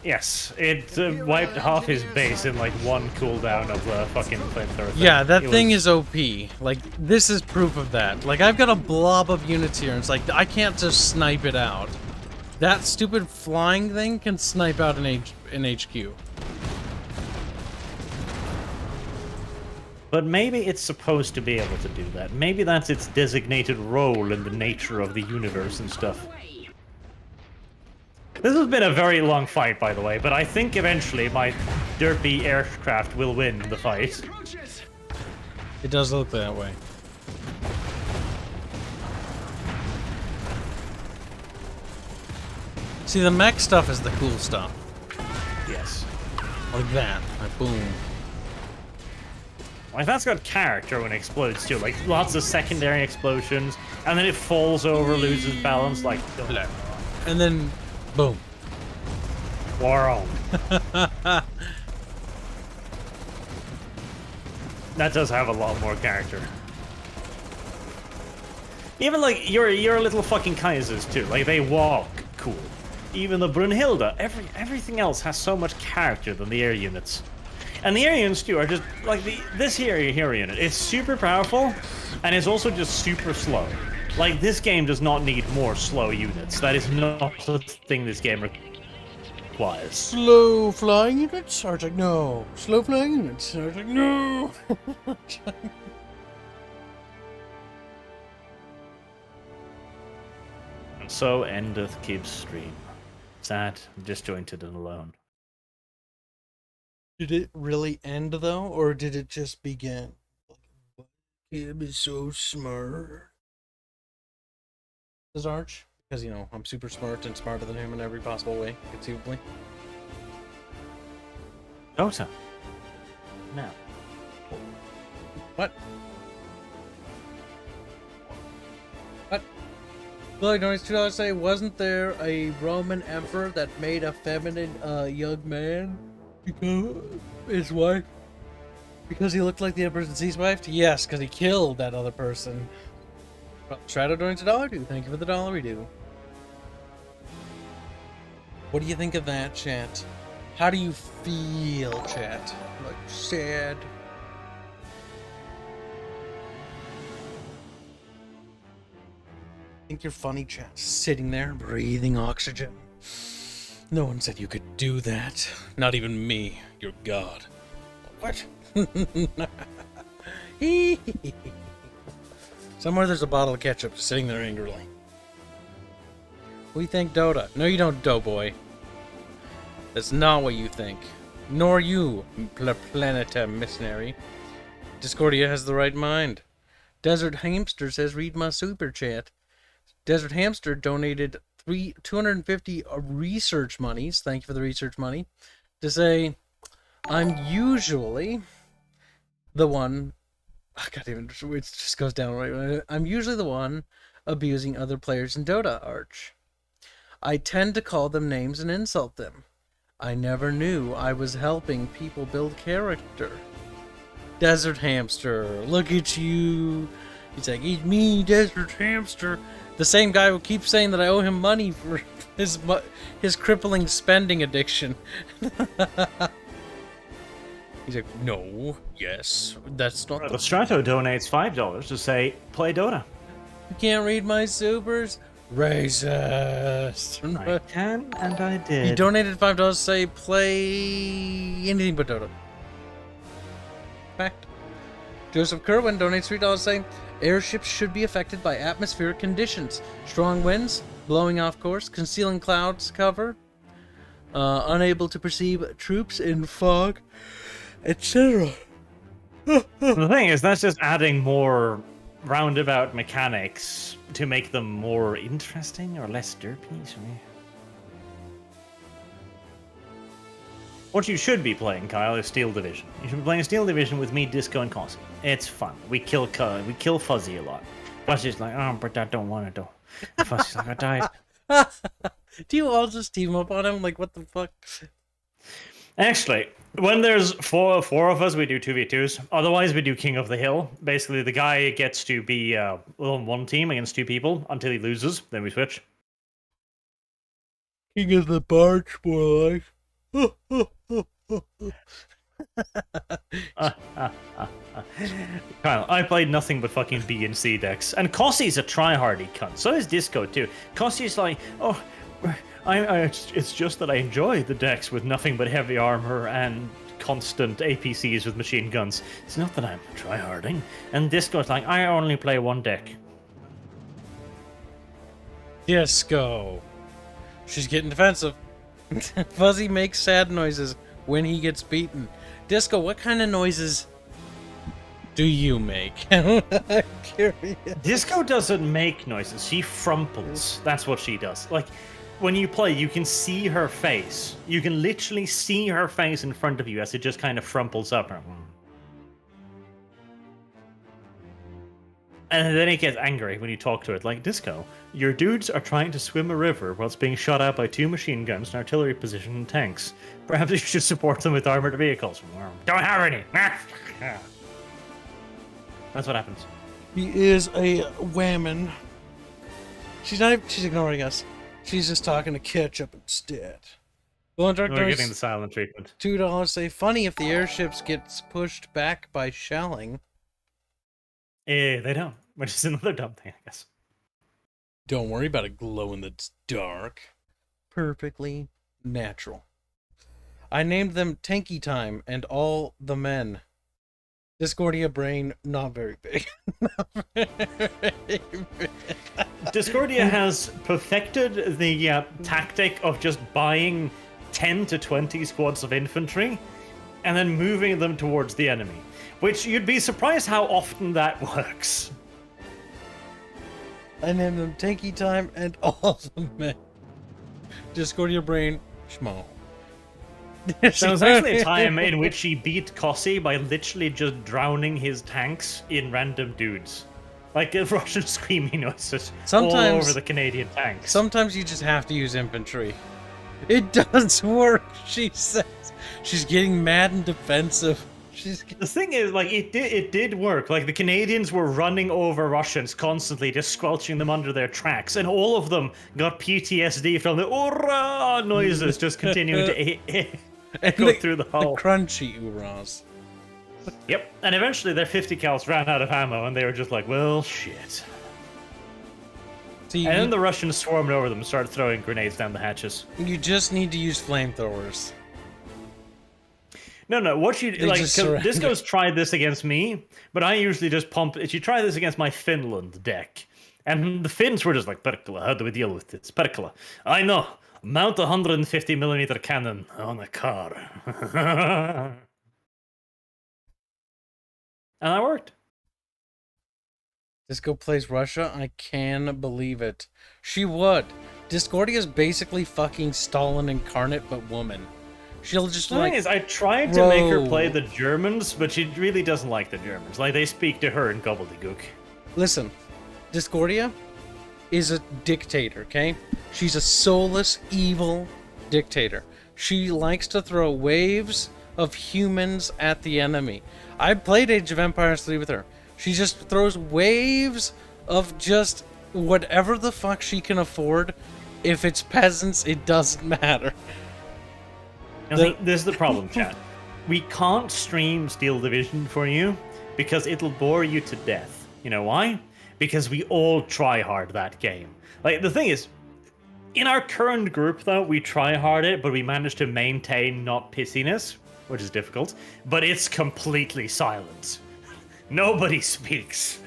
Yes, it wiped half his base in like one cooldown of the fucking flamethrower thing. Yeah, that It thing was- is OP. Like, this is proof of that. Like, I've got a blob of units here, and it's like, I can't just snipe it out. That stupid flying thing can snipe out an HQ. But maybe it's supposed to be able to do that. Maybe that's its designated role in the nature of the universe and stuff. This has been a very long fight, by the way, but I think eventually my derpy aircraft will win the fight. It does look that way. See, the mech stuff is the cool stuff. Yes. Like that. Like, boom. Like, that's got character when it explodes, too. Like, lots of secondary explosions, and then it falls over, loses balance, like... And then, boom. War on. That does have a lot more character. Even, like, your little fucking Kaisers, too. Like, they walk cool. Even the Brunhilde, everything else has so much character than the air units. And the air units, too, are just, like, this here unit, it's super powerful, and it's also just super slow. Like, this game does not need more slow units. That is not the thing this game requires. Slow flying units? I was like, no. Slow flying units? I was like, no. And so endeth Kibs' stream. Sad, disjointed, and alone. Did it really end, though? Or did it just begin? Kib is so smart. Says Arch. Because, you know, I'm super smart and smarter than him in every possible way, conceivably. Dota. No. What? What? Look, donates $2 say, wasn't there a Roman emperor that made a feminine young man because his wife? Because he looked like the emperor's deceased wife? Yes, because he killed that other person. Well, Shadow donates $1. Thank you for the dollar we do. What do you think of that, chat? How do you feel, chat? Like, sad? Think you're funny, chat? Sitting there, breathing oxygen. No one said you could do that. Not even me, your god. What? Somewhere there's a bottle of ketchup just sitting there angrily. We think Dota. No, you don't, Doughboy. That's not what you think. Nor you, Planeta Missionary. Discordia has the right mind. Desert Hamster says, read my super chat. Desert Hamster donated 250 research monies. Thank you for the research money. To say, I'm usually the one. God damn it, it just goes down right. I'm usually the one abusing other players in Dota, Arch. I tend to call them names and insult them. I never knew I was helping people build character. Desert Hamster, look at you. He's like, it's me, Desert Hamster. The same guy who keeps saying that I owe him money for his crippling spending addiction. He's like, no, yes, that's not The Strato donates $5 to say, play Dota. You can't read my supers? Racist. I can, and I did. He donated $5 to say, play anything but Dota. Fact. Joseph Kerwin donates $3 saying, airships should be affected by atmospheric conditions. Strong winds, blowing off course, concealing clouds cover, unable to perceive troops in fog, etc. The thing is, that's just adding more roundabout mechanics to make them more interesting or less derpy. Sorry. What you should be playing, Kyle, is Steel Division. You should be playing Steel Division with me, Disco, and Cossie. It's fun. We kill Fuzzy a lot. Fuzzy's like, oh, but I don't want to do. Fuzzy's like, I died. Do you all just team up on him? Like, what the fuck? Actually, when there's four of us, we do 2v2s. Otherwise, we do King of the Hill. Basically, the guy gets to be on one team against two people until he loses. Then we switch. King of the Barge, more like. Kyle, I played nothing but fucking B and C decks. And Cossie's a tryhardy cunt. So is Disco, too. Cossie's like, oh... it's just that I enjoy the decks with nothing but heavy armor and constant APCs with machine guns. It's not that I'm tryharding. And Disco's like, I only play one deck. Disco. She's getting defensive. Fuzzy makes sad noises when he gets beaten. Disco, what kind of noises do you make? I'm curious. Disco doesn't make noises. She frumples. That's what she does. Like, when you play, you can see her face. You can literally see her face in front of you as it just kind of frumples up. And then it gets angry when you talk to it. Like, Disco, your dudes are trying to swim a river whilst being shot at by 2 machine guns, an artillery position, and tanks. Perhaps you should support them with armored vehicles. Don't have any. That's what happens. He is a whammon. She's ignoring us. She's just talking to Ketchup instead. We're getting the silent treatment. $2 say, funny if the airships gets pushed back by shelling. They don't, which is another dumb thing, I guess. Don't worry about it, glow in the dark. Perfectly natural. I named them Tanky Time and All the Men. Discordia brain, not very big. Discordia has perfected the tactic of just buying 10 to 20 squads of infantry and then moving them towards the enemy. Which you'd be surprised how often that works. I named them Tanky Time and All the Men. Just go to your brain, schmo. There was actually a time in which he beat Kossi by literally just drowning his tanks in random dudes. Like Russian screaming noises all over the Canadian tanks. Sometimes you just have to use infantry. It does work, she says. She's getting mad and defensive. The thing is, like, it did work. Like, the Canadians were running over Russians constantly, just squelching them under their tracks, and all of them got PTSD from the "Ura" noises just continuing to go through the hull. The crunchy oorahs. Yep, and eventually their 50 cals ran out of ammo, and they were just like, well, shit. See, and then the Russians swarmed over them and started throwing grenades down the hatches. You just need to use flamethrowers. No, what you like? Disco's tried this against me, but I usually just pump. You try this against my Finland deck, and the Finns were just like, "Perkala, how do we deal with this? Perkala, I know. Mount a 150mm cannon on a car," and that worked. Disco plays Russia. I can believe it. She would. Discordia's basically fucking Stalin incarnate, but woman. She'll just the thing is, I tried to make her play the Germans, but she really doesn't like the Germans. Like, they speak to her in gobbledygook. Listen, Discordia is a dictator, okay? She's a soulless, evil dictator. She likes to throw waves of humans at the enemy. I played Age of Empires 3 with her. She just throws waves of just whatever the fuck she can afford. If it's peasants, it doesn't matter. This is the problem, chat. We can't stream Steel Division for you because it'll bore you to death. You know why? Because we all try hard that game. Like, the thing is, in our current group, though, we try hard it, but we manage to maintain not pissiness, which is difficult. But it's completely silent. Nobody speaks.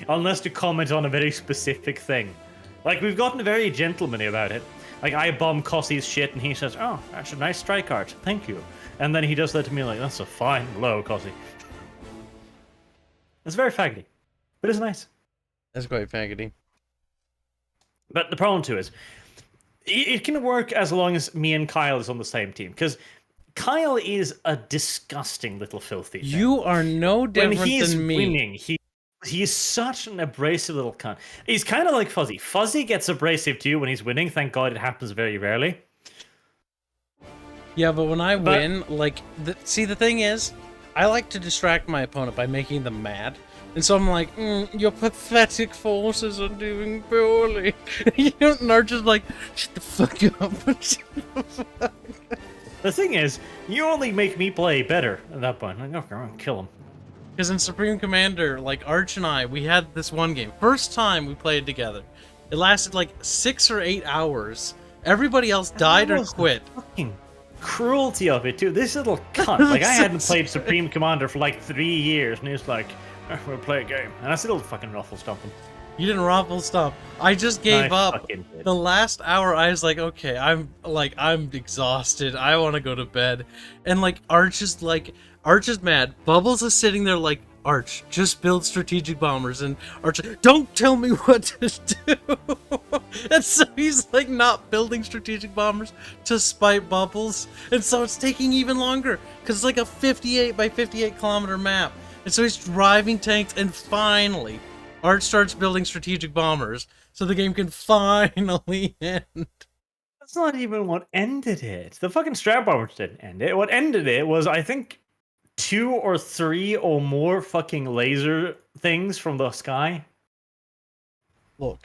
Unless to comment on a very specific thing. Like, we've gotten very gentlemanly about it. Like, I bomb Kossi's shit, and he says, "Oh, that's a nice strike art. Thank you." And then he does that to me like, "That's a fine blow, Kossi." It's very faggoty, but it's nice. That's quite faggoty. But the problem, too, is it can work as long as me and Kyle is on the same team, because Kyle is a disgusting little filthy thing. You are no different when he's than me. Winning, he's such an abrasive little cunt. He's kind of like Fuzzy. Fuzzy gets abrasive too when he's winning. Thank God it happens very rarely. Yeah, but when I win, like, see, the thing is, I like to distract my opponent by making them mad. And so I'm like, your pathetic forces are doing poorly. And Arch is like, shut the fuck up. The thing is, you only make me play better at that point. Like, okay, I'm gonna kill him. Because in Supreme Commander, like, Arch and I, we had this one game. First time we played together. It lasted like 6 or 8 hours. Everybody else died or quit. Fucking cruelty of it, too. This little cunt. Like, I hadn't played Supreme Commander for like 3 years, and he's like, we'll play a game. And I still fucking ruffle stomp him. You didn't ruffle stomp. I just gave up. The last hour, I was like, okay, I'm exhausted. I want to go to bed. And like, Arch is mad. Bubbles is sitting there like, Arch, just build strategic bombers. And Arch, don't tell me what to do. And so he's like not building strategic bombers to spite Bubbles. And so it's taking even longer because it's like a 58 by 58 kilometer map. And so he's driving tanks, and finally Arch starts building strategic bombers so the game can finally end. That's not even what ended it. The fucking strap bombers didn't end it. What ended it was, I think, 2 or 3 or more fucking laser things from the sky. Look,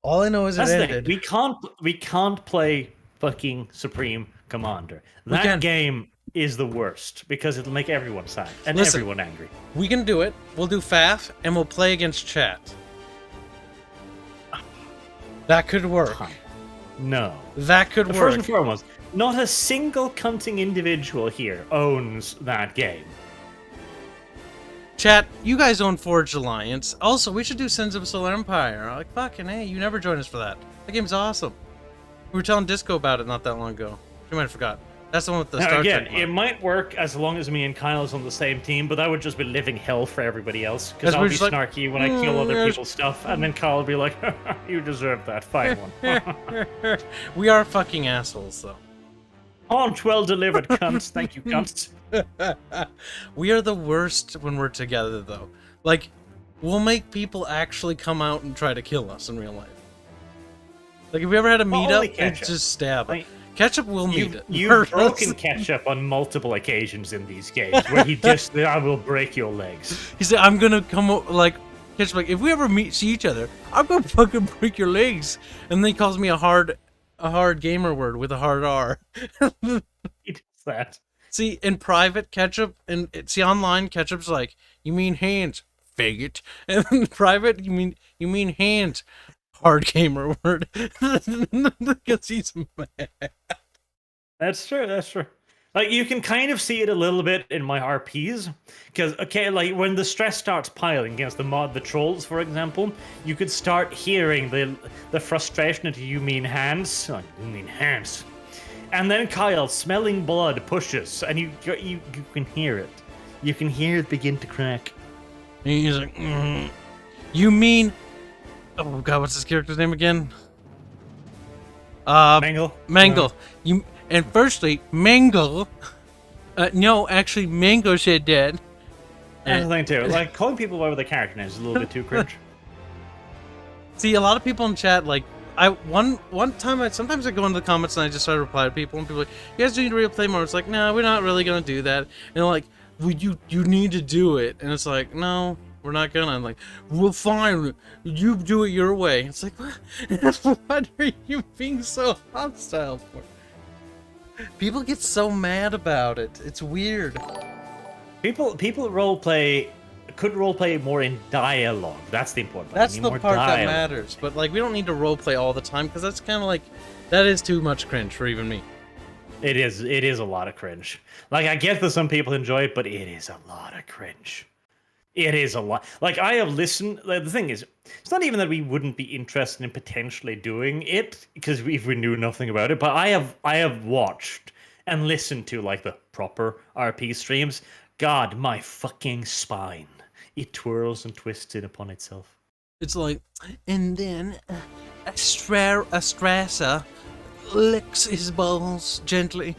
all I know is it ended. We can't play fucking Supreme Commander. That game is the worst because it'll make everyone sad and everyone angry. We can do it. We'll do FAF and we'll play against chat. That could work. No. That could work. First and foremost, not a single cunting individual here owns that game. Chat, you guys own Forged Alliance. Also, we should do Sins of Solar Empire. Like, fucking hey, you never joined us for that. That game's awesome. We were telling Disco about it not that long ago. You might have forgot. That's the one with the Now, Star again, Trek it mod. might work as long as me and Kyle is on the same team, but that would just be living hell for everybody else. Because As I'll we're be just like, snarky when I kill other yes." people's stuff, and then Kyle will be like, "You deserve that. Fine one." We are fucking assholes, though. Aren't well delivered, cunts. Thank you, cunts. We are the worst when we're together, though. Like, we'll make people actually come out and try to kill us in real life. Like, if we ever had a Only meetup, it's Ketchup. just stab. Like, Ketchup will meet it. You've broken Ketchup on multiple occasions in these games, where he just, I will break your legs. He said, I'm gonna come like, Ketchup, like, if we ever see each other, I'm gonna fucking break your legs. And then he calls me a hard gamer word with a hard R. He does that. See, in private, Ketchup, and see, online, Ketchup's like, you mean hands, faggot. And in private, you mean hands, hard gamer word. Because he's mad. That's true. That's true. Like, you can kind of see it a little bit in my RPs, because okay, like when the stress starts piling against the trolls, for example, you could start hearing the frustration that you mean hands, like, you mean hands, and then Kyle, smelling blood, pushes, and you can hear it. You can hear it begin to crack. And he's like, you mean, oh god, what's his character's name again? Mangle. Mangle. And firstly, Mangle. No, actually, Mango said that. That's the thing too. Like, calling people by their character names is a little bit too cringe. See, a lot of people in chat, like, one time, sometimes I go into the comments and I just start to reply to people, and people are like, you guys need to replay more. It's like, no, we're not really gonna do that. And they're like, well, you need to do it. And it's like, no, we're not gonna. I'm like, well, fine, you do it your way. It's like, what are you being so hostile for? People get so mad about it. It's weird. People could roleplay more in dialogue. That's the important part. That's You the need more part that dialogue. matters. But like, we don't need to roleplay all the time, because that's kind of like, that is too much cringe for even me. It is a lot of cringe. Like, I get that some people enjoy it, but it is a lot of cringe. It is a lot. Like, I have listened. Like, the thing is, it's not even that we wouldn't be interested in potentially doing it because we knew nothing about it. But I have watched and listened to like the proper RP streams. God, my fucking spine. It twirls and twists in upon itself. It's like, and then Astrasa licks his balls gently.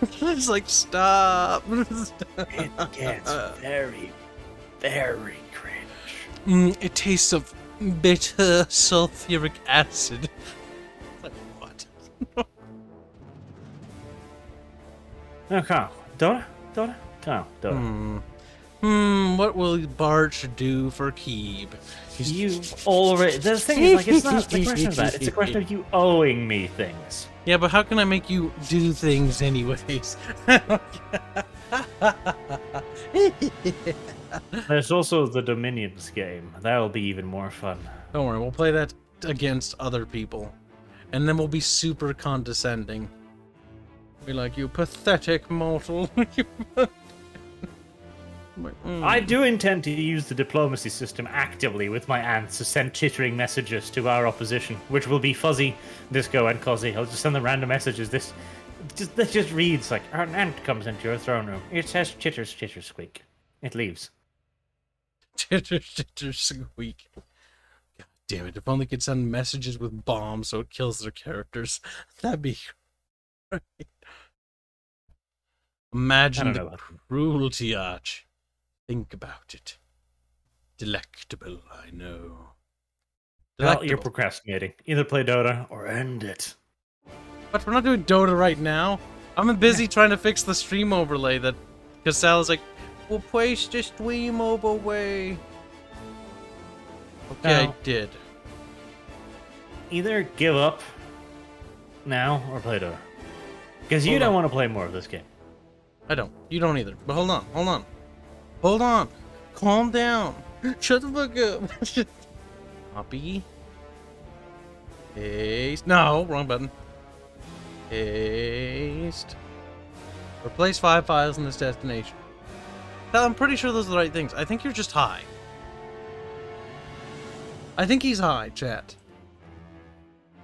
It's like, stop. It gets very, very cringe. It tastes of bitter sulfuric acid. It's like, what? Now, Kyle, Dota, Kyle, Dota. What will Barch do for Keeb? You already. The thing is, like, it's not the question of that. It's a question of you owing me things. Yeah, but how can I make you do things anyways? There's also the Dominions game. That'll be even more fun. Don't worry, we'll play that against other people. And then we'll be super condescending. Be like, you pathetic mortal. I do intend to use the diplomacy system actively with my ants to send chittering messages to our opposition, which will be Fuzzy, Disco, and Cozzy. I'll just send them random messages. That just reads like, an ant comes into your throne room. It says chitters, chitters, squeak. It leaves. Chitter, chitter, squeak. God damn it, if only could send messages with bombs so it kills their characters. That'd be great. Imagine the cruelty, Arch. Think about it. Delectable, I know. Well, you're procrastinating. Either play Dota or end it. But we're not doing Dota right now. I'm busy trying to fix the stream overlay that... Because Sal's like, we'll place the stream overlay. Okay, No. I did. Either give up now or play Dota. Because you don't want to play more of this game. I don't. You don't either. But hold on. Hold on. Calm down. Shut the fuck up. Copy. Paste. No, wrong button. Paste. Replace 5 files in this destination. I'm pretty sure those are the right things. I think you're just high. I think he's high, chat.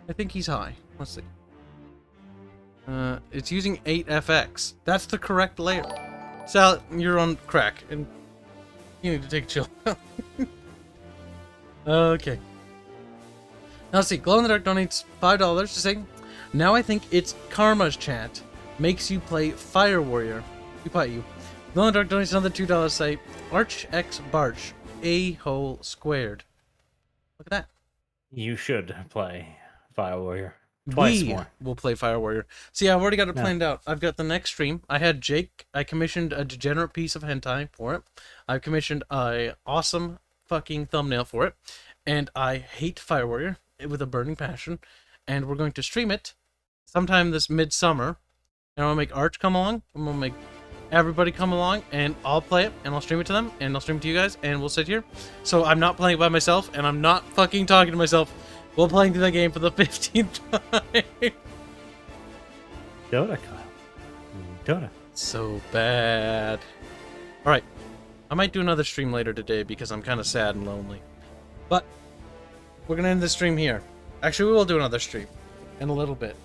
I think he's high. Let's see. It's using 8FX. That's the correct layer. Sal, you're on crack, and you need to take a chill. Okay. Now let's see. Glow in the Dark donates $5 to say, now I think it's Karma's chat makes you play Fire Warrior. You play you. Glow in the Dark donates another $2 to say, Arch X Barch, A-hole squared. Look at that. You should play Fire Warrior. Twice more. We'll play Fire Warrior. See, I've already got it planned out. I've got the next stream. I had Jake. I commissioned a degenerate piece of hentai for it. I've commissioned a awesome fucking thumbnail for it. And I hate Fire Warrior with a burning passion. And we're going to stream it sometime this midsummer. And I'm going to make Arch come along. I'm going to make everybody come along. And I'll play it. And I'll stream it to them. And I'll stream it to you guys. And we'll sit here. So I'm not playing it by myself. And I'm not fucking talking to myself while playing through that game for the 15th time. Dota, Kyle. Dota. So bad. Alright. I might do another stream later today because I'm kind of sad and lonely. But we're going to end the stream here. Actually, we will do another stream in a little bit.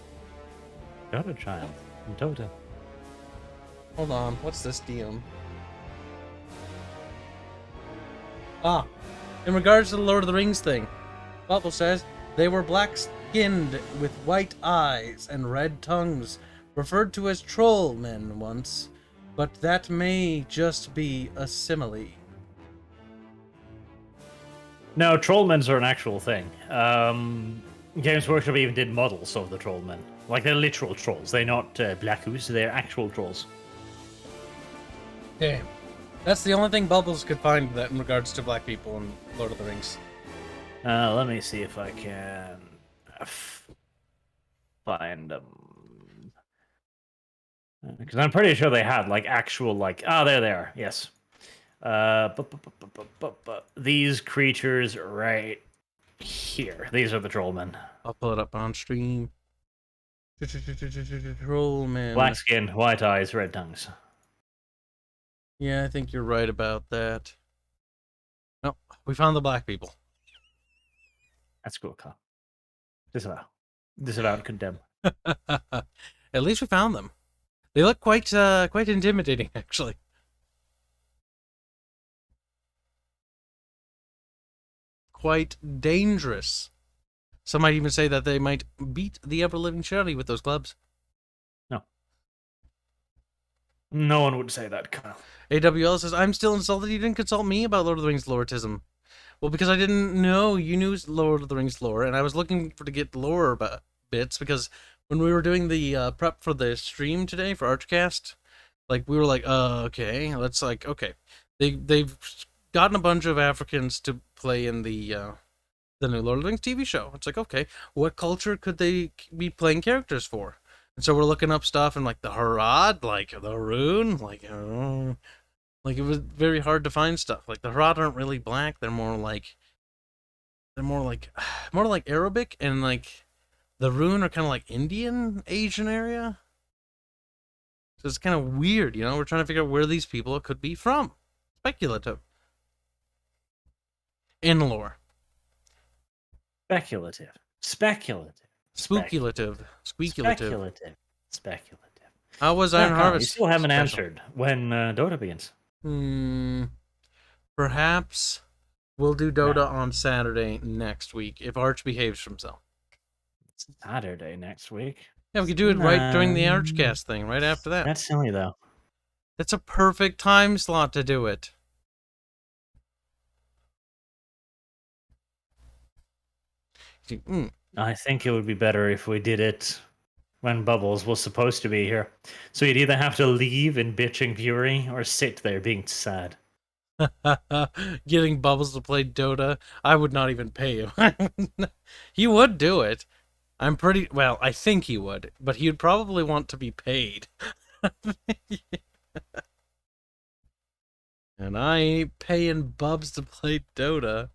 Dota child. Dota. Hold on. What's this DM? Ah. In regards to the Lord of the Rings thing, Bubble says, they were black-skinned with white eyes and red tongues, referred to as troll men once, but that may just be a simile. No, trollmen are an actual thing. Games Workshop even did models of the trollmen. Like, they're literal trolls. They're not black ooze, they're actual trolls. Damn. That's the only thing Bubbles could find that in regards to black people in Lord of the Rings. Let me see if I can find them. Because I'm pretty sure they had, like, actual, like... Ah, there they are. Yes. These creatures right here. These are the trollmen. I'll pull it up on stream. Trollman. Black skin, white eyes, red tongues. Yeah, I think you're right about that. No, we found the black people. That's cool, Kyle. Disavow and condemn. At least we found them. They look quite intimidating, actually. Quite dangerous. Some might even say that they might beat the ever-living Shirley with those clubs. No. No one would say that, Kyle. AWL says, I'm still insulted you didn't consult me about Lord of the Rings loretism. Well, because I didn't know you knew Lord of the Rings lore, and I was looking to get lore bits, because when we were doing the prep for the stream today for Archcast, like, we were like, okay, let's, like, okay. They've gotten a bunch of Africans to play in the new Lord of the Rings TV show. It's like, okay, what culture could they be playing characters for? And so we're looking up stuff and, like, the Harad, like, the Rune, like, it was very hard to find stuff. Like, the Harad aren't really black. They're more like Arabic, and, like, the Rune are kind of like Indian, Asian area. So it's kind of weird, you know? We're trying to figure out where these people could be from. Speculative. In lore. Speculative. Speculative. Spookulative. Squeakulative. Speculative. Speculative. How was Iron Harvest? You still haven't special? answered when Dota begins. Perhaps we'll do Dota on Saturday next week if Arch behaves himself. Saturday next week. Yeah, we could do it right during the Archcast thing, right after that. That's silly, though. That's a perfect time slot to do it. I think it would be better if we did it when Bubbles was supposed to be here. So you'd either have to leave in bitching fury or sit there being sad. Getting Bubbles to play Dota, I would not even pay him. He would do it. I think he would, but he would probably want to be paid. And I ain't paying Bubs to play Dota.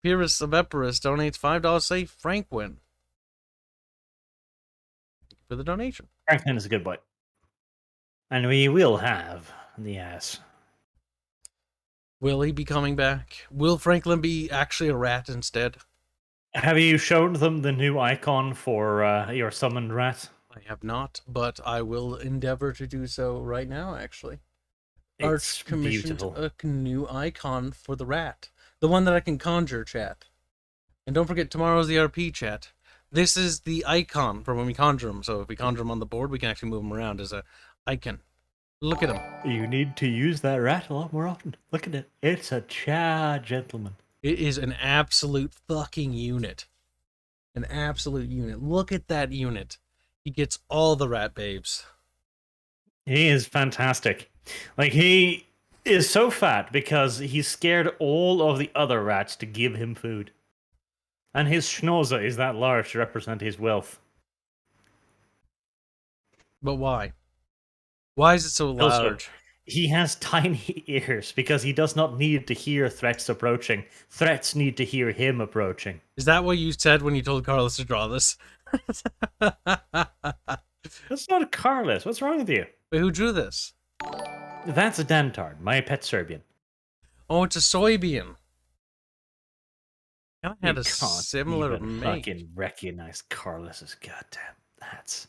Pyrrhus of Epirus donates $5 to say Frank win. Thank you for the donation. Franklin is a good boy. And we will have the ass. Will he be coming back? Will Franklin be actually a rat instead? Have you shown them the new icon for your summoned rat? I have not, but I will endeavor to do so right now, actually. Arch It's commissioned beautiful. a new icon for the rat. The one that I can conjure, chat. And don't forget, tomorrow's the RP, chat. This is the icon for when we conjure them. So if we conjure them on the board, we can actually move them around as a icon. Look at him. You need to use that rat a lot more often. Look at it. It's a gentleman. It is an absolute fucking unit. An absolute unit. Look at that unit. He gets all the rat babes. He is fantastic. Like, he is so fat because he scared all of the other rats to give him food. And his schnauzer is that large to represent his wealth. But why? Why is it so Also, large? he has tiny ears because he does not need to hear threats approaching. Threats need to hear him approaching. Is that what you said when you told Carlos to draw this? That's not Carlos. What's wrong with you? Wait, who drew this? That's a Dantard, my pet Serbian. Oh, it's a soybean. I had You a can't similar even make. fucking recognize Carlos's goddamn. That's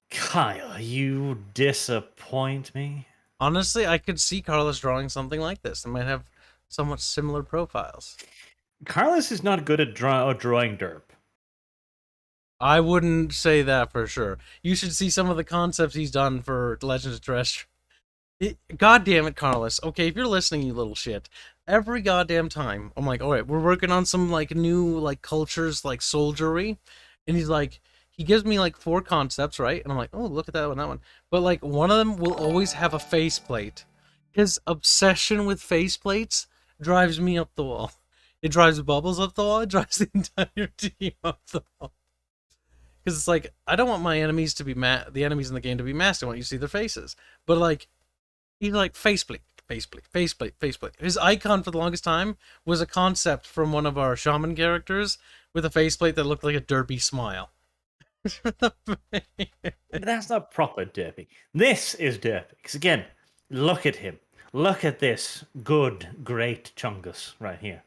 Kyle. You disappoint me. Honestly, I could see Carlos drawing something like this. They might have somewhat similar profiles. Carlos is not good at drawing derp. I wouldn't say that for sure. You should see some of the concepts he's done for Legends of Terrestrial. God damn it, Carlos. Okay, if you're listening, you little shit. Every goddamn time, I'm like, all right, we're working on some like new like cultures, like soldiery, and he's like, he gives me like 4 concepts, right? And I'm like, oh, look at that one. But like one of them will always have a faceplate. His obsession with faceplates drives me up the wall. It drives Bubbles up the wall. It drives the entire team up the wall. Because it's like, I don't want my enemies to be the enemies in the game to be masked. I want you to see their faces. But like, he's like, faceplate. His icon for the longest time was a concept from one of our shaman characters with a faceplate that looked like a derpy smile. That's not proper derpy. This is derpy. Because again, look at him. Look at this good, great Chungus right here.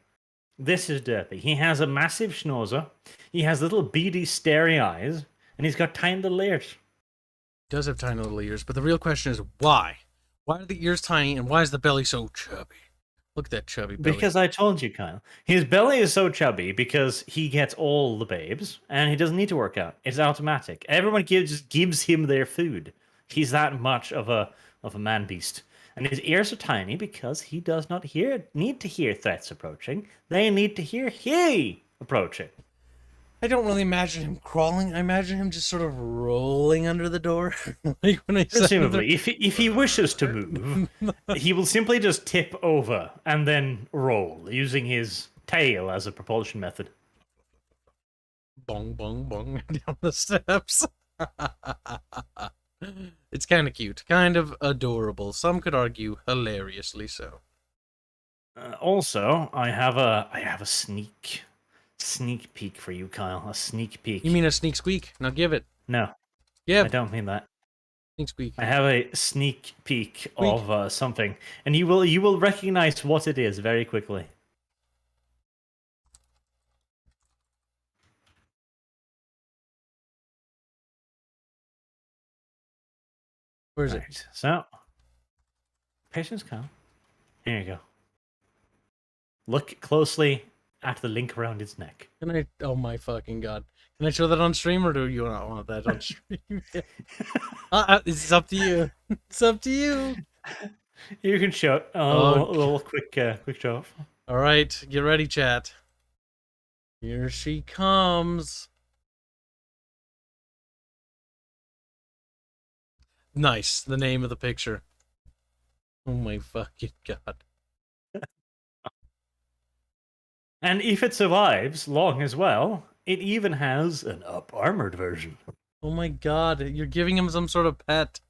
This is derpy. He has a massive schnauzer. He has little beady, starey eyes, and he's got tiny little ears. He does have tiny little ears, but the real question is why? Why are the ears tiny, and why is the belly so chubby? Look at that chubby belly. Because I told you, Kyle. His belly is so chubby because he gets all the babes, and he doesn't need to work out. It's automatic. Everyone just gives him their food. He's that much of a man beast. And his ears are tiny because he does not need to hear threats approaching. They need to hear he approaching. I don't really imagine him crawling. I imagine him just sort of rolling under the door. Like when I Presumably, if he wishes to move, he will simply just tip over and then roll, using his tail as a propulsion method. Bong, bong, bong down the steps. It's kind of cute, kind of adorable. Some could argue hilariously so. Also, I have a sneak peek for you, Kyle. A sneak peek. You mean a sneak squeak? Now give it. No, Give. I don't mean that. Sneak squeak. I have a sneak peek of something, and you will recognize what it is very quickly. Where is it? Right, so, patience, Kyle. Here you go. Look closely at the link around its neck. Can I? Oh my fucking god! Can I show that on stream, or do you not want that on stream? It's up to you. It's up to you. You can show it. A little quick show off. All right, get ready, chat. Here she comes. Nice. The name of the picture. Oh my fucking god. And if it survives long as well, it even has an up-armored version. Oh my god, you're giving him some sort of pet.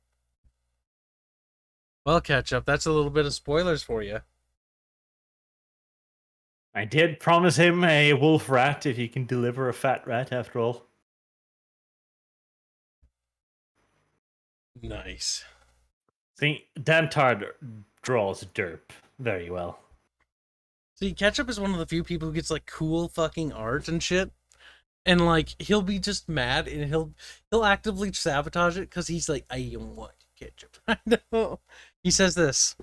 Well, Ketchup, that's a little bit of spoilers for you. I did promise him a wolf rat if he can deliver a fat rat after all. Nice. See, Dantard draws derp very well. See, Ketchup is one of the few people who gets like cool fucking art and shit. And like he'll be just mad, and he'll actively sabotage it because he's like, I don't want ketchup. I know. He says this.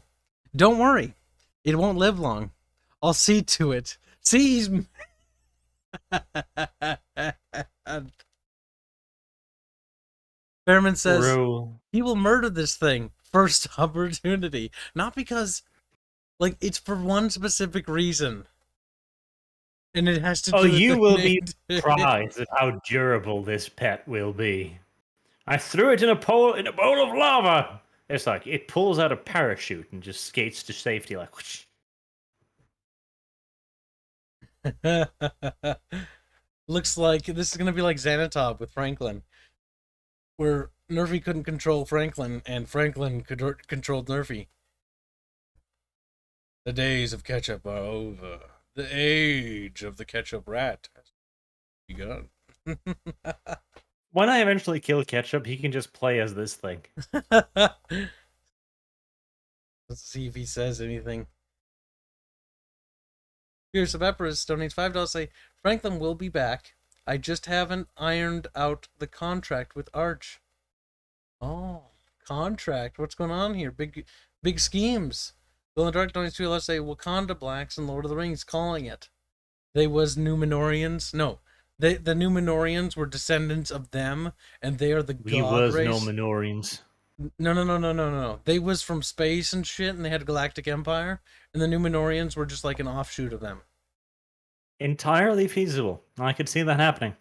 Don't worry, it won't live long. I'll see to it. See, he's. Fairman says he will murder this thing first opportunity, not because, like, it's for one specific reason, and it has to. Oh, do with you the will be name. surprised at how durable this pet will be. I threw it in a bowl of lava. It's like it pulls out a parachute and just skates to safety like. Whoosh. Looks like this is gonna be like Xanatob with Franklin, where Nerfy couldn't control Franklin, and Franklin controlled Nerfy. The days of ketchup are over. The age of the ketchup rat has begun. When I eventually kill Ketchup, he can just play as this thing. Let's see if he says anything. Here's Evaporus donates $5. Say, Franklin will be back. I just haven't ironed out the contract with Arch. Oh, contract. What's going on here? Big schemes. Bill and Dark donates $2. Say, Wakanda Blacks and Lord of the Rings calling it. They was Numenorians. No. The Numenorians were descendants of them, and they are the god race. Numenorians. No. They was from space and shit, and they had a galactic empire, and the Numenorians were just like an offshoot of them. Entirely feasible. I could see that happening.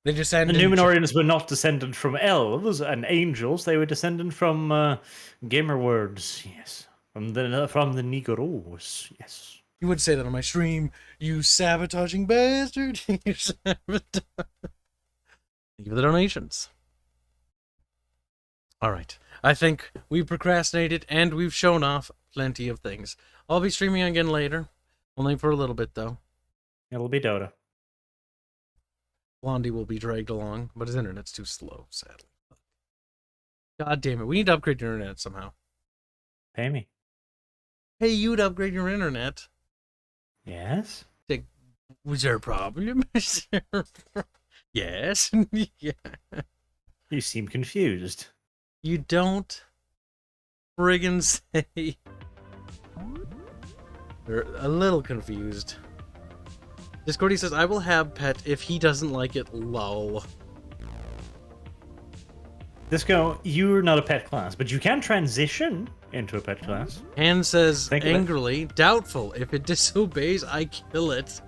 They The descended. Numenorians were not descended from elves and angels. They were descended from gamer words. Yes, from the Negroes. Yes. You would say that on my stream, you sabotaging bastard. You sabotage. Thank you for the donations. All right. I think we've procrastinated and we've shown off plenty of things. I'll be streaming again later. Only for a little bit, though. It'll be Dota. Blondie will be dragged along, but his internet's too slow, sadly. God damn it. We need to upgrade your internet somehow. Pay me. Hey, you'd upgrade your internet. Yes? Was there a problem? Yes. Yeah. You seem confused. You don't friggin' say. They're a little confused. Discordy says, I will have pet if he doesn't like it, lol. Disco, you're not a pet class, but you can transition into a pet class. Han says Think of it. angrily, doubtful. If it disobeys, I kill it.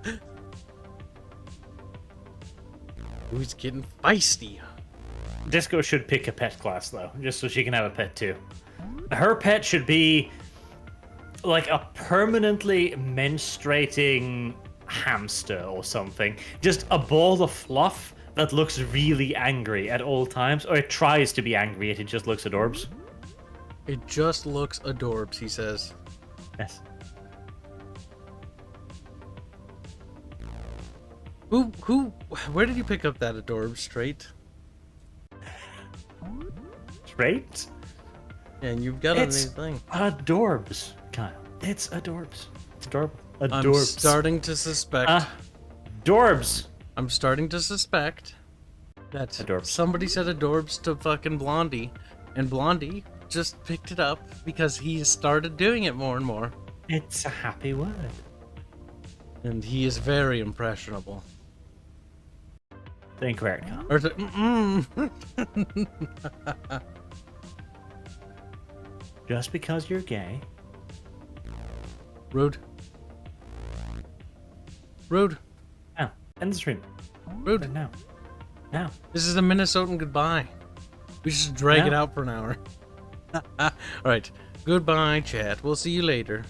Who's getting feisty? Disco should pick a pet class, though, just so she can have a pet, too. Her pet should be like a permanently menstruating hamster or something. Just a ball of fluff that looks really angry at all times, or it tries to be angry, it just looks adorbs. It just looks adorbs, he says. Yes. Where did you pick up that adorbs trait? Trait? And you've got a new It's thing. adorbs, Kyle. It's adorbs. It's adorable. I'm Adorbs. starting to suspect. Adorbs. I'm starting to suspect that Adorbs. somebody said adorbs to fucking Blondie, and Blondie just picked it up because he started doing it more and more. It's a happy word. And he is very impressionable. Incorrect, Kyle. Or to, Just because you're gay. Rude. Rude. Now, end the stream. Rude. Now. Now. This is a Minnesotan goodbye. We should drag it No. out for an hour. Alright. Goodbye, chat. We'll see you later.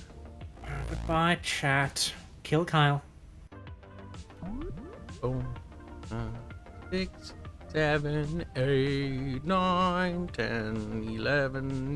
Goodbye, chat. Kill Kyle. Boom. 6, 7, 8, 9, 10, 11.